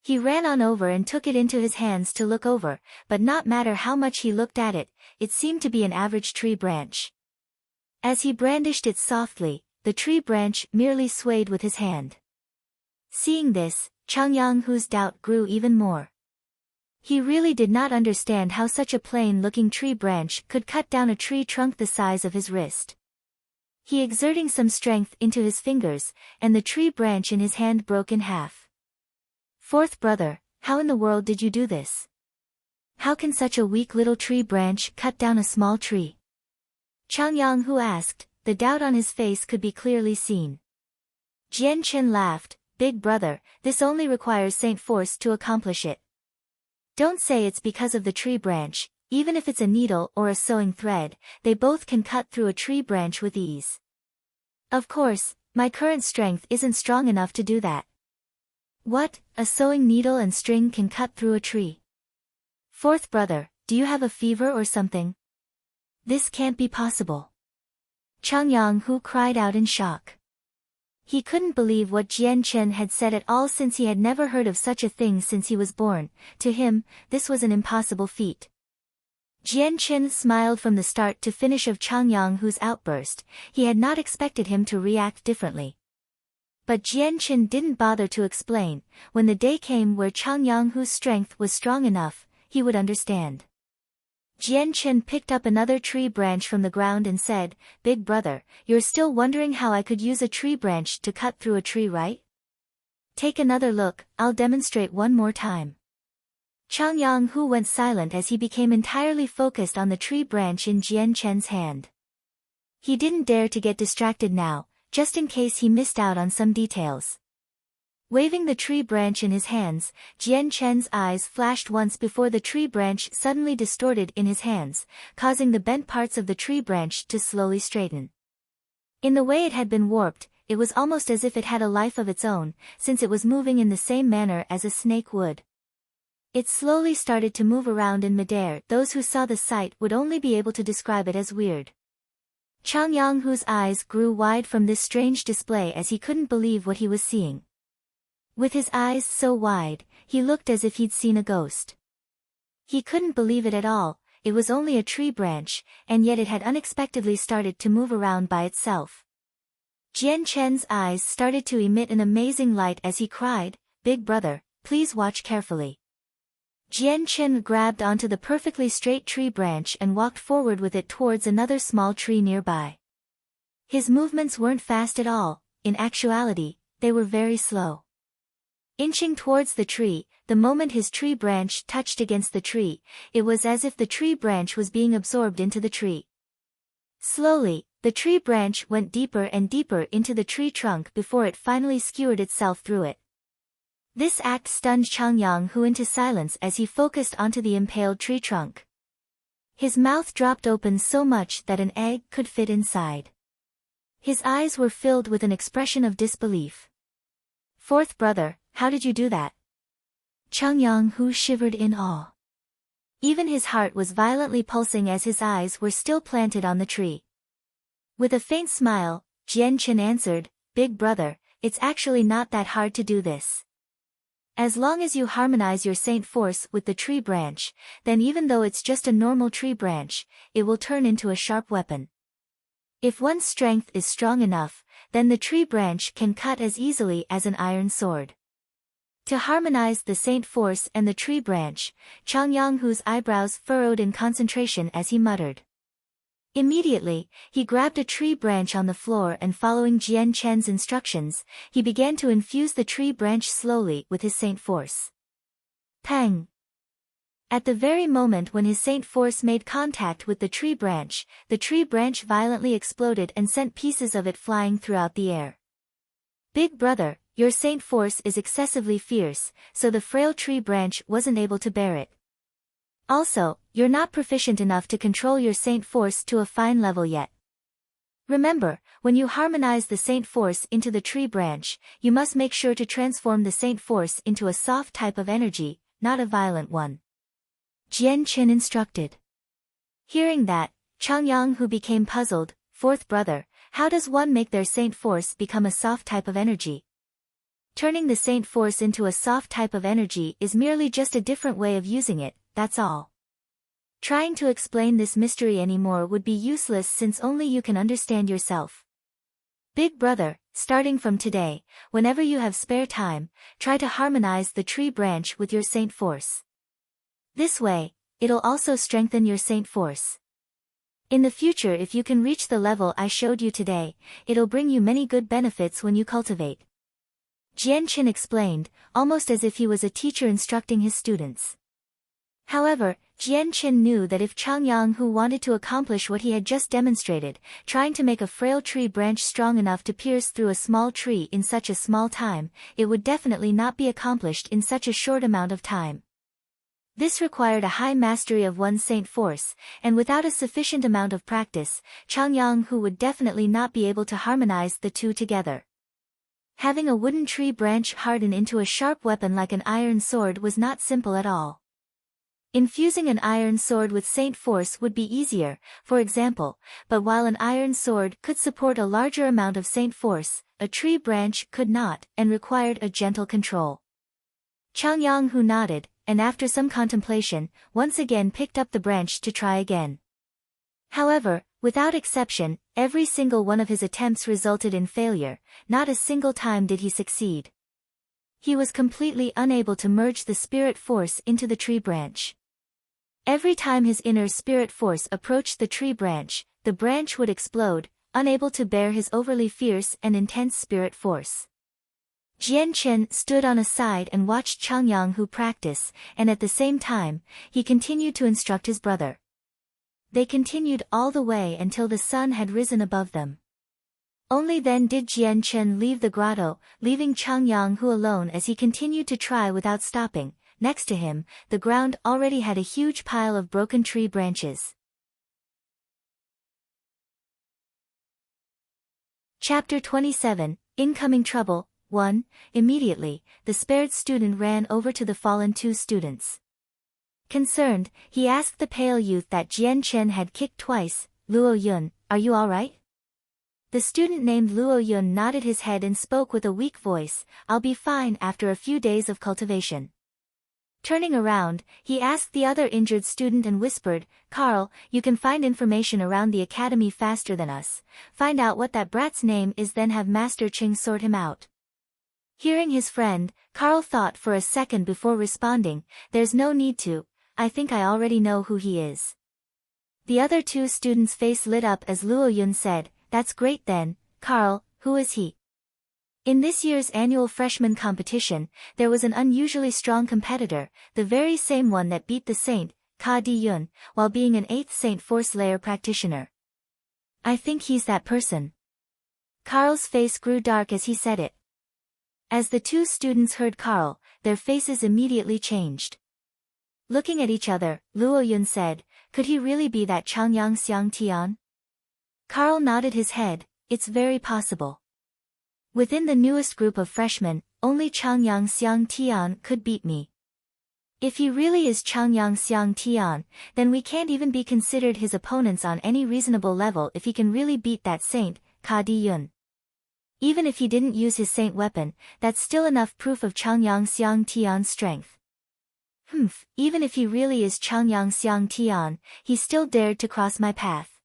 He ran on over and took it into his hands to look over, but not matter how much he looked at it, it seemed to be an average tree branch. As he brandished it softly, the tree branch merely swayed with his hand. Seeing this, Changyang Hu's doubt grew even more. He really did not understand how such a plain-looking tree branch could cut down a tree trunk the size of his wrist. He exerting some strength into his fingers, and the tree branch in his hand broke in half. "Fourth brother, how in the world did you do this? How can such a weak little tree branch cut down a small tree?" Changyang Hu asked, the doubt on his face could be clearly seen. Jian Chen laughed, "Big brother, this only requires Saint Force to accomplish it. Don't say it's because of the tree branch, even if it's a needle or a sewing thread, they both can cut through a tree branch with ease. Of course, my current strength isn't strong enough to do that." What, a sewing needle and string can cut through a tree? Fourth brother, do you have a fever or something? This can't be possible. Chang Yang-hu cried out in shock. He couldn't believe what Jian Chen had said at all, since he had never heard of such a thing since he was born. To him, this was an impossible feat. Jian Chen smiled from the start to finish of Chang Yang-hu's outburst. He had not expected him to react differently. But Jian Chen didn't bother to explain. When the day came where Chang Yang-hu's strength was strong enough, he would understand. Jian Chen picked up another tree branch from the ground and said, "Big brother, you're still wondering how I could use a tree branch to cut through a tree, right? Take another look, I'll demonstrate one more time." Chang Yang-hu went silent as he became entirely focused on the tree branch in Jian Chen's hand. He didn't dare to get distracted now, just in case he missed out on some details. Waving the tree branch in his hands, Jian Chen's eyes flashed once before the tree branch suddenly distorted in his hands, causing the bent parts of the tree branch to slowly straighten. In the way it had been warped, it was almost as if it had a life of its own, since it was moving in the same manner as a snake would. It slowly started to move around in midair. Those who saw the sight would only be able to describe it as weird. Chang Yang-hu's eyes grew wide from this strange display as he couldn't believe what he was seeing. With his eyes so wide, he looked as if he'd seen a ghost. He couldn't believe it at all. It was only a tree branch, and yet it had unexpectedly started to move around by itself. Jian Chen's eyes started to emit an amazing light as he cried, "Big brother, please watch carefully." Jian Chen grabbed onto the perfectly straight tree branch and walked forward with it towards another small tree nearby. His movements weren't fast at all. In actuality, they were very slow. Inching towards the tree, the moment his tree branch touched against the tree, it was as if the tree branch was being absorbed into the tree. Slowly, the tree branch went deeper and deeper into the tree trunk before it finally skewered itself through it. This act stunned Chang Yang-hu into silence as he focused onto the impaled tree trunk. His mouth dropped open so much that an egg could fit inside. His eyes were filled with an expression of disbelief. "Fourth brother, how did you do that?" Chang Yang-hu shivered in awe. Even his heart was violently pulsing as his eyes were still planted on the tree. With a faint smile, Jian Chen answered, "Big brother, it's actually not that hard to do this. As long as you harmonize your saint force with the tree branch, then even though it's just a normal tree branch, it will turn into a sharp weapon. If one's strength is strong enough, then the tree branch can cut as easily as an iron sword." To harmonize the saint force and the tree branch, Chang Yang-hu's eyebrows furrowed in concentration as he muttered. Immediately, he grabbed a tree branch on the floor and following Jian Chen's instructions, he began to infuse the tree branch slowly with his saint force. Pang! At the very moment when his saint force made contact with the tree branch violently exploded and sent pieces of it flying throughout the air. "Big brother, your saint force is excessively fierce, so the frail tree branch wasn't able to bear it. Also, you're not proficient enough to control your saint force to a fine level yet. Remember, when you harmonize the saint force into the tree branch, you must make sure to transform the saint force into a soft type of energy, not a violent one," Jian Chen instructed. Hearing that, Chang Yang-hu became puzzled. "Fourth brother, how does one make their saint force become a soft type of energy?" Turning the saint force into a soft type of energy is merely just a different way of using it, that's all. Trying to explain this mystery anymore would be useless since only you can understand yourself. Big brother, starting from today, whenever you have spare time, try to harmonize the tree branch with your saint force. This way, it'll also strengthen your saint force. In the future, if you can reach the level I showed you today, it'll bring you many good benefits when you cultivate. Jian Chen explained, almost as if he was a teacher instructing his students. However, Jian Chen knew that if Chang Yang-hu wanted to accomplish what he had just demonstrated, trying to make a frail tree branch strong enough to pierce through a small tree in such a small time, it would definitely not be accomplished in such a short amount of time. This required a high mastery of one's saint force, and without a sufficient amount of practice, Chang Yang-hu would definitely not be able to harmonize the two together. Having a wooden tree branch harden into a sharp weapon like an iron sword was not simple at all. Infusing an iron sword with saint force would be easier, for example, but while an iron sword could support a larger amount of saint force, a tree branch could not, and required a gentle control. Changyang Hu nodded, and after some contemplation, once again picked up the branch to try again. However, without exception, every single one of his attempts resulted in failure, not a single time did he succeed. He was completely unable to merge the spirit force into the tree branch. Every time his inner spirit force approached the tree branch, the branch would explode, unable to bear his overly fierce and intense spirit force. Jian Chen stood on a side and watched Changyang Hu practice, and at the same time, he continued to instruct his brother. They continued all the way until the sun had risen above them. Only then did Jian Chen leave the grotto, leaving Changyang Hu alone as he continued to try without stopping. Next to him, the ground already had a huge pile of broken tree branches. Chapter 27, Incoming Trouble, 1. Immediately, the spared student ran over to the fallen two students. Concerned, he asked the pale youth that Jian Chen had kicked twice, Luo Yun, are you all right? The student named Luo Yun nodded his head and spoke with a weak voice, I'll be fine after a few days of cultivation. Turning around, he asked the other injured student and whispered, Carl, you can find information around the academy faster than us. Find out what that brat's name is, then have Master Ching sort him out. Hearing his friend, Carl thought for a second before responding, there's no need to. I think I already know who he is. The other two students' face lit up as Luo Yun said, That's great then, Carl, who is he? In this year's annual freshman competition, there was an unusually strong competitor, the very same one that beat the saint, Ka Di Yun, while being an 8th Saint Force layer practitioner. I think he's that person. Carl's face grew dark as he said it. As the two students heard Carl, their faces immediately changed. Looking at each other, Luo Yun said, Could he really be that Changyang Xiang Tian? Carl nodded his head, It's very possible. Within the newest group of freshmen, only Changyang Xiang Tian could beat me. If he really is Changyang Xiang Tian, then we can't even be considered his opponents on any reasonable level if he can really beat that saint, Ka Di Yun. Even if he didn't use his saint weapon, that's still enough proof of Changyang Xiang Tian's strength. Even if he really is Changyang Xiang Tian, he still dared to cross my path.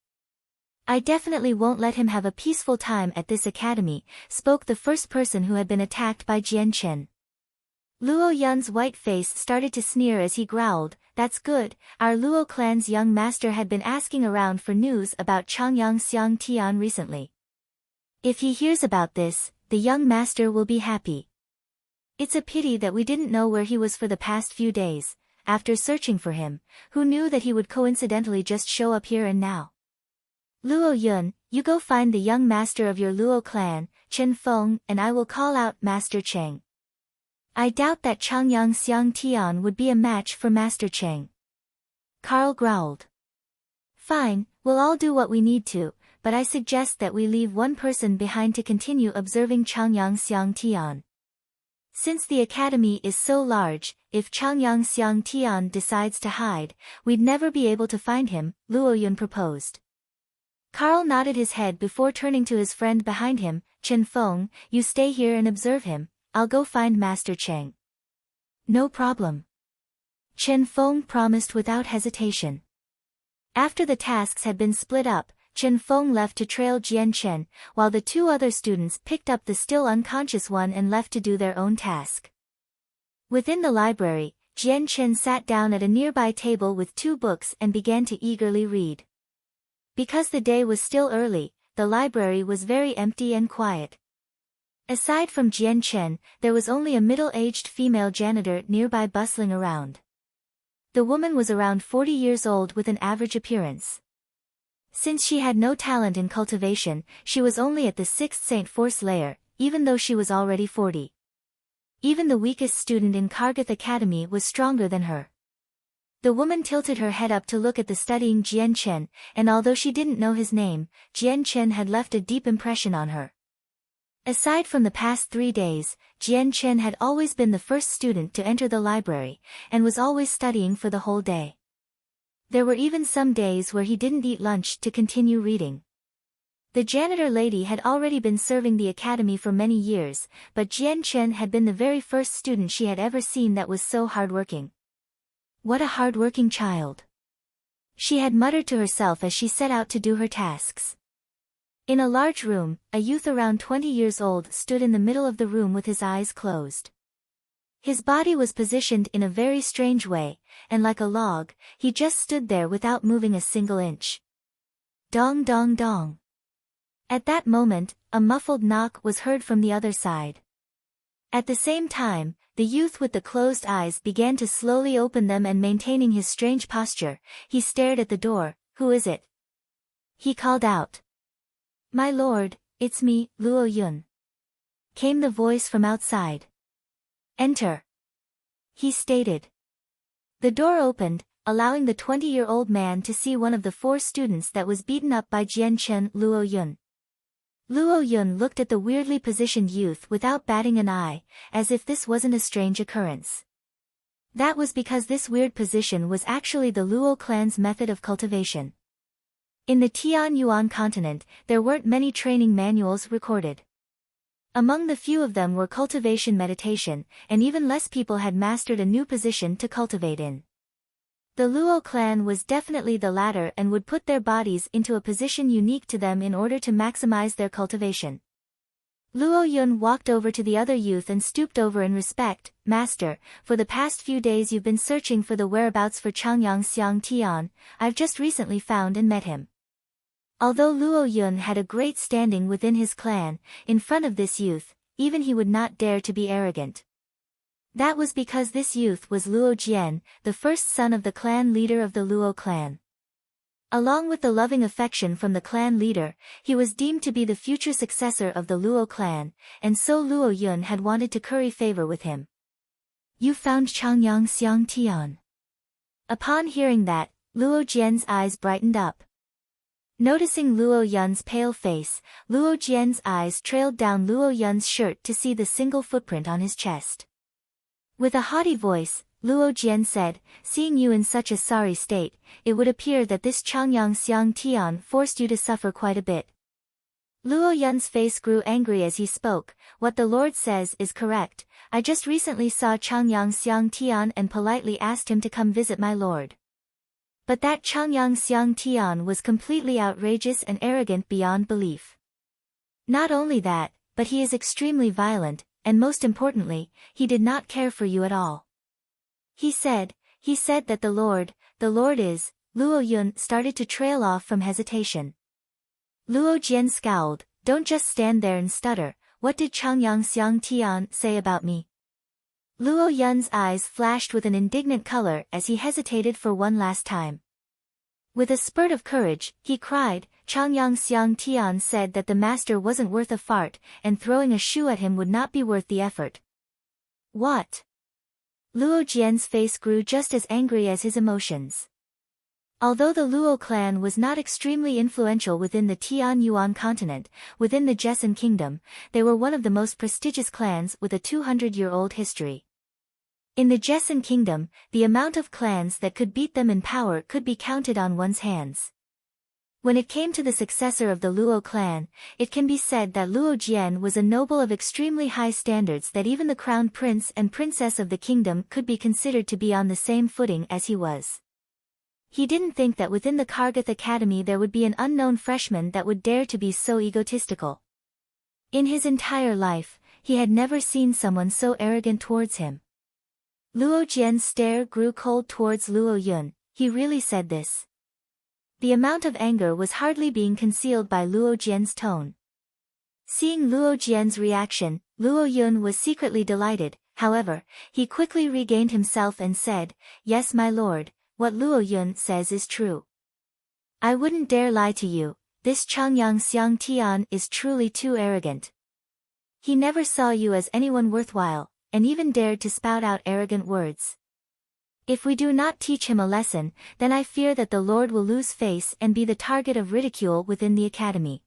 I definitely won't let him have a peaceful time at this academy, spoke the first person who had been attacked by Jian Chen. Luo Yun's white face started to sneer as he growled, That's good, our Luo clan's young master had been asking around for news about Changyang Xiang Tian recently. If he hears about this, the young master will be happy. It's a pity that we didn't know where he was for the past few days. After searching for him, who knew that he would coincidentally just show up here and now? Luo Yun, you go find the young master of your Luo clan, Chen Feng, and I will call out Master Cheng. I doubt that Changyang Xiang Tian would be a match for Master Cheng. Carl growled. Fine, we'll all do what we need to, but I suggest that we leave one person behind to continue observing Changyang Xiang Tian. Since the academy is so large, if Changyang Xiang Tian decides to hide, we'd never be able to find him, Luo Yun proposed. Carl nodded his head before turning to his friend behind him, Chen Feng, you stay here and observe him, I'll go find Master Cheng. No problem. Chen Feng promised without hesitation. After the tasks had been split up, Chen Feng left to trail Jian Chen, while the two other students picked up the still unconscious one and left to do their own task. Within the library, Jian Chen sat down at a nearby table with 2 books and began to eagerly read. Because the day was still early, the library was very empty and quiet. Aside from Jian Chen, there was only a middle-aged female janitor nearby bustling around. The woman was around 40 years old with an average appearance. Since she had no talent in cultivation, she was only at the 6th Saint Force layer, even though she was already 40. Even the weakest student in Kargath Academy was stronger than her. The woman tilted her head up to look at the studying Jian Chen, and although she didn't know his name, Jian Chen had left a deep impression on her. Aside from the past 3 days, Jian Chen had always been the first student to enter the library, and was always studying for the whole day. There were even some days where he didn't eat lunch to continue reading. The janitor lady had already been serving the academy for many years, but Jian Chen had been the very first student she had ever seen that was so hardworking. What a hardworking child! She had muttered to herself as she set out to do her tasks. In a large room, a youth around 20 years old stood in the middle of the room with his eyes closed. His body was positioned in a very strange way, and like a log, he just stood there without moving a single inch. Dong dong dong. At that moment, a muffled knock was heard from the other side. At the same time, the youth with the closed eyes began to slowly open them, and maintaining his strange posture, he stared at the door. "Who is it?" he called out. "My lord, it's me, Luo Yun," came the voice from outside. "Enter," he stated. The door opened, allowing the 20-year-old man to see one of the 4 students that was beaten up by Jian Chen, Luo Yun. Luo Yun looked at the weirdly positioned youth without batting an eye, as if this wasn't a strange occurrence. That was because this weird position was actually the Luo clan's method of cultivation. In the Tianyuan continent, there weren't many training manuals recorded. Among the few of them were cultivation meditation, and even less people had mastered a new position to cultivate in. The Luo clan was definitely the latter and would put their bodies into a position unique to them in order to maximize their cultivation. Luo Yun walked over to the other youth and stooped over in respect. "Master, for the past few days you've been searching for the whereabouts for Changyang Xiang Tian. I've just recently found and met him." Although Luo Yun had a great standing within his clan, in front of this youth, even he would not dare to be arrogant. That was because this youth was Luo Jian, the first son of the clan leader of the Luo clan. Along with the loving affection from the clan leader, he was deemed to be the future successor of the Luo clan, and so Luo Yun had wanted to curry favor with him. "You found Changyang Xiang Tian." Upon hearing that, Luo Jian's eyes brightened up. Noticing Luo Yun's pale face, Luo Jian's eyes trailed down Luo Yun's shirt to see the single footprint on his chest. With a haughty voice, Luo Jian said, "Seeing you in such a sorry state, it would appear that this Changyang Xiang Tian forced you to suffer quite a bit." Luo Yun's face grew angry as he spoke. "What the Lord says is correct. I just recently saw Changyang Xiang Tian and politely asked him to come visit my lord. But that Changyang Xiang Tian was completely outrageous and arrogant beyond belief. Not only that, but he is extremely violent, and most importantly, he did not care for you at all. He said that the Lord is." Luo Yun started to trail off from hesitation. Luo Jian scowled. "Don't just stand there and stutter. What did Changyang Xiang Tian say about me?" Luo Yun's eyes flashed with an indignant color as he hesitated for one last time. With a spurt of courage, he cried, "Changyang Xiang Tian said that the master wasn't worth a fart, and throwing a shoe at him would not be worth the effort." "What?" Luo Jian's face grew just as angry as his emotions. Although the Luo clan was not extremely influential within the Tianyuan continent, within the Jessan kingdom, they were one of the most prestigious clans with a 200-year-old history. In the Jessan kingdom, the amount of clans that could beat them in power could be counted on one's hands. When it came to the successor of the Luo clan, it can be said that Luo Jian was a noble of extremely high standards that even the crowned prince and princess of the kingdom could be considered to be on the same footing as he was. He didn't think that within the Kargath Academy there would be an unknown freshman that would dare to be so egotistical. In his entire life, he had never seen someone so arrogant towards him. Luo Jian's stare grew cold towards Luo Yun. He really said this. The amount of anger was hardly being concealed by Luo Jian's tone. Seeing Luo Jian's reaction, Luo Yun was secretly delighted. However, he quickly regained himself and said, "Yes, my lord, what Luo Yun says is true. I wouldn't dare lie to you. This Changyang Xiang Tian is truly too arrogant. He never saw you as anyone worthwhile, and even dared to spout out arrogant words. If we do not teach him a lesson, then I fear that the Lord will lose face and be the target of ridicule within the academy."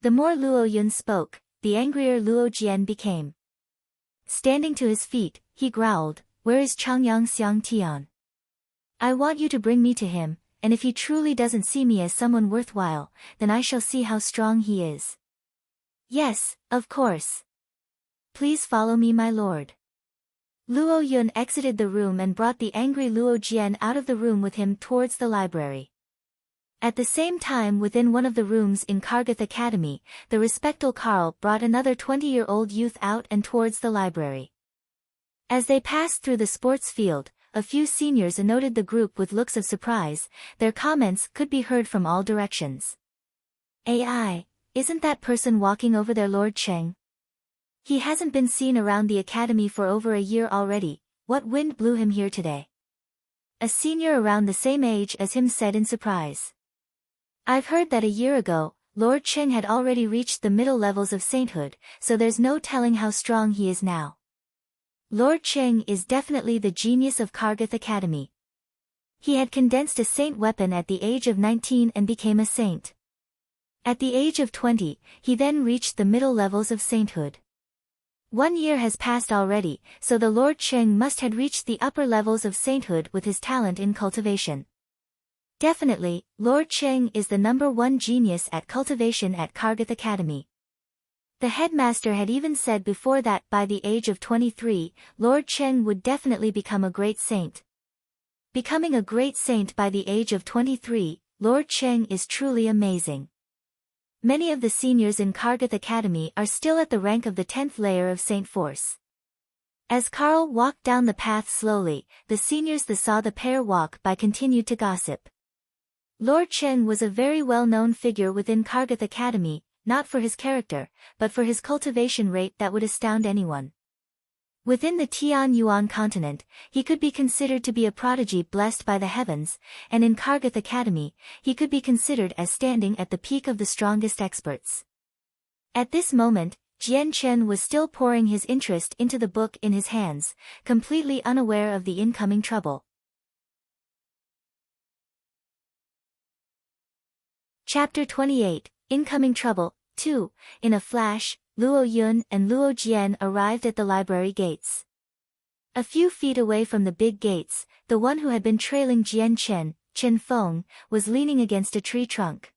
The more Luo Yun spoke, the angrier Luo Jian became. Standing to his feet, he growled, "Where is Changyang Xiang Tian? I want you to bring me to him, and if he truly doesn't see me as someone worthwhile, then I shall see how strong he is." "Yes, of course. Please follow me, my lord." Luo Yun exited the room and brought the angry Luo Jian out of the room with him towards the library. At the same time, within one of the rooms in Kargath Academy, the respectful Karl brought another 20-year-old youth out and towards the library. As they passed through the sports field, a few seniors noted the group with looks of surprise. Their comments could be heard from all directions. "AI, isn't that person walking over there Lord Cheng? He hasn't been seen around the academy for over a year already. What wind blew him here today?" A senior around the same age as him said in surprise. "I've heard that a year ago, Lord Cheng had already reached the middle levels of sainthood, so there's no telling how strong he is now. Lord Cheng is definitely the genius of Kargath Academy. He had condensed a saint weapon at the age of 19 and became a saint. At the age of 20, he then reached the middle levels of sainthood. 1 year has passed already, so the Lord Cheng must have reached the upper levels of sainthood with his talent in cultivation. Definitely, Lord Cheng is the #1 genius at cultivation at Kargath Academy." The headmaster had even said before that by the age of 23, Lord Cheng would definitely become a great saint. Becoming a great saint by the age of 23, Lord Cheng is truly amazing. Many of the seniors in Kargath Academy are still at the rank of the 10th layer of Saint Force. As Karl walked down the path slowly, the seniors that saw the pair walk by continued to gossip. Lord Cheng was a very well-known figure within Kargath Academy, not for his character, but for his cultivation rate that would astound anyone. Within the Tian Yuan continent, he could be considered to be a prodigy blessed by the heavens, and in Kargath Academy, he could be considered as standing at the peak of the strongest experts. At this moment, Jian Chen was still pouring his interest into the book in his hands, completely unaware of the incoming trouble. Chapter 28, Incoming Trouble, 2. In a flash, Luo Yun and Luo Jian arrived at the library gates. A few feet away from the big gates, the one who had been trailing Jian Chen, Chen Feng, was leaning against a tree trunk.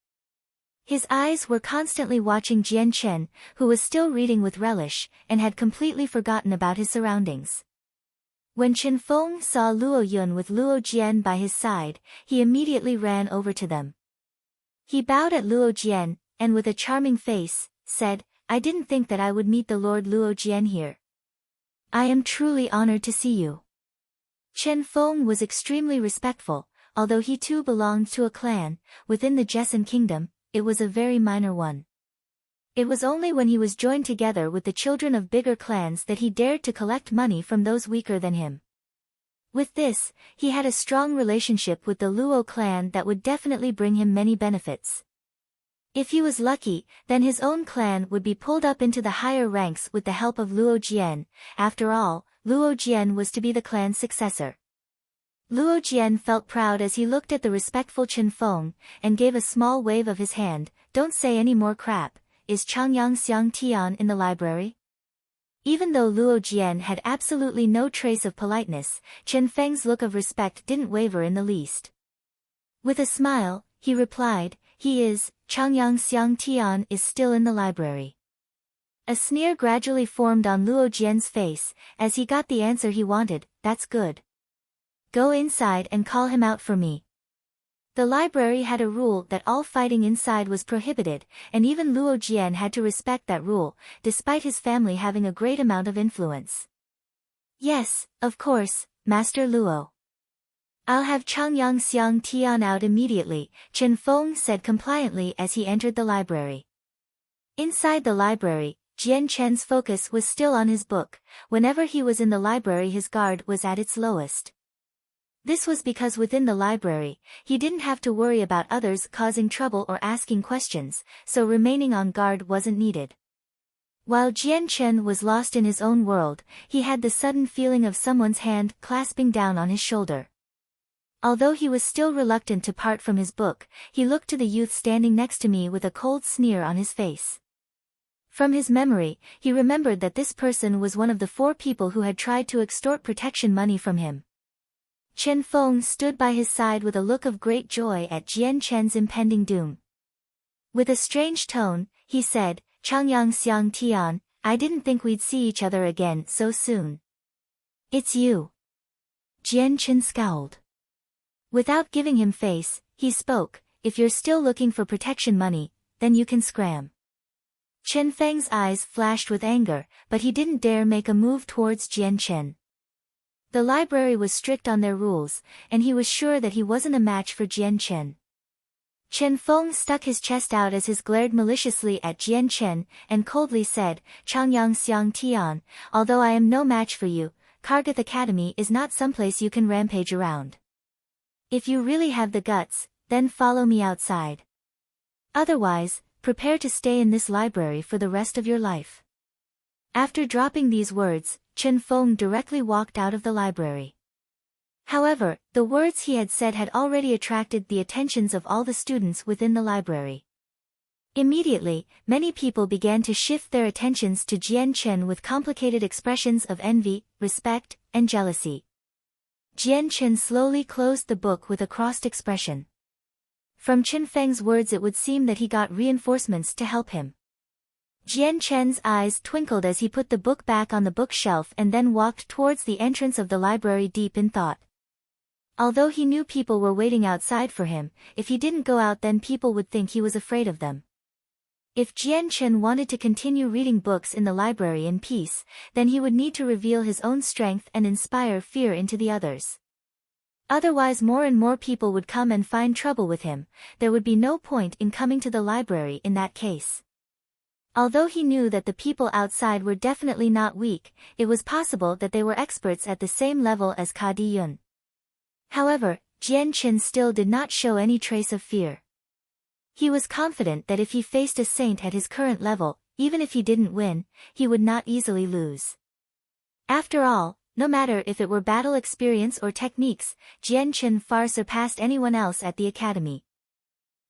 His eyes were constantly watching Jian Chen, who was still reading with relish, and had completely forgotten about his surroundings. When Chen Feng saw Luo Yun with Luo Jian by his side, he immediately ran over to them. He bowed at Luo Jian, and with a charming face, said, "I didn't think that I would meet the Lord Luo Jian here. I am truly honored to see you." Chen Feng was extremely respectful, although he too belonged to a clan. Within the Jessen kingdom, it was a very minor one. It was only when he was joined together with the children of bigger clans that he dared to collect money from those weaker than him. With this, he had a strong relationship with the Luo clan that would definitely bring him many benefits. If he was lucky, then his own clan would be pulled up into the higher ranks with the help of Luo Jian. After all, Luo Jian was to be the clan's successor. Luo Jian felt proud as he looked at the respectful Chen Feng, and gave a small wave of his hand. "Don't say any more crap. Is Changyang Xiang Tian in the library?" Even though Luo Jian had absolutely no trace of politeness, Chen Feng's look of respect didn't waver in the least. With a smile, he replied, "He is. Changyang Xiang Tian is still in the library." A sneer gradually formed on Luo Jian's face, as he got the answer he wanted. "That's good. Go inside and call him out for me." The library had a rule that all fighting inside was prohibited, and even Luo Jian had to respect that rule, despite his family having a great amount of influence. "Yes, of course, Master Luo. I'll have Changyang Xiang Tian out immediately," Chen Feng said compliantly as he entered the library. Inside the library, Jian Chen's focus was still on his book. Whenever he was in the library, his guard was at its lowest. This was because within the library, he didn't have to worry about others causing trouble or asking questions, so remaining on guard wasn't needed. While Jian Chen was lost in his own world, he had the sudden feeling of someone's hand clasping down on his shoulder. Although he was still reluctant to part from his book, he looked to the youth standing next to me with a cold sneer on his face. From his memory, he remembered that this person was one of the 4 people who had tried to extort protection money from him. Chen Feng stood by his side with a look of great joy at Jian Chen's impending doom. With a strange tone, he said, "Changyang Xiang Tian, I didn't think we'd see each other again so soon." "It's you." Jian Chen scowled. Without giving him face, he spoke, "If you're still looking for protection money, then you can scram." Chen Feng's eyes flashed with anger, but he didn't dare make a move towards Jian Chen. The library was strict on their rules, and he was sure that he wasn't a match for Jian Chen. Chen Feng stuck his chest out as he glared maliciously at Jian Chen, and coldly said, "Changyang Xiang Tian, although I am no match for you, Kargath Academy is not someplace you can rampage around. If you really have the guts, then follow me outside. Otherwise, prepare to stay in this library for the rest of your life." After dropping these words, Chen Feng directly walked out of the library. However, the words he had said had already attracted the attentions of all the students within the library. Immediately, many people began to shift their attentions to Jian Chen with complicated expressions of envy, respect, and jealousy. Jian Chen slowly closed the book with a crossed expression. From Chen Feng's words it would seem that he got reinforcements to help him. Jian Chen's eyes twinkled as he put the book back on the bookshelf and then walked towards the entrance of the library deep in thought. Although he knew people were waiting outside for him, if he didn't go out then people would think he was afraid of them. If Jian Chen wanted to continue reading books in the library in peace, then he would need to reveal his own strength and inspire fear into the others. Otherwise more and more people would come and find trouble with him. There would be no point in coming to the library in that case. Although he knew that the people outside were definitely not weak, it was possible that they were experts at the same level as Ka Diyun. However, Jian Chen still did not show any trace of fear. He was confident that if he faced a saint at his current level, even if he didn't win, he would not easily lose. After all, no matter if it were battle experience or techniques, Jian Chen far surpassed anyone else at the academy.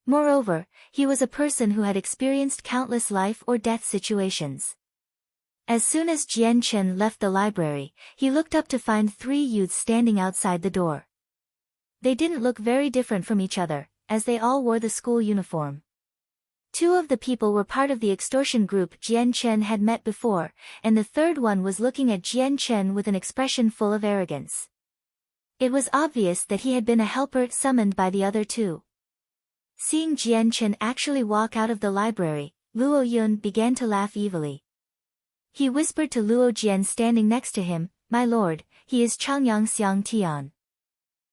Moreover, he was a person who had experienced countless life or death situations. As soon as Jian Chen left the library, he looked up to find 3 youths standing outside the door. They didn't look very different from each other, as they all wore the school uniform. 2 of the people were part of the extortion group Jian Chen had met before, and the third one was looking at Jian Chen with an expression full of arrogance. It was obvious that he had been a helper summoned by the other 2. Seeing Jian Chen actually walk out of the library, Luo Yun began to laugh evilly. He whispered to Luo Jian standing next to him, "My lord, he is Changyang Xiang Tian."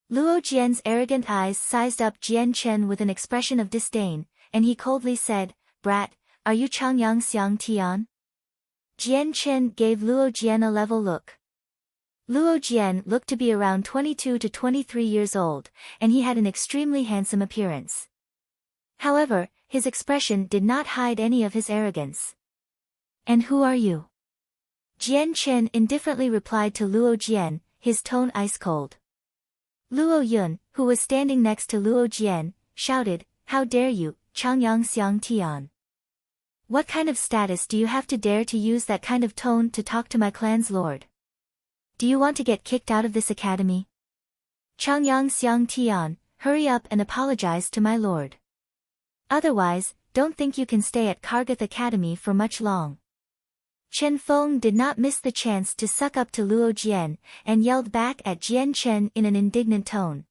Luo Jian's arrogant eyes sized up Jian Chen with an expression of disdain, and he coldly said, "Brat, are you Changyang Xiang Tian?" Jian Chen gave Luo Jian a level look. Luo Jian looked to be around 22 to 23 years old, and he had an extremely handsome appearance. However, his expression did not hide any of his arrogance. "And who are you?" Jian Chen indifferently replied to Luo Jian, his tone ice-cold. Luo Yun, who was standing next to Luo Jian, shouted, "How dare you, Changyang Xiang Tian? What kind of status do you have to dare to use that kind of tone to talk to my clan's lord? Do you want to get kicked out of this academy? Changyang Xiang Tian, hurry up and apologize to my lord. Otherwise, don't think you can stay at Kargath Academy for much long." Chen Feng did not miss the chance to suck up to Luo Jian, and yelled back at Jian Chen in an indignant tone.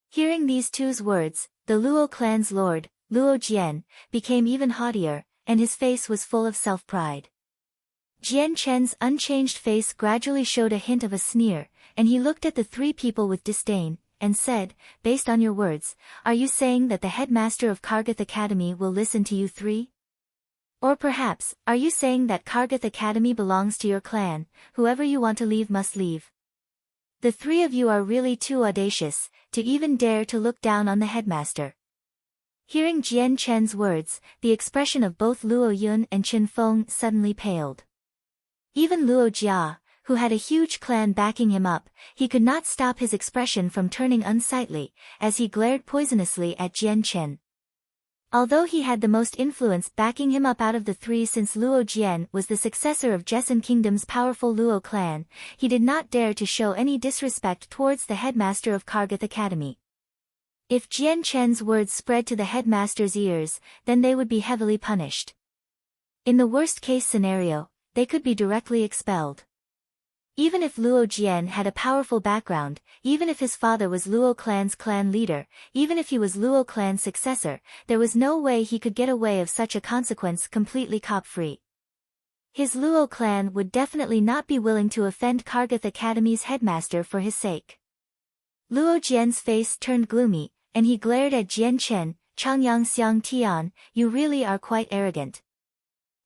Hearing these 2's words, the Luo clan's lord, Luo Jian, became even haughtier, and his face was full of self-pride. Jian Chen's unchanged face gradually showed a hint of a sneer, and he looked at the 3 people with disdain, and said, "Based on your words, are you saying that the headmaster of Kargath Academy will listen to you 3? Or perhaps, are you saying that Kargath Academy belongs to your clan, whoever you want to leave must leave? The 3 of you are really too audacious, to even dare to look down on the headmaster." Hearing Jian Chen's words, the expression of both Luo Yun and Chen Feng suddenly paled. Even Luo Jia, who had a huge clan backing him up, he could not stop his expression from turning unsightly, as he glared poisonously at Jian Chen. Although he had the most influence backing him up out of the three, since Luo Jian was the successor of Jessen Kingdom's powerful Luo clan, he did not dare to show any disrespect towards the headmaster of Kargath Academy. If Jian Chen's words spread to the headmaster's ears, then they would be heavily punished. In the worst-case scenario, they could be directly expelled. Even if Luo Jian had a powerful background, even if his father was Luo clan's clan leader, even if he was Luo clan's successor, there was no way he could get away of such a consequence completely cop-free. His Luo clan would definitely not be willing to offend Kargath Academy's headmaster for his sake. Luo Jian's face turned gloomy, and he glared at Jian Chen. Changyang Xiang Tian, you really are quite arrogant.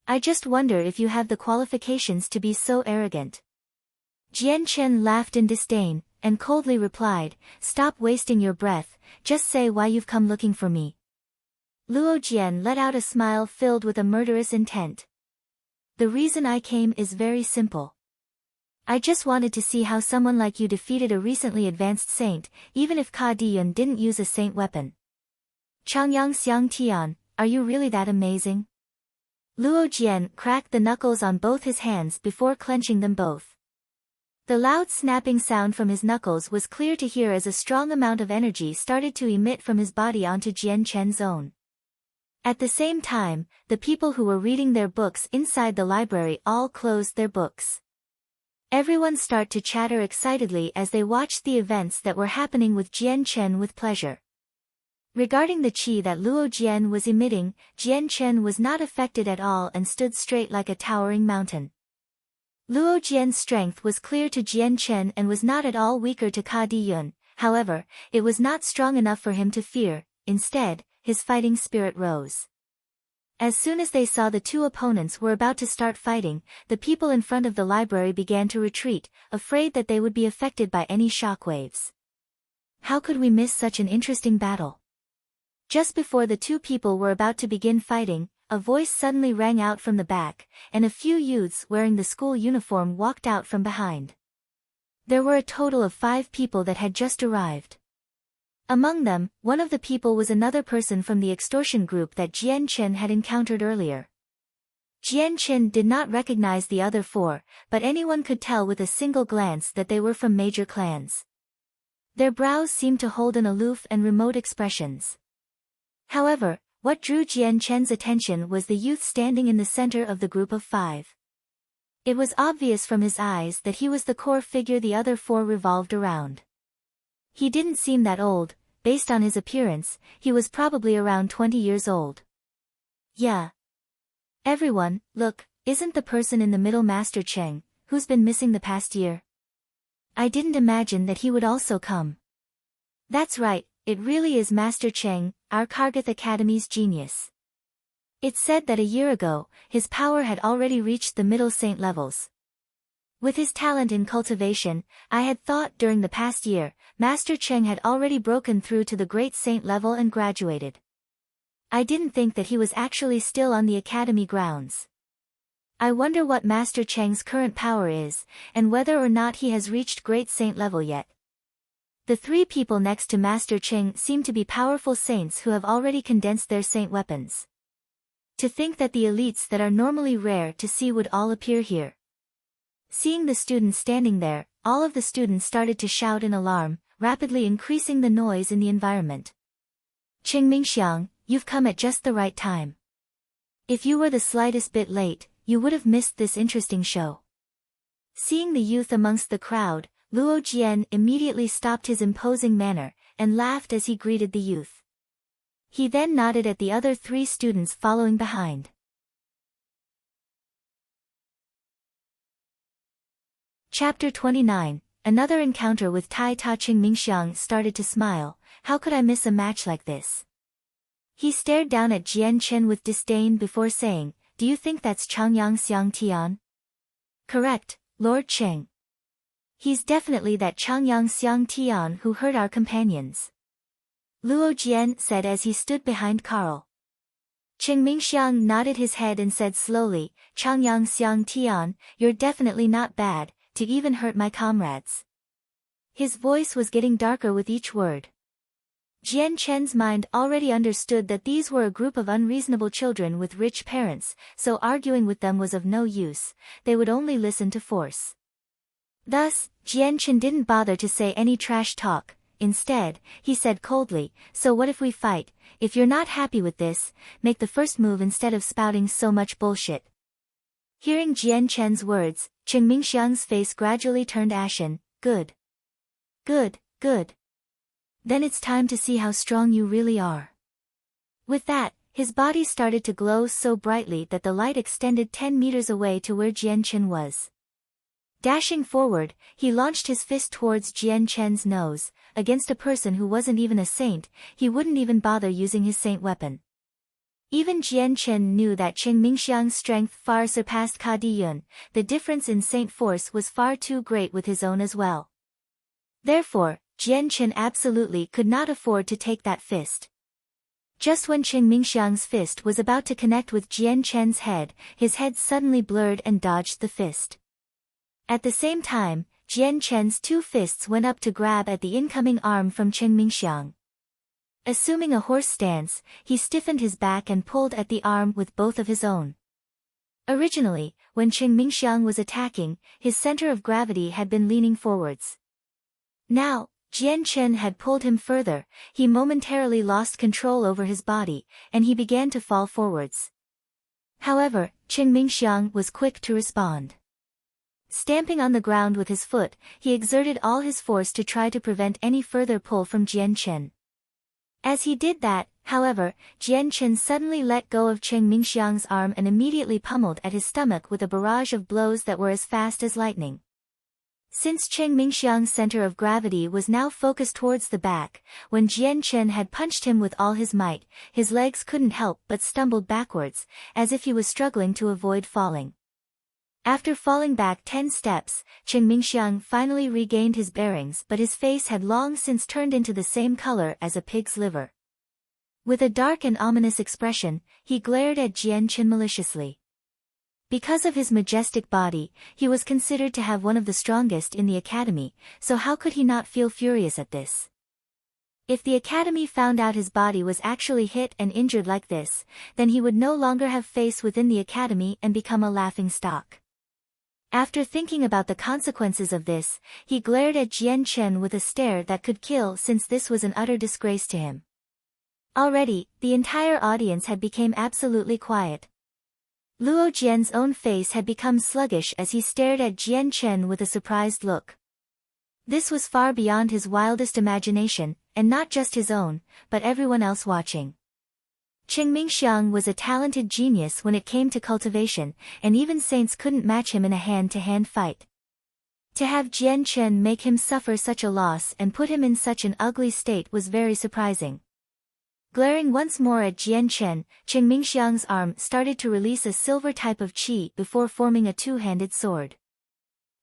I just wonder if you have the qualifications to be so arrogant. Jian Chen laughed in disdain, and coldly replied, stop wasting your breath, just say why you've come looking for me. Luo Jian let out a smile filled with a murderous intent. The reason I came is very simple. I just wanted to see how someone like you defeated a recently advanced saint, even if Ka Diyun didn't use a saint weapon. Changyang Xiang Tian, are you really that amazing? Luo Jian cracked the knuckles on both his hands before clenching them both. The loud snapping sound from his knuckles was clear to hear as a strong amount of energy started to emit from his body onto Jian Chen's own. At the same time, the people who were reading their books inside the library all closed their books. Everyone started to chatter excitedly as they watched the events that were happening with Jian Chen with pleasure. Regarding the qi that Luo Jian was emitting, Jian Chen was not affected at all and stood straight like a towering mountain. Luo Jian's strength was clear to Jian Chen and was not at all weaker to Ka Diyun, however, it was not strong enough for him to fear. Instead, his fighting spirit rose. As soon as they saw the two opponents were about to start fighting, the people in front of the library began to retreat, afraid that they would be affected by any shockwaves. How could we miss such an interesting battle? Just before the two people were about to begin fighting, a voice suddenly rang out from the back, and a few youths wearing the school uniform walked out from behind. There were a total of 5 people that had just arrived. Among them, one of the people was another person from the extortion group that Jian Chen had encountered earlier. Jian Chen did not recognize the other 4, but anyone could tell with a single glance that they were from major clans. Their brows seemed to hold an aloof and remote expressions. However, what drew Jian Chen's attention was the youth standing in the center of the group of 5. It was obvious from his eyes that he was the core figure the other 4 revolved around. He didn't seem that old, based on his appearance, he was probably around 20 years old. Yeah. Everyone, look, isn't the person in the middle Master Cheng, who's been missing the past year? I didn't imagine that he would also come. That's right, it really is Master Cheng, our Kargath Academy's genius. It's said that a year ago, his power had already reached the middle saint levels. With his talent in cultivation, I had thought during the past year, Master Cheng had already broken through to the great saint level and graduated. I didn't think that he was actually still on the academy grounds. I wonder what Master Cheng's current power is, and whether or not he has reached great saint level yet. The 3 people next to Master Cheng seem to be powerful saints who have already condensed their saint weapons. To think that the elites that are normally rare to see would all appear here. Seeing the students standing there, all of the students started to shout in alarm, rapidly increasing the noise in the environment. Qing Mingxiang, you've come at just the right time. If you were the slightest bit late, you would have missed this interesting show. Seeing the youth amongst the crowd, Luo Jian immediately stopped his imposing manner, and laughed as he greeted the youth. He then nodded at the other 3 students following behind. Chapter 29, Another encounter with Tai Ta. Qing Mingxiang started to smile. How could I miss a match like this? He stared down at Jian Chen with disdain before saying, do you think that's Changyang Xiang Tian? Correct, Lord Cheng. He's definitely that Changyang Xiang Tian who hurt our companions. Luo Jian said as he stood behind Carl. Qing Mingxiang nodded his head and said slowly, Changyang Xiang Tian, you're definitely not bad, to even hurt my comrades. His voice was getting darker with each word. Jian Chen's mind already understood that these were a group of unreasonable children with rich parents, so arguing with them was of no use, they would only listen to force. Thus, Jian Chen didn't bother to say any trash talk. Instead, he said coldly, "So what if we fight? If you're not happy with this, make the first move instead of spouting so much bullshit." Hearing Jian Chen's words, Cheng Mingxiang's face gradually turned ashen. Good. Good, good. Then it's time to see how strong you really are. With that, his body started to glow so brightly that the light extended 10 meters away to where Jian Chen was. Dashing forward, he launched his fist towards Jian Chen's nose. Against a person who wasn't even a saint, he wouldn't even bother using his saint weapon. Even Jian Chen knew that Cheng Mingxiang's strength far surpassed Ka Diyun. The difference in saint force was far too great with his own as well. Therefore, Jian Chen absolutely could not afford to take that fist. Just when Cheng Mingxiang's fist was about to connect with Jian Chen's head, his head suddenly blurred and dodged the fist. At the same time, Jian Chen's two fists went up to grab at the incoming arm from Cheng Mingxiang. Assuming a horse stance, he stiffened his back and pulled at the arm with both of his own. Originally, when Cheng Mingxiang was attacking, his center of gravity had been leaning forwards. Now, Jian Chen had pulled him further, he momentarily lost control over his body, and he began to fall forwards. However, Cheng Mingxiang was quick to respond. Stamping on the ground with his foot, he exerted all his force to try to prevent any further pull from Jian Chen. As he did that, however, Jian Chen suddenly let go of Cheng Mingxiang's arm and immediately pummeled at his stomach with a barrage of blows that were as fast as lightning. Since Cheng Mingxiang's center of gravity was now focused towards the back, when Jian Chen had punched him with all his might, his legs couldn't help but stumbled backwards, as if he was struggling to avoid falling. After falling back 10 steps, Cheng Mingxiang finally regained his bearings, but his face had long since turned into the same color as a pig's liver. With a dark and ominous expression, he glared at Jian Chen maliciously. Because of his majestic body, he was considered to have one of the strongest in the academy, so how could he not feel furious at this? If the academy found out his body was actually hit and injured like this, then he would no longer have face within the academy and become a laughingstock. After thinking about the consequences of this, he glared at Jian Chen with a stare that could kill, since this was an utter disgrace to him. Already, the entire audience had become absolutely quiet. Luo Jian's own face had become sluggish as he stared at Jian Chen with a surprised look. This was far beyond his wildest imagination, and not just his own, but everyone else watching. Cheng Mingxiang was a talented genius when it came to cultivation, and even saints couldn't match him in a hand-to-hand fight. To have Jian Chen make him suffer such a loss and put him in such an ugly state was very surprising. Glaring once more at Jian Chen, Cheng Mingxiang's arm started to release a silver type of qi before forming a two-handed sword.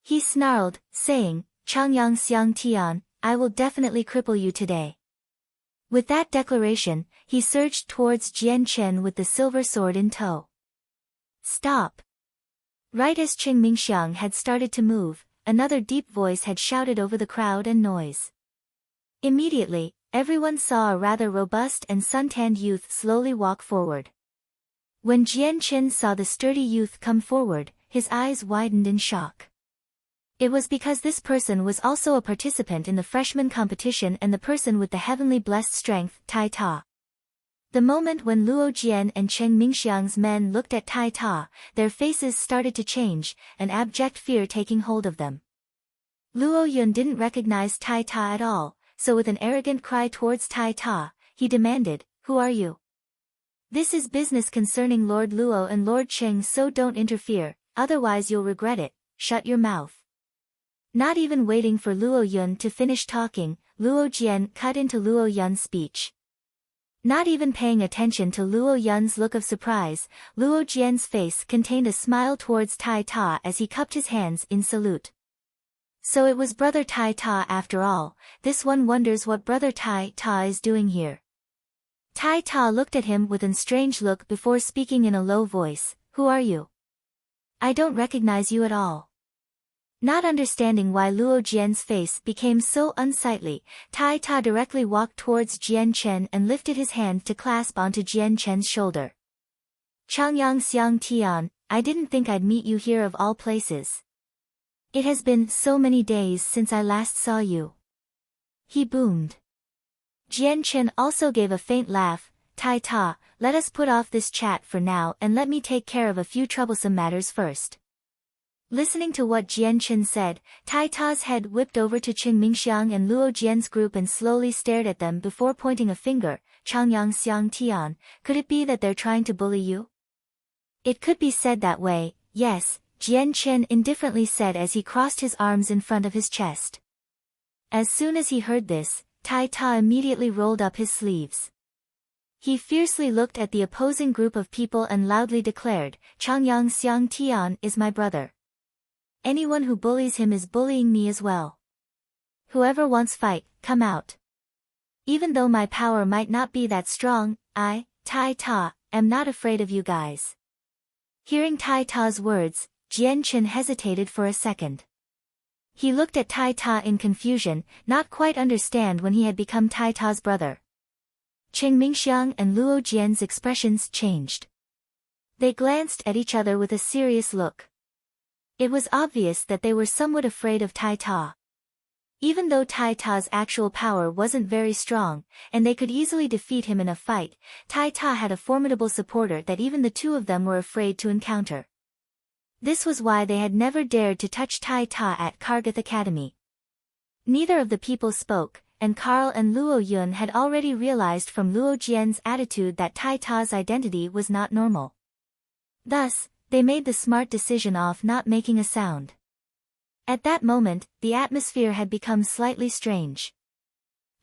He snarled, saying, "Changyang Xiang Tian, I will definitely cripple you today." With that declaration, he surged towards Jian Chen with the silver sword in tow. "Stop!" Right as Cheng Mingxiang had started to move, another deep voice had shouted over the crowd and noise. Immediately, everyone saw a rather robust and suntanned youth slowly walk forward. When Jian Chen saw the sturdy youth come forward, his eyes widened in shock. It was because this person was also a participant in the freshman competition and the person with the heavenly blessed strength, Tai Ta. The moment when Luo Jian and Cheng Mingxiang's men looked at Tai Ta, their faces started to change, an abject fear taking hold of them. Luo Yun didn't recognize Tai Ta at all, so with an arrogant cry towards Tai Ta, he demanded, "Who are you?" "This is business concerning Lord Luo and Lord Cheng, so don't interfere, otherwise you'll regret it, shut your mouth." Not even waiting for Luo Yun to finish talking, Luo Jian cut into Luo Yun's speech. Not even paying attention to Luo Yun's look of surprise, Luo Jian's face contained a smile towards Tai Ta as he cupped his hands in salute. So it was Brother Tai Ta after all. This one wonders what Brother Tai Ta is doing here. Tai Ta looked at him with a strange look before speaking in a low voice, "Who are you? I don't recognize you at all." Not understanding why Luo Jian's face became so unsightly, Tai Ta directly walked towards Jian Chen and lifted his hand to clasp onto Jian Chen's shoulder. Changyang Xiang Tian, I didn't think I'd meet you here of all places. It has been so many days since I last saw you. He boomed. Jian Chen also gave a faint laugh. Tai Ta, let us put off this chat for now and let me take care of a few troublesome matters first. Listening to what Jian Chen said, Tai Ta's head whipped over to Qing Mingxiang and Luo Jian's group and slowly stared at them before pointing a finger. Changyang Xiang Tian, could it be that they're trying to bully you? It could be said that way, yes, Jian Chen indifferently said as he crossed his arms in front of his chest. As soon as he heard this, Tai Ta immediately rolled up his sleeves. He fiercely looked at the opposing group of people and loudly declared, Changyang Xiang Tian is my brother. Anyone who bullies him is bullying me as well. Whoever wants fight, come out. Even though my power might not be that strong, I, Tai Ta, am not afraid of you guys. Hearing Tai Ta's words, Jian Chen hesitated for a second. He looked at Tai Ta in confusion, not quite understand when he had become Tai Ta's brother. Qing Mingxiang and Luo Jian's expressions changed. They glanced at each other with a serious look. It was obvious that they were somewhat afraid of Tai Ta. Even though Tai Ta's actual power wasn't very strong, and they could easily defeat him in a fight, Tai Ta had a formidable supporter that even the two of them were afraid to encounter. This was why they had never dared to touch Tai Ta at Kargath Academy. Neither of the people spoke, and Carl and Luo Yun had already realized from Luo Jian's attitude that Tai Ta's identity was not normal. Thus, they made the smart decision of not making a sound. At that moment, the atmosphere had become slightly strange.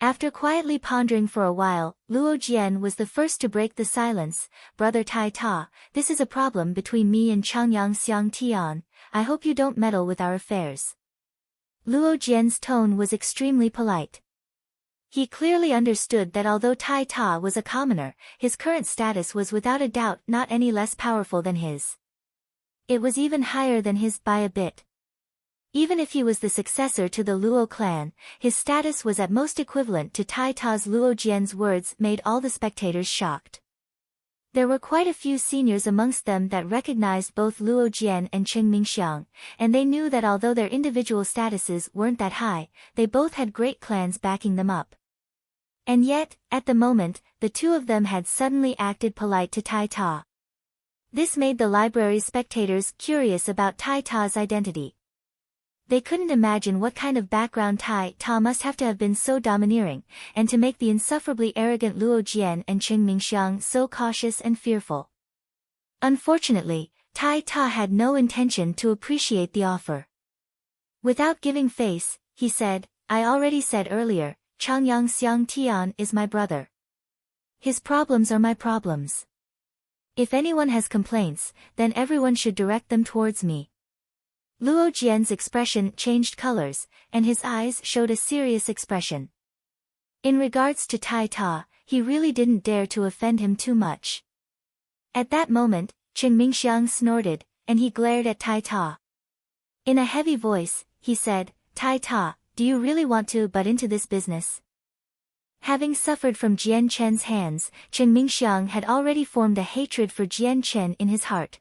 After quietly pondering for a while, Luo Jian was the first to break the silence. Brother Tai Ta, this is a problem between me and Changyang Xiang Tian. I hope you don't meddle with our affairs. Luo Jian's tone was extremely polite. He clearly understood that although Tai Ta was a commoner, his current status was without a doubt not any less powerful than his. It was even higher than his by a bit. Even if he was the successor to the Luo clan, his status was at most equivalent to Tai Ta's. Luo Jian's words made all the spectators shocked. There were quite a few seniors amongst them that recognized both Luo Jian and Qing Mingxiang, and they knew that although their individual statuses weren't that high, they both had great clans backing them up. And yet, at the moment, the two of them had suddenly acted polite to Tai Ta. This made the library's spectators curious about Tai Ta's identity. They couldn't imagine what kind of background Tai Ta must have to have been so domineering, and to make the insufferably arrogant Luo Jian and Qing Mingxiang so cautious and fearful. Unfortunately, Tai Ta had no intention to appreciate the offer. Without giving face, he said, I already said earlier, Changyang Xiang Tian is my brother. His problems are my problems. If anyone has complaints, then everyone should direct them towards me. Luo Jian's expression changed colors, and his eyes showed a serious expression. In regards to Tai Ta, he really didn't dare to offend him too much. At that moment, Qing Mingxiang snorted, and he glared at Tai Ta. In a heavy voice, he said, Tai Ta, do you really want to butt into this business? Having suffered from Jian Chen's hands, Qing Mingxiang had already formed a hatred for Jian Chen in his heart.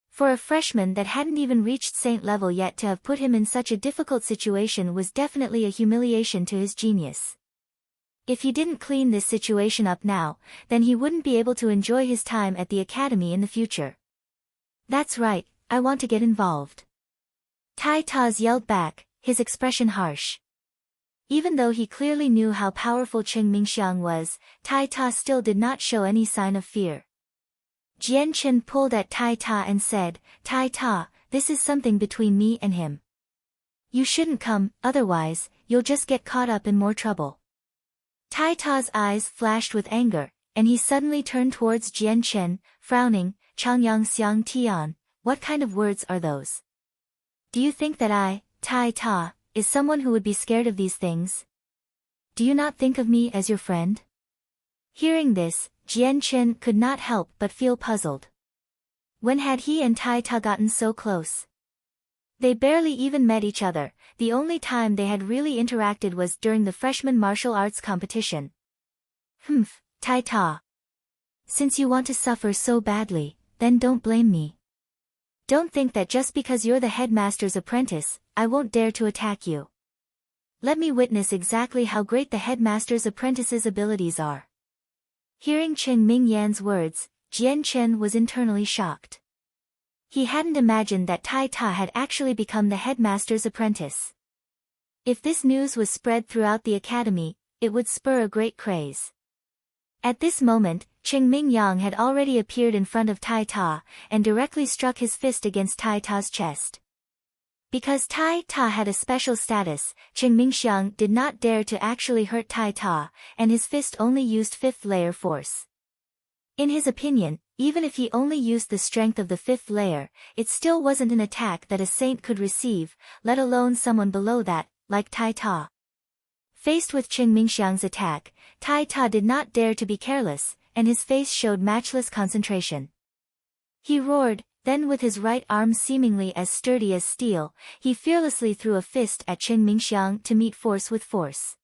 For a freshman that hadn't even reached saint level yet to have put him in such a difficult situation was definitely a humiliation to his genius. If he didn't clean this situation up now, then he wouldn't be able to enjoy his time at the academy in the future. That's right, I want to get involved. Tai Taz yelled back, his expression harsh. Even though he clearly knew how powerful Qing Mingxiang was, Tai Ta still did not show any sign of fear. Jian Chen pulled at Tai Ta and said, Tai Ta, this is something between me and him. You shouldn't come, otherwise, you'll just get caught up in more trouble. Tai Ta's eyes flashed with anger, and he suddenly turned towards Jian Chen, frowning, Changyang Xiang Tian, what kind of words are those? Do you think that I, Tai Ta, is someone who would be scared of these things? Do you not think of me as your friend? Hearing this, Jian Chen could not help but feel puzzled. When had he and Tai Ta gotten so close? They barely even met each other. The only time they had really interacted was during the freshman martial arts competition. Humph, Tai Ta. Since you want to suffer so badly, then don't blame me. Don't think that just because you're the headmaster's apprentice, I won't dare to attack you. Let me witness exactly how great the headmaster's apprentice's abilities are. Hearing Chen Mingyan's words, Jian Chen was internally shocked. He hadn't imagined that Tai Ta had actually become the headmaster's apprentice. If this news was spread throughout the academy, it would spur a great craze. At this moment, Cheng Mingyang had already appeared in front of Tai Ta, and directly struck his fist against Tai Ta's chest. Because Tai Ta had a special status, Cheng Mingxiang did not dare to actually hurt Tai Ta, and his fist only used fifth layer force. In his opinion, even if he only used the strength of the fifth layer, it still wasn't an attack that a saint could receive, let alone someone below that, like Tai Ta. Faced with Cheng Mingxiang's attack, Tai Ta did not dare to be careless, and his face showed matchless concentration. He roared, then with his right arm seemingly as sturdy as steel, he fearlessly threw a fist at Cheng Mingxiang to meet force with force.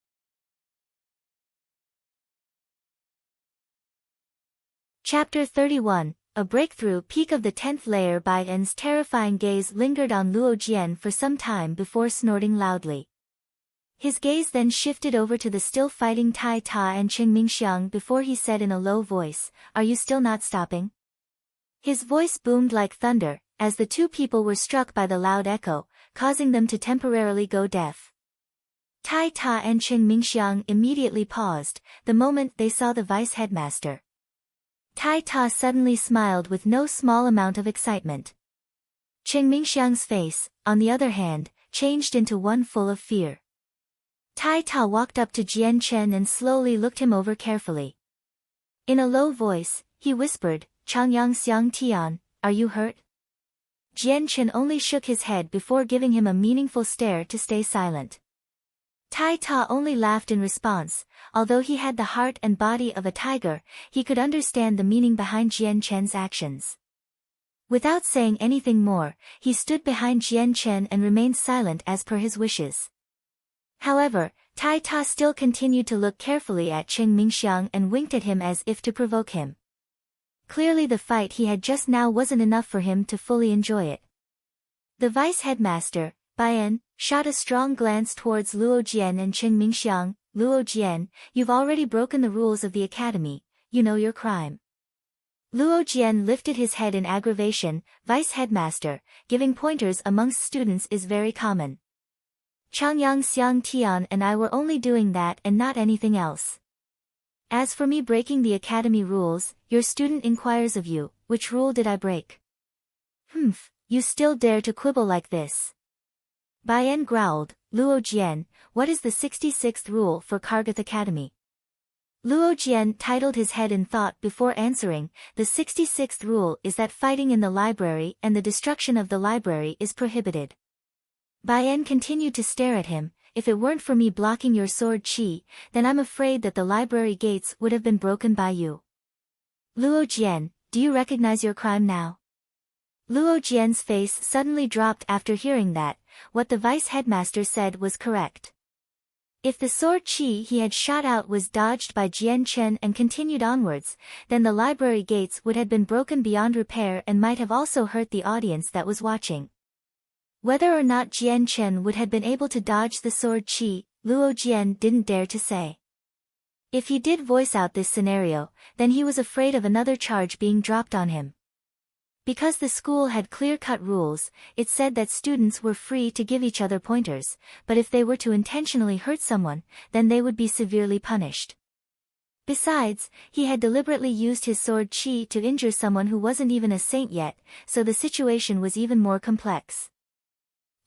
Chapter 31, A Breakthrough. Peak of the 10th layer. Bai En's terrifying gaze lingered on Luo Jian for some time before snorting loudly. His gaze then shifted over to the still fighting Tai Ta and Cheng Mingxiang before he said in a low voice, "Are you still not stopping?" His voice boomed like thunder, as the two people were struck by the loud echo, causing them to temporarily go deaf. Tai Ta and Cheng Mingxiang immediately paused, the moment they saw the vice headmaster. Tai Ta suddenly smiled with no small amount of excitement. Cheng Mingxiang's face, on the other hand, changed into one full of fear. Tai Ta walked up to Jian Chen and slowly looked him over carefully. In a low voice, he whispered, "Changyang Xiang Tian, are you hurt?" Jian Chen only shook his head before giving him a meaningful stare to stay silent. Tai Ta only laughed in response. Although he had the heart and body of a tiger, he could understand the meaning behind Jian Chen's actions. Without saying anything more, he stood behind Jian Chen and remained silent as per his wishes. However, Tai Ta still continued to look carefully at Cheng Mingxiang and winked at him as if to provoke him. Clearly the fight he had just now wasn't enough for him to fully enjoy it. The vice headmaster, Bai En, shot a strong glance towards Luo Jian and Cheng Mingxiang. "Luo Jian, you've already broken the rules of the academy, you know your crime." Luo Jian lifted his head in aggravation. "Vice headmaster, giving pointers amongst students is very common. Changyang Xiang Tian and I were only doing that and not anything else. As for me breaking the academy rules, your student inquires of you, which rule did I break?" "Humph, you still dare to quibble like this." Bai En growled. "Luo Jian, what is the 66th rule for Kargath Academy?" Luo Jian titled his head in thought before answering. "The 66th rule is that fighting in the library and the destruction of the library is prohibited." Bai En continued to stare at him. "If it weren't for me blocking your sword chi, then I'm afraid that the library gates would have been broken by you." "Luo Jian, do you recognize your crime now?" Luo Jian's face suddenly dropped after hearing that. What the vice headmaster said was correct. If the sword chi he had shot out was dodged by Jian Chen and continued onwards, then the library gates would have been broken beyond repair and might have also hurt the audience that was watching. Whether or not Jian Chen would have been able to dodge the sword chi, Luo Jian didn't dare to say. If he did voice out this scenario, then he was afraid of another charge being dropped on him. Because the school had clear-cut rules, it said that students were free to give each other pointers, but if they were to intentionally hurt someone, then they would be severely punished. Besides, he had deliberately used his sword chi to injure someone who wasn't even a saint yet, so the situation was even more complex.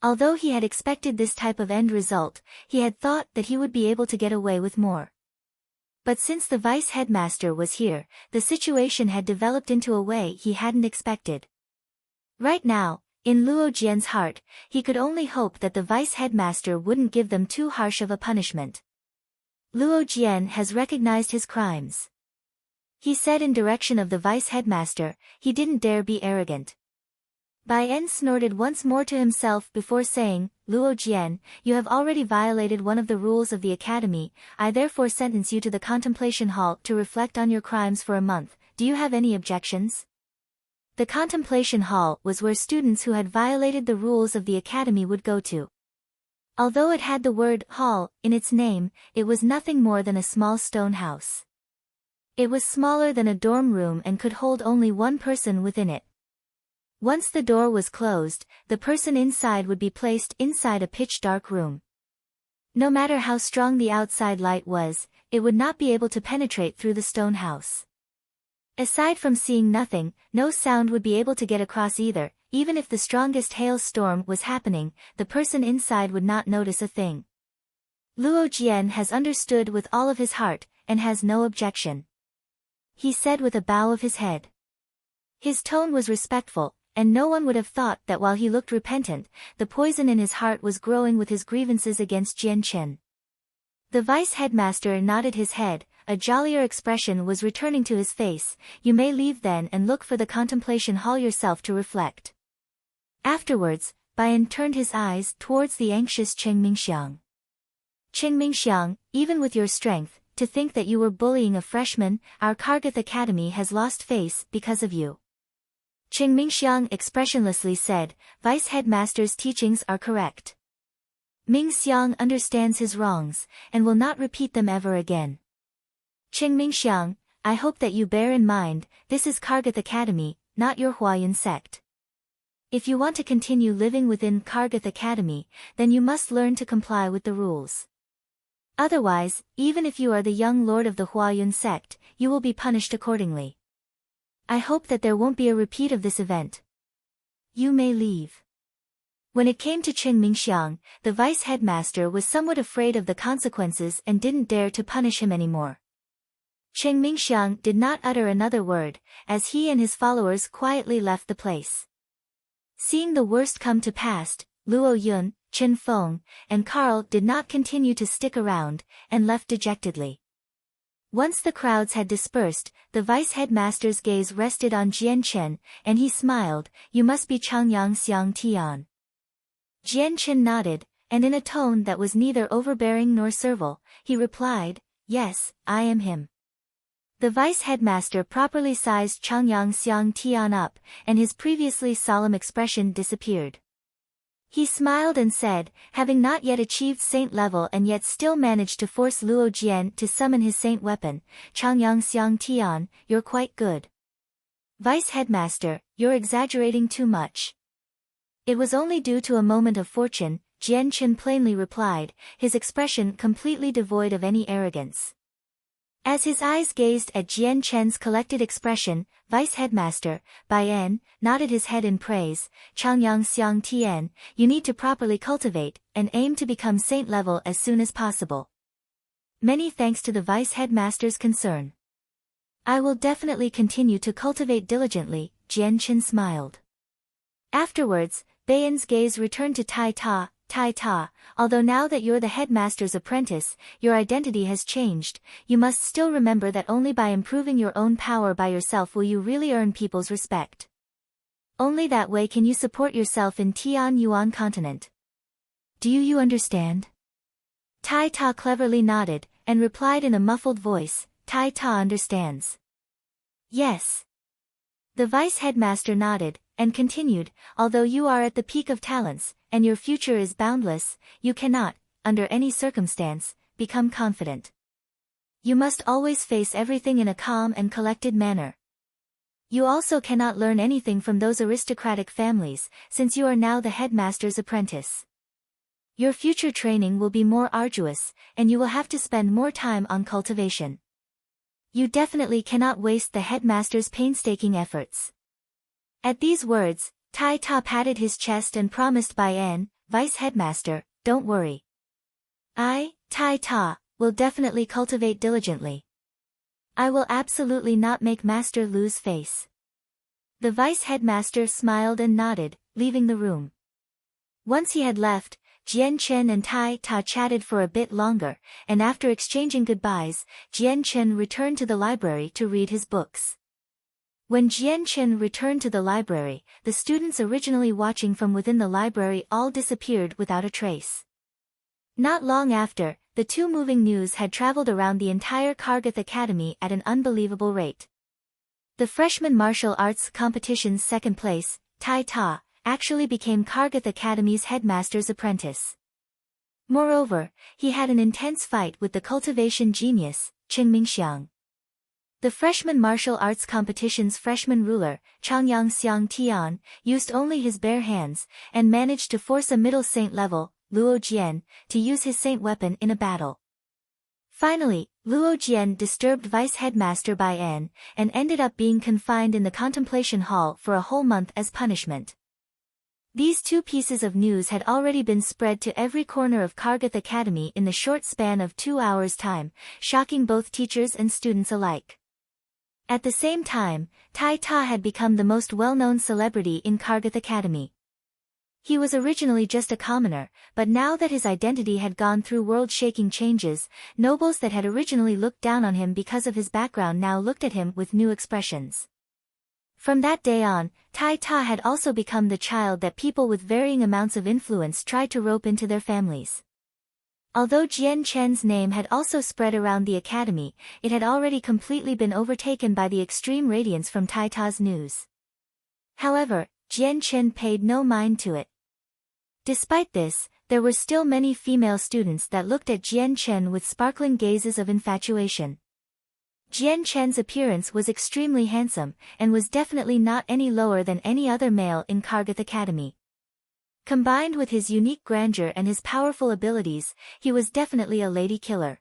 Although he had expected this type of end result, he had thought that he would be able to get away with more. But since the vice headmaster was here, the situation had developed into a way he hadn't expected. Right now, in Luo Jian's heart, he could only hope that the vice headmaster wouldn't give them too harsh of a punishment. "Luo Jian has recognized his crimes," he said in direction of the vice headmaster. He didn't dare be arrogant. Bai En snorted once more to himself before saying, Luo Jian, you have already violated one of the rules of the academy, I therefore sentence you to the contemplation hall to reflect on your crimes for a month. Do you have any objections? The contemplation hall was where students who had violated the rules of the academy would go to. Although it had the word hall in its name, it was nothing more than a small stone house. It was smaller than a dorm room and could hold only one person within it. Once the door was closed, the person inside would be placed inside a pitch-dark room. No matter how strong the outside light was, it would not be able to penetrate through the stone house. Aside from seeing nothing, no sound would be able to get across either. Even if the strongest hailstorm was happening, the person inside would not notice a thing. Luo Jian has understood with all of his heart, and has no objection. He said with a bow of his head. His tone was respectful, and no one would have thought that while he looked repentant, the poison in his heart was growing with his grievances against Jian Chen. The vice headmaster nodded his head, a jollier expression was returning to his face. You may leave then and look for the contemplation hall yourself to reflect. Afterwards, Bai En turned his eyes towards the anxious Cheng Mingxiang. Cheng Mingxiang, even with your strength, to think that you were bullying a freshman, our Kargath Academy has lost face because of you. Cheng Mingxiang expressionlessly said, Vice Headmaster's teachings are correct. Mingxiang understands his wrongs, and will not repeat them ever again. Cheng Mingxiang, I hope that you bear in mind, this is Kargath Academy, not your Huayun sect. If you want to continue living within Kargath Academy, then you must learn to comply with the rules. Otherwise, even if you are the young lord of the Huayun sect, you will be punished accordingly. I hope that there won't be a repeat of this event. You may leave. When it came to Cheng Mingxiang, the vice headmaster was somewhat afraid of the consequences and didn't dare to punish him anymore. Cheng Mingxiang did not utter another word, as he and his followers quietly left the place. Seeing the worst come to pass, Luo Yun, Chen Feng, and Carl did not continue to stick around, and left dejectedly. Once the crowds had dispersed, the vice headmaster's gaze rested on Jian Chen, and he smiled, You must be Changyang Xiang Tian. Jian Chen nodded, and in a tone that was neither overbearing nor servile, he replied, Yes, I am him. The vice headmaster properly sized Changyang Xiang Tian up, and his previously solemn expression disappeared. He smiled and said, having not yet achieved saint level and yet still managed to force Luo Jian to summon his saint weapon, Changyang Xiang Tian, you're quite good. Vice headmaster, you're exaggerating too much. It was only due to a moment of fortune, Jian Chen plainly replied, his expression completely devoid of any arrogance. As his eyes gazed at Jian Chen's collected expression, Vice Headmaster, Bai En, nodded his head in praise, Changyang Xiang Tian, you need to properly cultivate, and aim to become saint level as soon as possible. Many thanks to the Vice Headmaster's concern. I will definitely continue to cultivate diligently, Jian Chen smiled. Afterwards, Bai En's gaze returned to Tai Ta, although now that you're the headmaster's apprentice, your identity has changed, you must still remember that only by improving your own power by yourself will you really earn people's respect. Only that way can you support yourself in Tian Yuan continent. Do you understand? Tai Ta cleverly nodded, and replied in a muffled voice, Tai Ta understands. Yes. The vice headmaster nodded, and continued, although you are at the peak of talents, and your future is boundless, you cannot, under any circumstance, become confident. You must always face everything in a calm and collected manner. You also cannot learn anything from those aristocratic families, since you are now the headmaster's apprentice. Your future training will be more arduous, and you will have to spend more time on cultivation. You definitely cannot waste the headmaster's painstaking efforts. At these words, Tai Ta patted his chest and promised Bai En, Vice Headmaster, don't worry. I, Tai Ta, will definitely cultivate diligently. I will absolutely not make Master lose face. The Vice Headmaster smiled and nodded, leaving the room. Once he had left, Jian Chen and Tai Ta chatted for a bit longer, and after exchanging goodbyes, Jian Chen returned to the library to read his books. When Jian Chen returned to the library, the students originally watching from within the library all disappeared without a trace. Not long after, the two moving news had traveled around the entire Kargath Academy at an unbelievable rate. The freshman martial arts competition's second place, Tai Ta, actually became Kargath Academy's headmaster's apprentice. Moreover, he had an intense fight with the cultivation genius, Qing Mingxiang. The freshman martial arts competition's freshman ruler, Changyang Xiang Tian, used only his bare hands, and managed to force a middle saint level, Luo Jian, to use his saint weapon in a battle. Finally, Luo Jian disturbed vice headmaster Bai An, and ended up being confined in the contemplation hall for a whole month as punishment. These two pieces of news had already been spread to every corner of Kargath Academy in the short span of 2 hours' time, shocking both teachers and students alike. At the same time, Tai Ta had become the most well-known celebrity in Kargath Academy. He was originally just a commoner, but now that his identity had gone through world-shaking changes, nobles that had originally looked down on him because of his background now looked at him with new expressions. From that day on, Tai Ta had also become the child that people with varying amounts of influence tried to rope into their families. Although Jian Chen's name had also spread around the academy, it had already completely been overtaken by the extreme radiance from Tai Ta's news. However, Jian Chen paid no mind to it. Despite this, there were still many female students that looked at Jian Chen with sparkling gazes of infatuation. Jian Chen's appearance was extremely handsome, and was definitely not any lower than any other male in Kargath Academy. Combined with his unique grandeur and his powerful abilities, he was definitely a lady killer.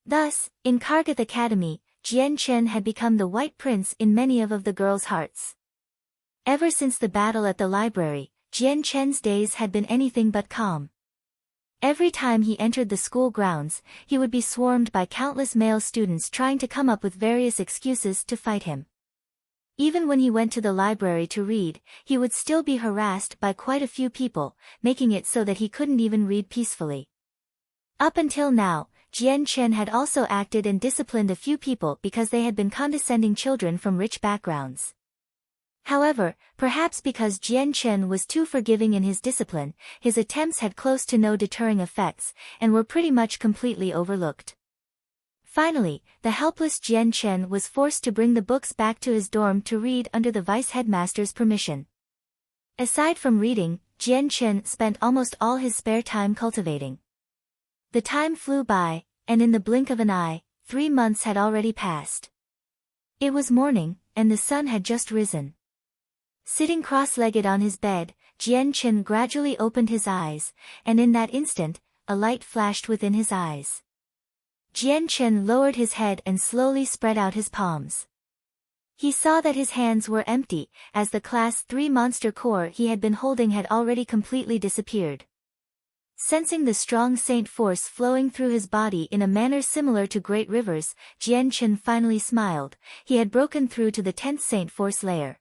Thus, in Kargath Academy, Jian Chen had become the White Prince in many of the girls' hearts. Ever since the battle at the library, Jian Chen's days had been anything but calm. Every time he entered the school grounds, he would be swarmed by countless male students trying to come up with various excuses to fight him. Even when he went to the library to read, he would still be harassed by quite a few people, making it so that he couldn't even read peacefully. Up until now, Jian Chen had also acted and disciplined a few people because they had been condescending children from rich backgrounds. However, perhaps because Jian Chen was too forgiving in his discipline, his attempts had close to no deterring effects, and were pretty much completely overlooked. Finally, the helpless Jian Chen was forced to bring the books back to his dorm to read under the vice-headmaster's permission. Aside from reading, Jian Chen spent almost all his spare time cultivating. The time flew by, and in the blink of an eye, 3 months had already passed. It was morning, and the sun had just risen. Sitting cross-legged on his bed, Jian Chen gradually opened his eyes, and in that instant, a light flashed within his eyes. Jian Chen lowered his head and slowly spread out his palms. He saw that his hands were empty, as the Class 3 monster core he had been holding had already completely disappeared. Sensing the strong saint force flowing through his body in a manner similar to great rivers, Jian Chen finally smiled. He had broken through to the 10th saint force layer.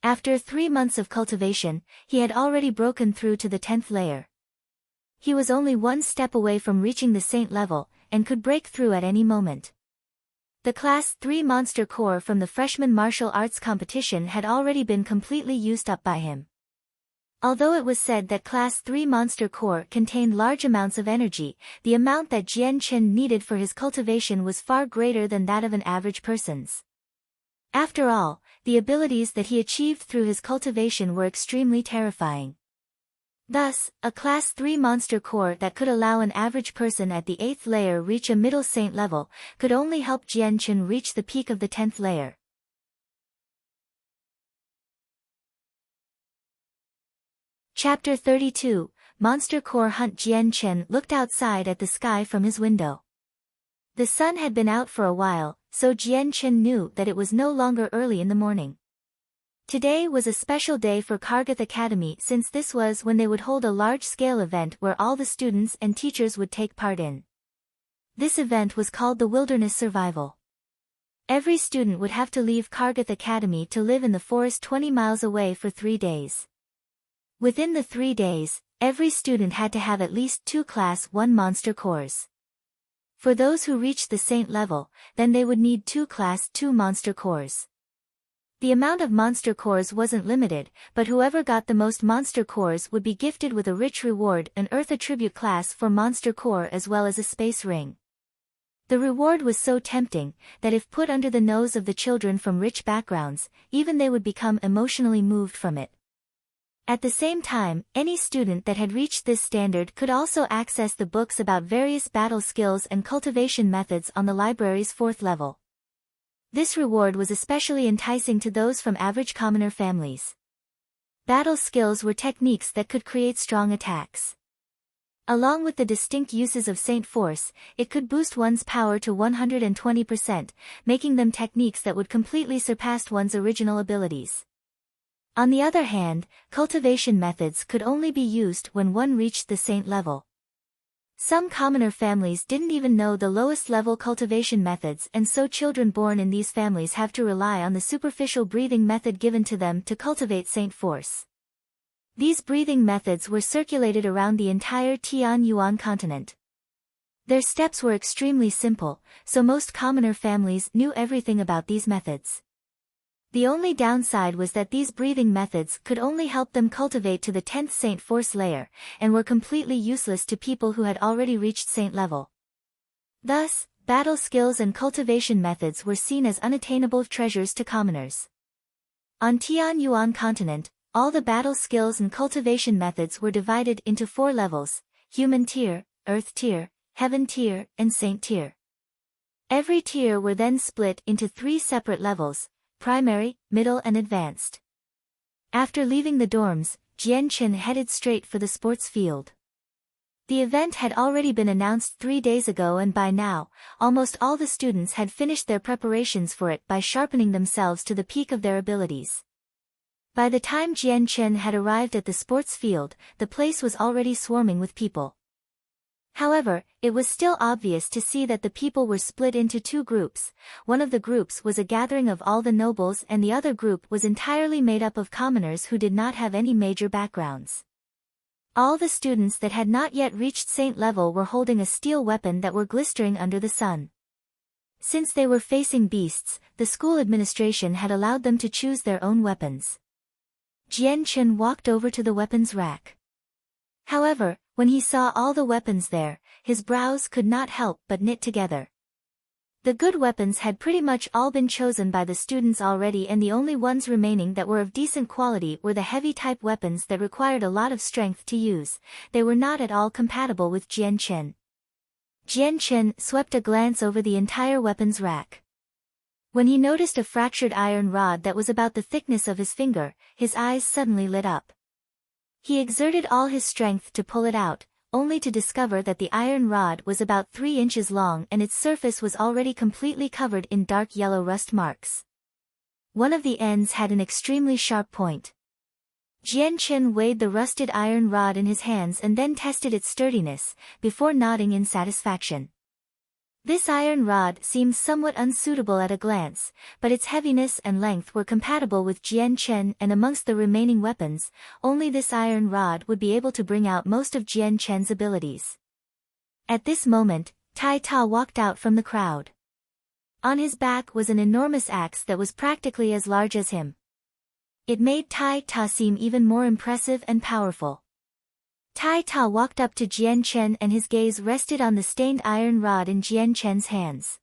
After 3 months of cultivation, he had already broken through to the 10th layer. He was only one step away from reaching the saint level, and could break through at any moment. The Class 3 monster core from the freshman martial arts competition had already been completely used up by him. Although it was said that Class 3 monster core contained large amounts of energy, the amount that Jian Chen needed for his cultivation was far greater than that of an average person's. After all, the abilities that he achieved through his cultivation were extremely terrifying. Thus, a Class 3 monster core that could allow an average person at the 8th layer reach a middle saint level, could only help Jian Chen reach the peak of the 10th layer. Chapter 32, Monster Core Hunt. Jian Chen looked outside at the sky from his window. The sun had been out for a while, so Jian Chen knew that it was no longer early in the morning. Today was a special day for Kargath Academy since this was when they would hold a large-scale event where all the students and teachers would take part in. This event was called the Wilderness Survival. Every student would have to leave Kargath Academy to live in the forest 20 miles away for 3 days. Within the 3 days, every student had to have at least 2 Class 1 monster cores. For those who reached the saint level, then they would need 2 Class 2 monster cores. The amount of monster cores wasn't limited, but whoever got the most monster cores would be gifted with a rich reward, an Earth attribute class for monster core as well as a space ring. The reward was so tempting, that if put under the nose of the children from rich backgrounds, even they would become emotionally moved from it. At the same time, any student that had reached this standard could also access the books about various battle skills and cultivation methods on the library's 4th level. This reward was especially enticing to those from average commoner families. Battle skills were techniques that could create strong attacks. Along with the distinct uses of Saint Force, it could boost one's power to 120%, making them techniques that would completely surpass one's original abilities. On the other hand, cultivation methods could only be used when one reached the Saint level. Some commoner families didn't even know the lowest level cultivation methods, and so children born in these families have to rely on the superficial breathing method given to them to cultivate Saint Force. These breathing methods were circulated around the entire Tianyuan continent. Their steps were extremely simple, so most commoner families knew everything about these methods. The only downside was that these breathing methods could only help them cultivate to the 10th Saint Force layer, and were completely useless to people who had already reached Saint level. Thus, battle skills and cultivation methods were seen as unattainable treasures to commoners. On Tianyuan continent, all the battle skills and cultivation methods were divided into 4 levels: Human Tier, Earth Tier, Heaven Tier, and Saint Tier. Every tier were then split into 3 separate levels: Primary, Middle and Advanced. After leaving the dorms, Jian Chen headed straight for the sports field. The event had already been announced 3 days ago, and by now, almost all the students had finished their preparations for it by sharpening themselves to the peak of their abilities. By the time Jian Chen had arrived at the sports field, the place was already swarming with people. However, it was still obvious to see that the people were split into 2 groups. One of the groups was a gathering of all the nobles, and the other group was entirely made up of commoners who did not have any major backgrounds. All the students that had not yet reached Saint level were holding a steel weapon that were glistering under the sun. Since they were facing beasts, the school administration had allowed them to choose their own weapons. Jian Chen walked over to the weapons rack. However, when he saw all the weapons there, his brows could not help but knit together. The good weapons had pretty much all been chosen by the students already, and the only ones remaining that were of decent quality were the heavy-type weapons that required a lot of strength to use. They were not at all compatible with Jian Chen. Jian Chen swept a glance over the entire weapons rack. When he noticed a fractured iron rod that was about the thickness of his finger, his eyes suddenly lit up. He exerted all his strength to pull it out, only to discover that the iron rod was about 3 inches long and its surface was already completely covered in dark yellow rust marks. One of the ends had an extremely sharp point. Jian Chen weighed the rusted iron rod in his hands and then tested its sturdiness, before nodding in satisfaction. This iron rod seemed somewhat unsuitable at a glance, but its heaviness and length were compatible with Jian Chen, and amongst the remaining weapons, only this iron rod would be able to bring out most of Jian Chen's abilities. At this moment, Tai Ta walked out from the crowd. On his back was an enormous axe that was practically as large as him. It made Tai Ta seem even more impressive and powerful. Tai Ta walked up to Jian Chen and his gaze rested on the stained iron rod in Jian Chen's hands.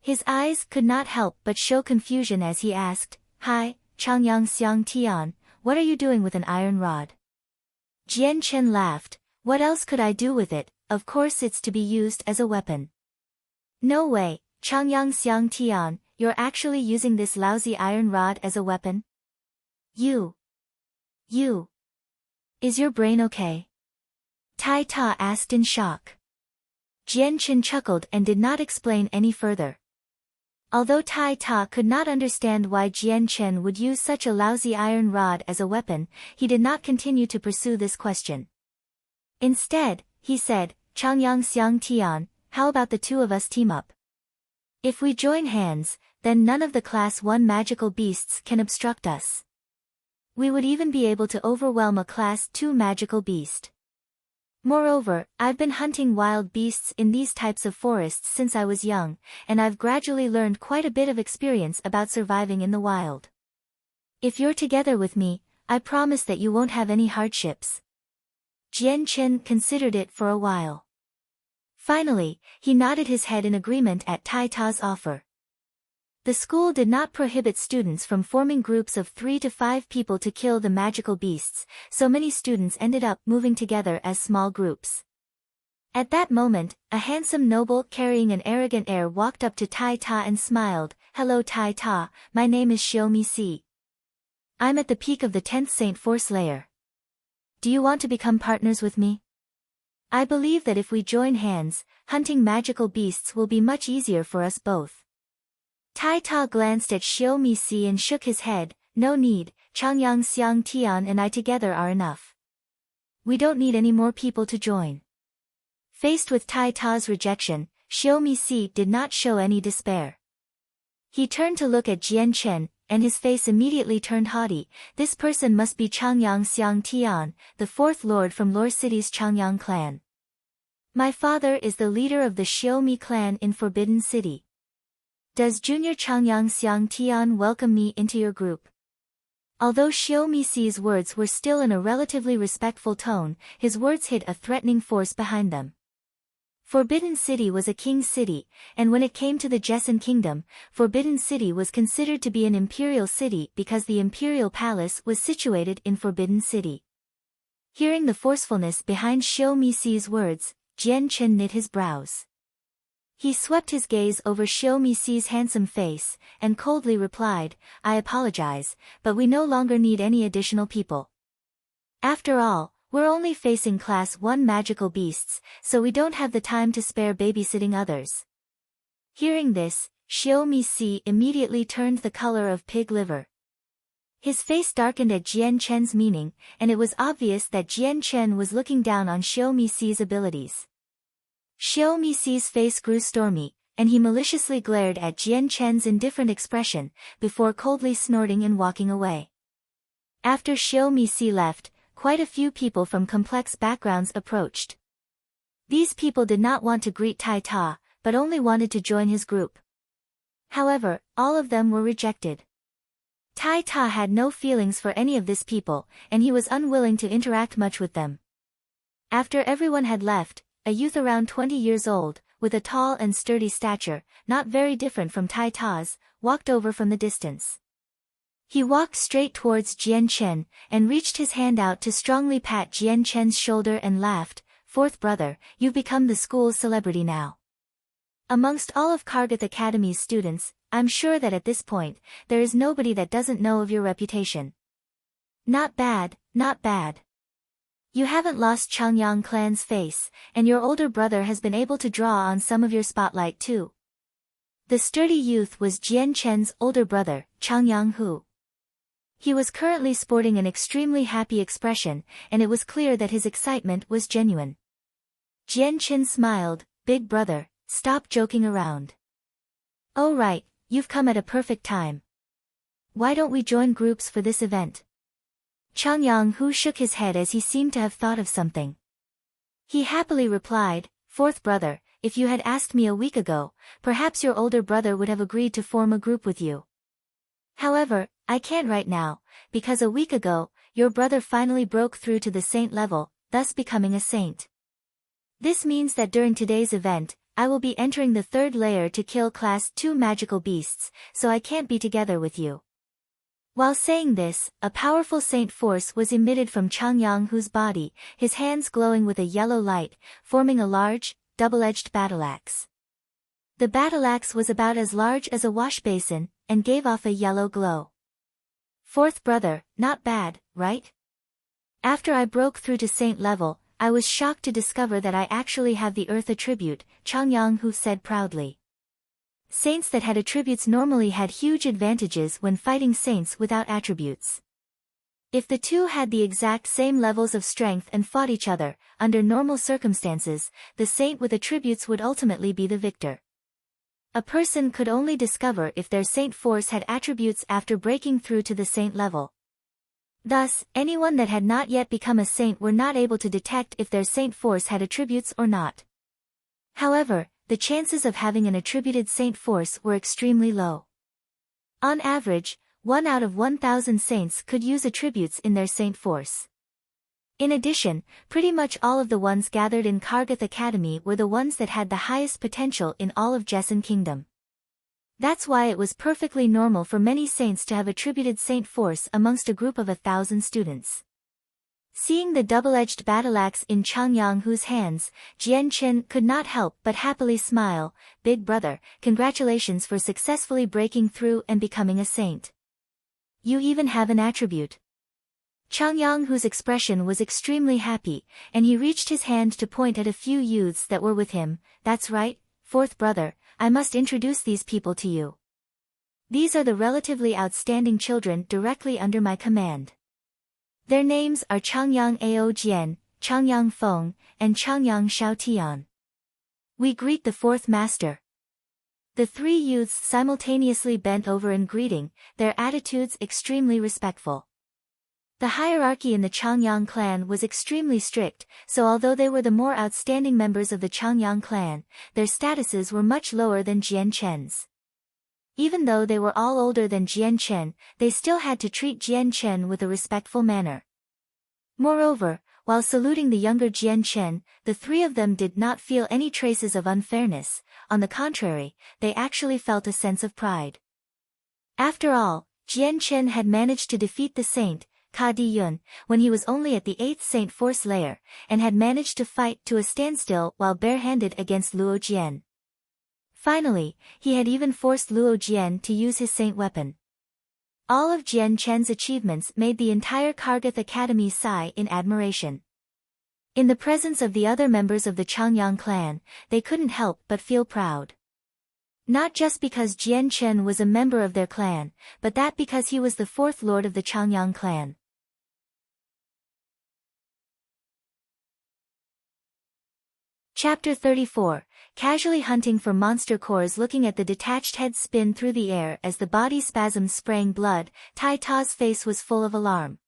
His eyes could not help but show confusion as he asked, "Hi, Changyang Xiang Tian, what are you doing with an iron rod?" Jian Chen laughed. "What else could I do with it? Of course it's to be used as a weapon." "No way, Changyang Xiang Tian, you're actually using this lousy iron rod as a weapon? You. Is your brain okay?" Tai Ta asked in shock. Jian Chen chuckled and did not explain any further. Although Tai Ta could not understand why Jian Chen would use such a lousy iron rod as a weapon, he did not continue to pursue this question. Instead, he said, "Changyang Xiang Tian, how about the 2 of us team up? If we join hands, then none of the Class 1 magical beasts can obstruct us. We would even be able to overwhelm a Class 2 magical beast. Moreover, I've been hunting wild beasts in these types of forests since I was young, and I've gradually learned quite a bit of experience about surviving in the wild. If you're together with me, I promise that you won't have any hardships. Jian Chen considered it for a while. Finally, he nodded his head in agreement at Tai Ta's offer. The school did not prohibit students from forming groups of 3 to 5 people to kill the magical beasts, so many students ended up moving together as small groups. At that moment, a handsome noble carrying an arrogant air walked up to Tai Ta and smiled. "Hello Tai Ta, my name is Xiaomi Si. I'm at the peak of the 10th Saint Force layer. Do you want to become partners with me? I believe that if we join hands, hunting magical beasts will be much easier for us both." Tai Ta glanced at Xiaomi Si and shook his head. "No need, Changyang Xiang Tian and I together are enough. We don't need any more people to join." Faced with Tai Ta's rejection, Xiaomi Si did not show any despair. He turned to look at Jian Chen, and his face immediately turned haughty. This person must be Changyang Xiang Tian, the 4th lord from Lore City's Changyang clan. My father is the leader of the Xiaomi clan in Forbidden City. Does Junior Changyang Xiang Tian welcome me into your group? Although Xiaomi Si's words were still in a relatively respectful tone, his words hid a threatening force behind them. Forbidden City was a king's city, and when it came to the Jesson Kingdom, Forbidden City was considered to be an imperial city because the imperial palace was situated in Forbidden City. Hearing the forcefulness behind Xiaomi Si's words, Jian Chen knit his brows. He swept his gaze over Xiaomi Si's handsome face, and coldly replied, "I apologize, but we no longer need any additional people. After all, we're only facing Class 1 magical beasts, so we don't have the time to spare babysitting others." Hearing this, Xiaomi Si immediately turned the color of pig liver. His face darkened at Jian Chen's meaning, and it was obvious that Jian Chen was looking down on Xiaomi Si's abilities. Xiaomi Si's face grew stormy, and he maliciously glared at Jian Chen's indifferent expression, before coldly snorting and walking away. After Xiaomi Si left, quite a few people from complex backgrounds approached. These people did not want to greet Tai Ta, but only wanted to join his group. However, all of them were rejected. Tai Ta had no feelings for any of these people, and he was unwilling to interact much with them. After everyone had left, a youth around 20 years old, with a tall and sturdy stature, not very different from Tai Ta's, walked over from the distance. He walked straight towards Jian Chen, and reached his hand out to strongly pat Jian Chen's shoulder and laughed. "Fourth brother, you've become the school's celebrity now. Amongst all of Kargath Academy's students, I'm sure that at this point, there is nobody that doesn't know of your reputation. Not bad, not bad. You haven't lost Changyang clan's face, and your older brother has been able to draw on some of your spotlight too." The sturdy youth was Jian Chen's older brother, Changyang Hu. He was currently sporting an extremely happy expression, and it was clear that his excitement was genuine. Jian Chen smiled. "Big brother, stop joking around. Oh right, you've come at a perfect time. Why don't we join groups for this event?" Changyang Hu shook his head as he seemed to have thought of something. He happily replied, "Fourth brother, if you had asked me a week ago, perhaps your older brother would have agreed to form a group with you. However, I can't right now, because a week ago, your brother finally broke through to the saint level, thus becoming a saint. This means that during today's event, I will be entering the 3rd layer to kill Class 2 magical beasts, so I can't be together with you." While saying this, a powerful saint force was emitted from Changyang Hu's body, his hands glowing with a yellow light, forming a large, double-edged battle-axe. The battle-axe was about as large as a wash basin, and gave off a yellow glow. "Fourth brother, not bad, right? After I broke through to saint level, I was shocked to discover that I actually have the earth attribute," Changyang Hu said proudly. Saints that had attributes normally had huge advantages when fighting saints without attributes. If the two had the exact same levels of strength and fought each other, under normal circumstances, the saint with attributes would ultimately be the victor. A person could only discover if their saint force had attributes after breaking through to the saint level. Thus, anyone that had not yet become a saint were not able to detect if their saint force had attributes or not. However, the chances of having an attributed saint force were extremely low. On average, 1 out of 1,000 saints could use attributes in their saint force. In addition, pretty much all of the ones gathered in Kargath Academy were the ones that had the highest potential in all of Jesson Kingdom. That's why it was perfectly normal for many saints to have attributed saint force amongst a group of 1,000 students. Seeing the double-edged battle-axe in Changyanghu's hands, Jianchen could not help but happily smile. "Big brother, congratulations for successfully breaking through and becoming a saint. You even have an attribute." Changyanghu's expression was extremely happy, and he reached his hand to point at a few youths that were with him. "That's right, fourth brother, I must introduce these people to you. These are the relatively outstanding children directly under my command. Their names are Changyang Ao Jian, Changyang Feng, and Changyang Shao Tian. We greet the fourth master." The three youths simultaneously bent over in greeting, their attitudes extremely respectful. The hierarchy in the Changyang clan was extremely strict, so although they were the more outstanding members of the Changyang clan, their statuses were much lower than Jianchen's. Even though they were all older than Jianchen, they still had to treat Jianchen with a respectful manner. Moreover, while saluting the younger Jianchen, the three of them did not feel any traces of unfairness. On the contrary, they actually felt a sense of pride. After all, Jianchen had managed to defeat the saint, Ka Diyun, when he was only at the 8th Saint Force layer, and had managed to fight to a standstill while barehanded against Luo Jian. Finally, he had even forced Luo Jian to use his saint weapon. All of Jian Chen's achievements made the entire Kargath Academy sigh in admiration. In the presence of the other members of the Changyang clan, they couldn't help but feel proud. Not just because Jian Chen was a member of their clan, but that because he was the fourth lord of the Changyang clan. Chapter 34, Casually hunting for monster cores. Looking at the detached head spin through the air as the body spasms spraying blood, Tai Ta's face was full of alarm.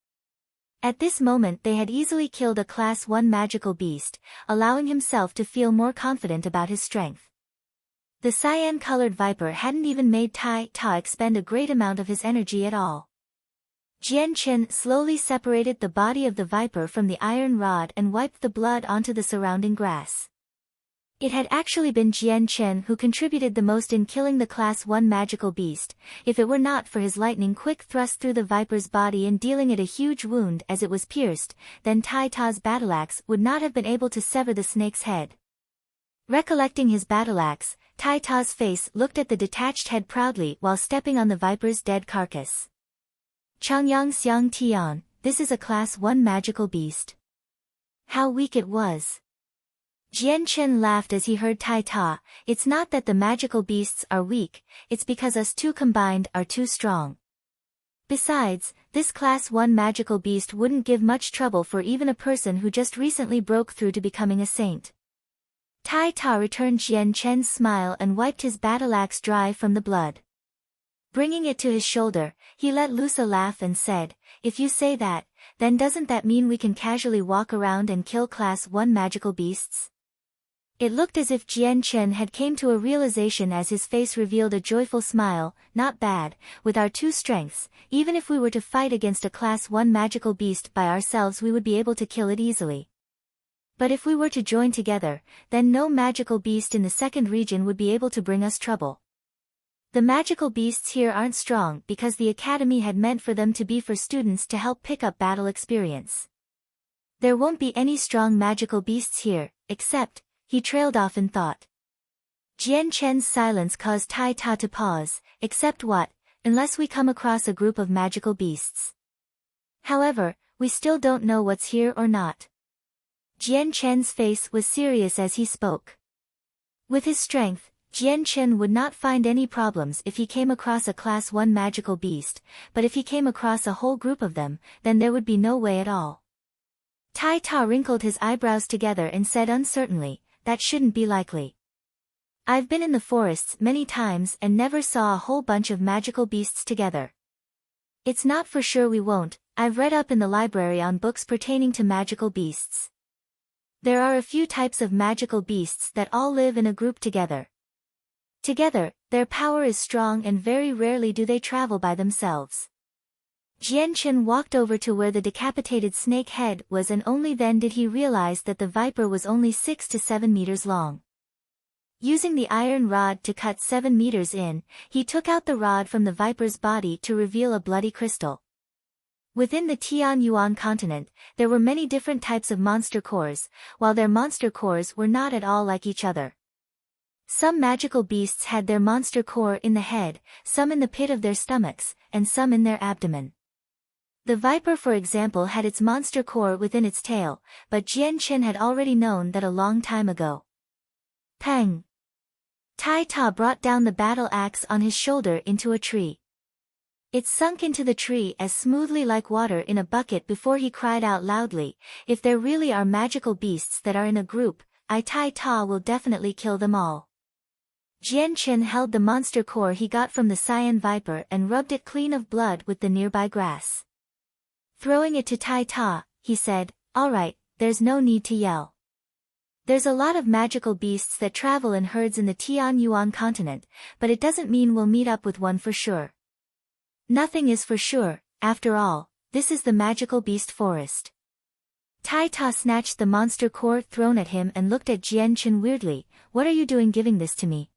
At this moment they had easily killed a Class 1 magical beast, allowing himself to feel more confident about his strength. The cyan-colored viper hadn't even made Tai Ta expend a great amount of his energy at all. Jian Chen slowly separated the body of the viper from the iron rod and wiped the blood onto the surrounding grass. It had actually been Jian Chen who contributed the most in killing the Class 1 magical beast, if it were not for his lightning-quick thrust through the viper's body and dealing it a huge wound as it was pierced, then Tai Ta's battleaxe would not have been able to sever the snake's head. Recollecting his battleaxe, Tai Ta's face looked at the detached head proudly while stepping on the viper's dead carcass. Changyang Xiang Tian, this is a Class 1 magical beast. How weak it was. Jian Chen laughed as he heard Tai Ta. It's not that the magical beasts are weak, it's because us two combined are too strong. Besides, this Class 1 magical beast wouldn't give much trouble for even a person who just recently broke through to becoming a saint. Tai Ta returned Jian Chen's smile and wiped his battleaxe dry from the blood. Bringing it to his shoulder, he let loose a laugh and said, "If you say that, then doesn't that mean we can casually walk around and kill Class 1 magical beasts?" It looked as if Jian Chen had came to a realization as his face revealed a joyful smile. "Not bad, with our two strengths, even if we were to fight against a Class 1 magical beast by ourselves we would be able to kill it easily. But if we were to join together, then no magical beast in the second region would be able to bring us trouble. The magical beasts here aren't strong because the academy had meant for them to be for students to help pick up battle experience. There won't be any strong magical beasts here, except..." He trailed off in thought. Jian Chen's silence caused Tai Ta to pause. "Except what? Unless we come across a group of magical beasts. However, we still don't know what's here or not." Jian Chen's face was serious as he spoke. With his strength, Jian Chen would not find any problems if he came across a Class 1 magical beast, but if he came across a whole group of them, then there would be no way at all. Tai Ta wrinkled his eyebrows together and said uncertainly, "That shouldn't be likely. I've been in the forests many times and never saw a whole bunch of magical beasts together. It's not for sure we won't. I've read up in the library on books pertaining to magical beasts. There are a few types of magical beasts that all live in a group together. Together, Their power is strong and very rarely do they travel by themselves. Jianchen walked over to where the decapitated snake head was, and only then did he realize that the viper was only 6 to 7 meters long. Using the iron rod to cut 7 meters in, he took out the rod from the viper's body to reveal a bloody crystal. Within the Tianyuan continent, there were many different types of monster cores, while their monster cores were not at all like each other. Some magical beasts had their monster core in the head, some in the pit of their stomachs, and some in their abdomen. The viper, for example, had its monster core within its tail, but Jianchen had already known that a long time ago. Pang! Tai Ta brought down the battle axe on his shoulder into a tree. It sunk into the tree as smoothly like water in a bucket before he cried out loudly, "If there really are magical beasts that are in a group, Tai Ta will definitely kill them all." Jianchen held the monster core he got from the cyan viper and rubbed it clean of blood with the nearby grass. Throwing it to Tai Ta, he said, "All right, there's no need to yell. There's a lot of magical beasts that travel in herds in the Tianyuan continent, but it doesn't mean we'll meet up with one for sure. Nothing is for sure, after all, this is the magical beast forest." Tai Ta snatched the monster core thrown at him and looked at Jianchen weirdly. "What are you doing giving this to me?"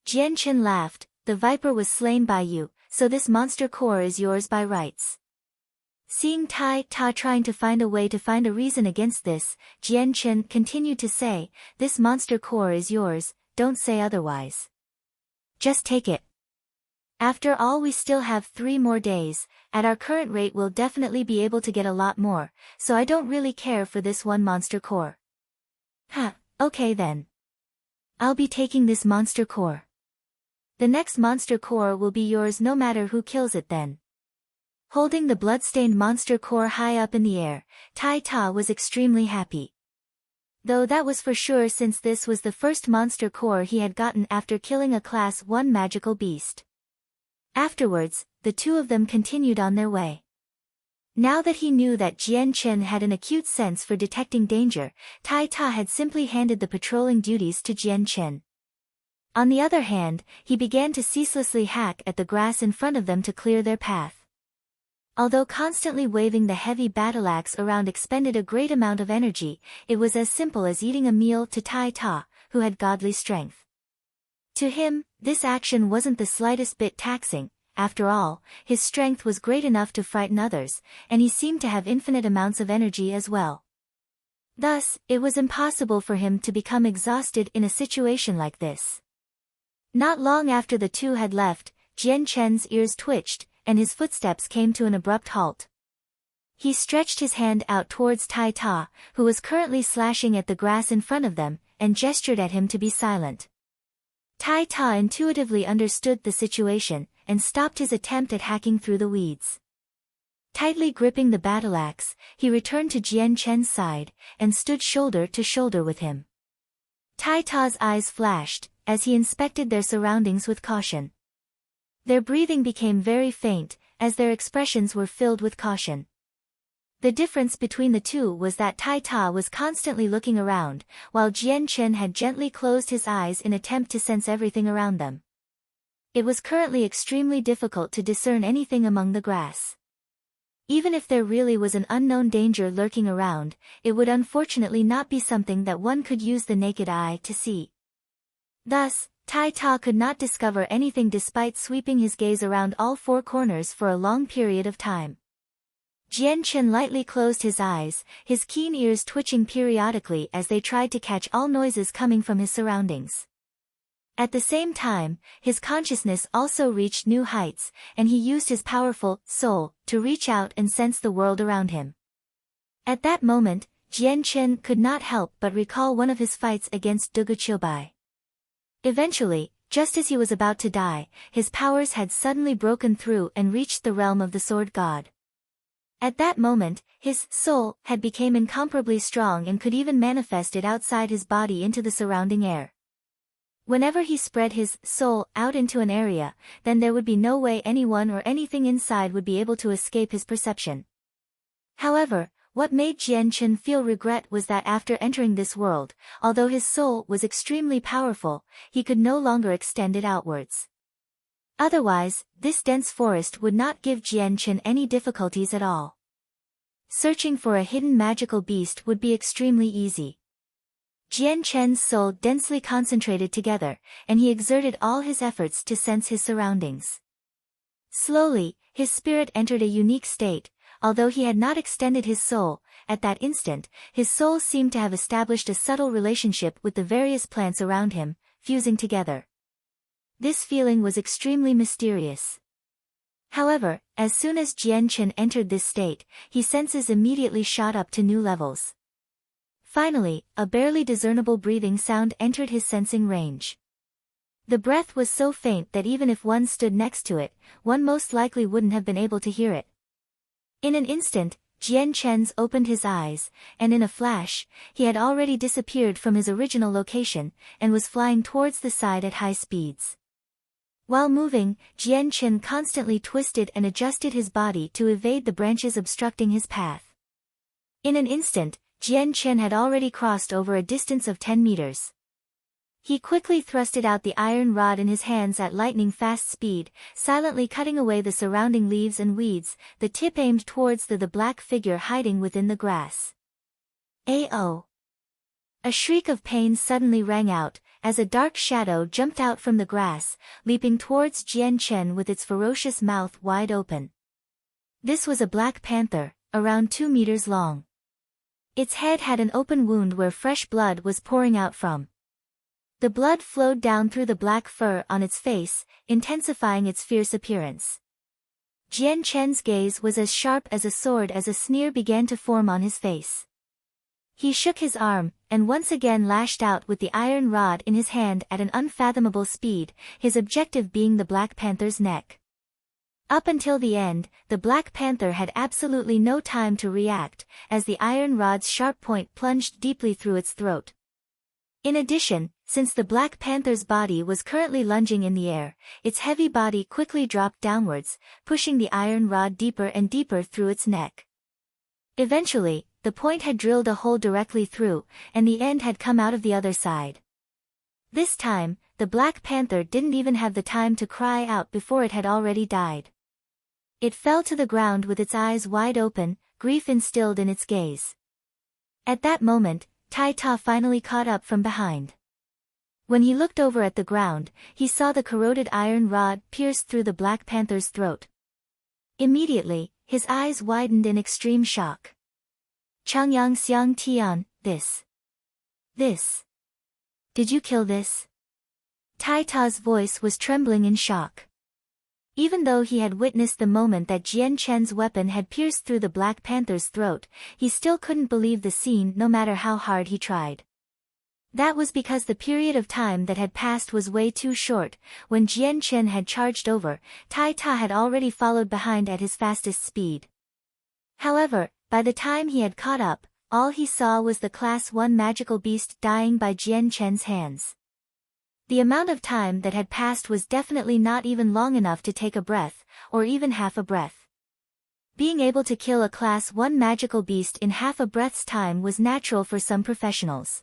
Jianchen laughed. "The viper was slain by you, so this monster core is yours by rights." Seeing Tai Ta trying to find a reason against this, Jianchen continued to say, "This monster core is yours, don't say otherwise. Just take it. After all, we still have 3 more days, at our current rate we'll definitely be able to get a lot more, so I don't really care for this one monster core." "Huh, okay then. I'll be taking this monster core. The next monster core will be yours no matter who kills it then." Holding the blood-stained monster core high up in the air, Tai Ta was extremely happy. Though that was for sure, since this was the first monster core he had gotten after killing a Class 1 magical beast. Afterwards, the two of them continued on their way. Now that he knew that Jianchen had an acute sense for detecting danger, Tai Ta had simply handed the patrolling duties to Jianchen. On the other hand, he began to ceaselessly hack at the grass in front of them to clear their path. Although constantly waving the heavy battle axe around expended a great amount of energy, it was as simple as eating a meal to Tai Ta, who had godly strength. To him, this action wasn't the slightest bit taxing. After all, his strength was great enough to frighten others, and he seemed to have infinite amounts of energy as well. Thus, it was impossible for him to become exhausted in a situation like this. Not long after the two had left, Jianchen's ears twitched, and his footsteps came to an abrupt halt. He stretched his hand out towards Tai Ta, who was currently slashing at the grass in front of them, and gestured at him to be silent. Tai Ta intuitively understood the situation, and stopped his attempt at hacking through the weeds. Tightly gripping the battle axe, he returned to Jianchen's side, and stood shoulder to shoulder with him. Tai Ta's eyes flashed, as he inspected their surroundings with caution. Their breathing became very faint, as their expressions were filled with caution. The difference between the two was that Tai Ta was constantly looking around, while Jianchen had gently closed his eyes in attempt to sense everything around them. It was currently extremely difficult to discern anything among the grass. Even if there really was an unknown danger lurking around, it would unfortunately not be something that one could use the naked eye to see. Thus, Tai Ta could not discover anything despite sweeping his gaze around all 4 corners for a long period of time. Jianchen lightly closed his eyes, his keen ears twitching periodically as they tried to catch all noises coming from his surroundings. At the same time, his consciousness also reached new heights, and he used his powerful soul to reach out and sense the world around him. At that moment, Jianchen could not help but recall one of his fights against Duguqiubai. Eventually, just as he was about to die, his powers had suddenly broken through and reached the realm of the sword god. At that moment, his soul had become incomparably strong and could even manifest it outside his body into the surrounding air. Whenever he spread his soul out into an area, then there would be no way anyone or anything inside would be able to escape his perception. However, What made Jian Chen feel regret was that after entering this world, although his soul was extremely powerful, he could no longer extend it outwards. Otherwise, this dense forest would not give Jian Chen any difficulties at all. Searching for a hidden magical beast would be extremely easy. Jian Chen's soul densely concentrated together, and he exerted all his efforts to sense his surroundings. Slowly, his spirit entered a unique state. Although he had not extended his soul, at that instant, his soul seemed to have established a subtle relationship with the various plants around him, fusing together. This feeling was extremely mysterious. However, as soon as Jian Chen entered this state, his senses immediately shot up to new levels. Finally, a barely discernible breathing sound entered his sensing range. The breath was so faint that even if one stood next to it, one most likely wouldn't have been able to hear it. In an instant, Jian Chen opened his eyes, and in a flash, he had already disappeared from his original location, and was flying towards the side at high speeds. While moving, Jian Chen constantly twisted and adjusted his body to evade the branches obstructing his path. In an instant, Jian Chen had already crossed over a distance of 10 meters. He quickly thrusted out the iron rod in his hands at lightning-fast speed, silently cutting away the surrounding leaves and weeds, the tip aimed towards the black figure hiding within the grass. "Ao!" A shriek of pain suddenly rang out, as a dark shadow jumped out from the grass, leaping towards Jian Chen with its ferocious mouth wide open. This was a black panther, around 2 meters long. Its head had an open wound where fresh blood was pouring out from. The blood flowed down through the black fur on its face, intensifying its fierce appearance. Jian Chen's gaze was as sharp as a sword as a sneer began to form on his face. He shook his arm, and once again lashed out with the iron rod in his hand at an unfathomable speed, his objective being the Black Panther's neck. Up until the end, the Black Panther had absolutely no time to react, as the iron rod's sharp point plunged deeply through its throat. In addition, since the Black Panther's body was currently lunging in the air, its heavy body quickly dropped downwards, pushing the iron rod deeper and deeper through its neck. Eventually, the point had drilled a hole directly through, and the end had come out of the other side. This time, the Black Panther didn't even have the time to cry out before it had already died. It fell to the ground with its eyes wide open, grief instilled in its gaze. At that moment, Tai Ta finally caught up from behind. When he looked over at the ground, he saw the corroded iron rod pierced through the Black Panther's throat. Immediately, his eyes widened in extreme shock. "Changyang Xiang Tian, this. Did you kill this?" Tai Ta's voice was trembling in shock. Even though he had witnessed the moment that Jian Chen's weapon had pierced through the Black Panther's throat, he still couldn't believe the scene no matter how hard he tried. That was because the period of time that had passed was way too short. When Jian Chen had charged over, Tai Ta had already followed behind at his fastest speed. However, by the time he had caught up, all he saw was the Class 1 magical beast dying by Jian Chen's hands. The amount of time that had passed was definitely not even long enough to take a breath, or even half a breath. Being able to kill a Class 1 magical beast in half a breath's time was natural for some professionals.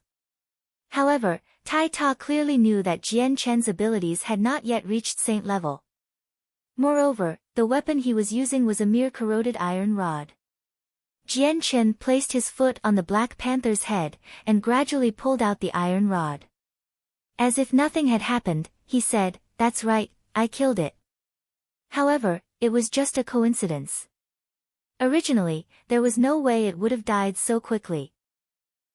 However, Tai Ta clearly knew that Jian Chen's abilities had not yet reached saint level. Moreover, the weapon he was using was a mere corroded iron rod. Jian Chen placed his foot on the Black Panther's head, and gradually pulled out the iron rod. As if nothing had happened, he said, "That's right, I killed it." However, it was just a coincidence. Originally, there was no way it would have died so quickly.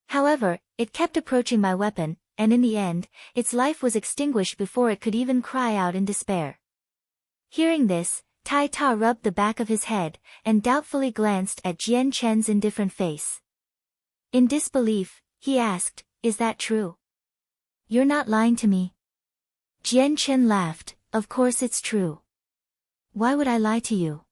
However, it kept approaching my weapon, and in the end, its life was extinguished before it could even cry out in despair. Hearing this, Tai Ta rubbed the back of his head, and doubtfully glanced at Jian Chen's indifferent face. In disbelief, he asked, "Is that true? You're not lying to me?" Jian Chen laughed, "Of course it's true. Why would I lie to you?"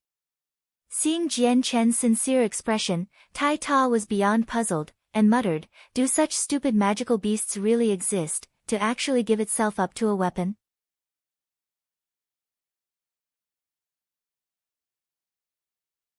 Seeing Jian Chen's sincere expression, Tai Ta was beyond puzzled, and muttered, "Do such stupid magical beasts really exist, to actually give itself up to a weapon?"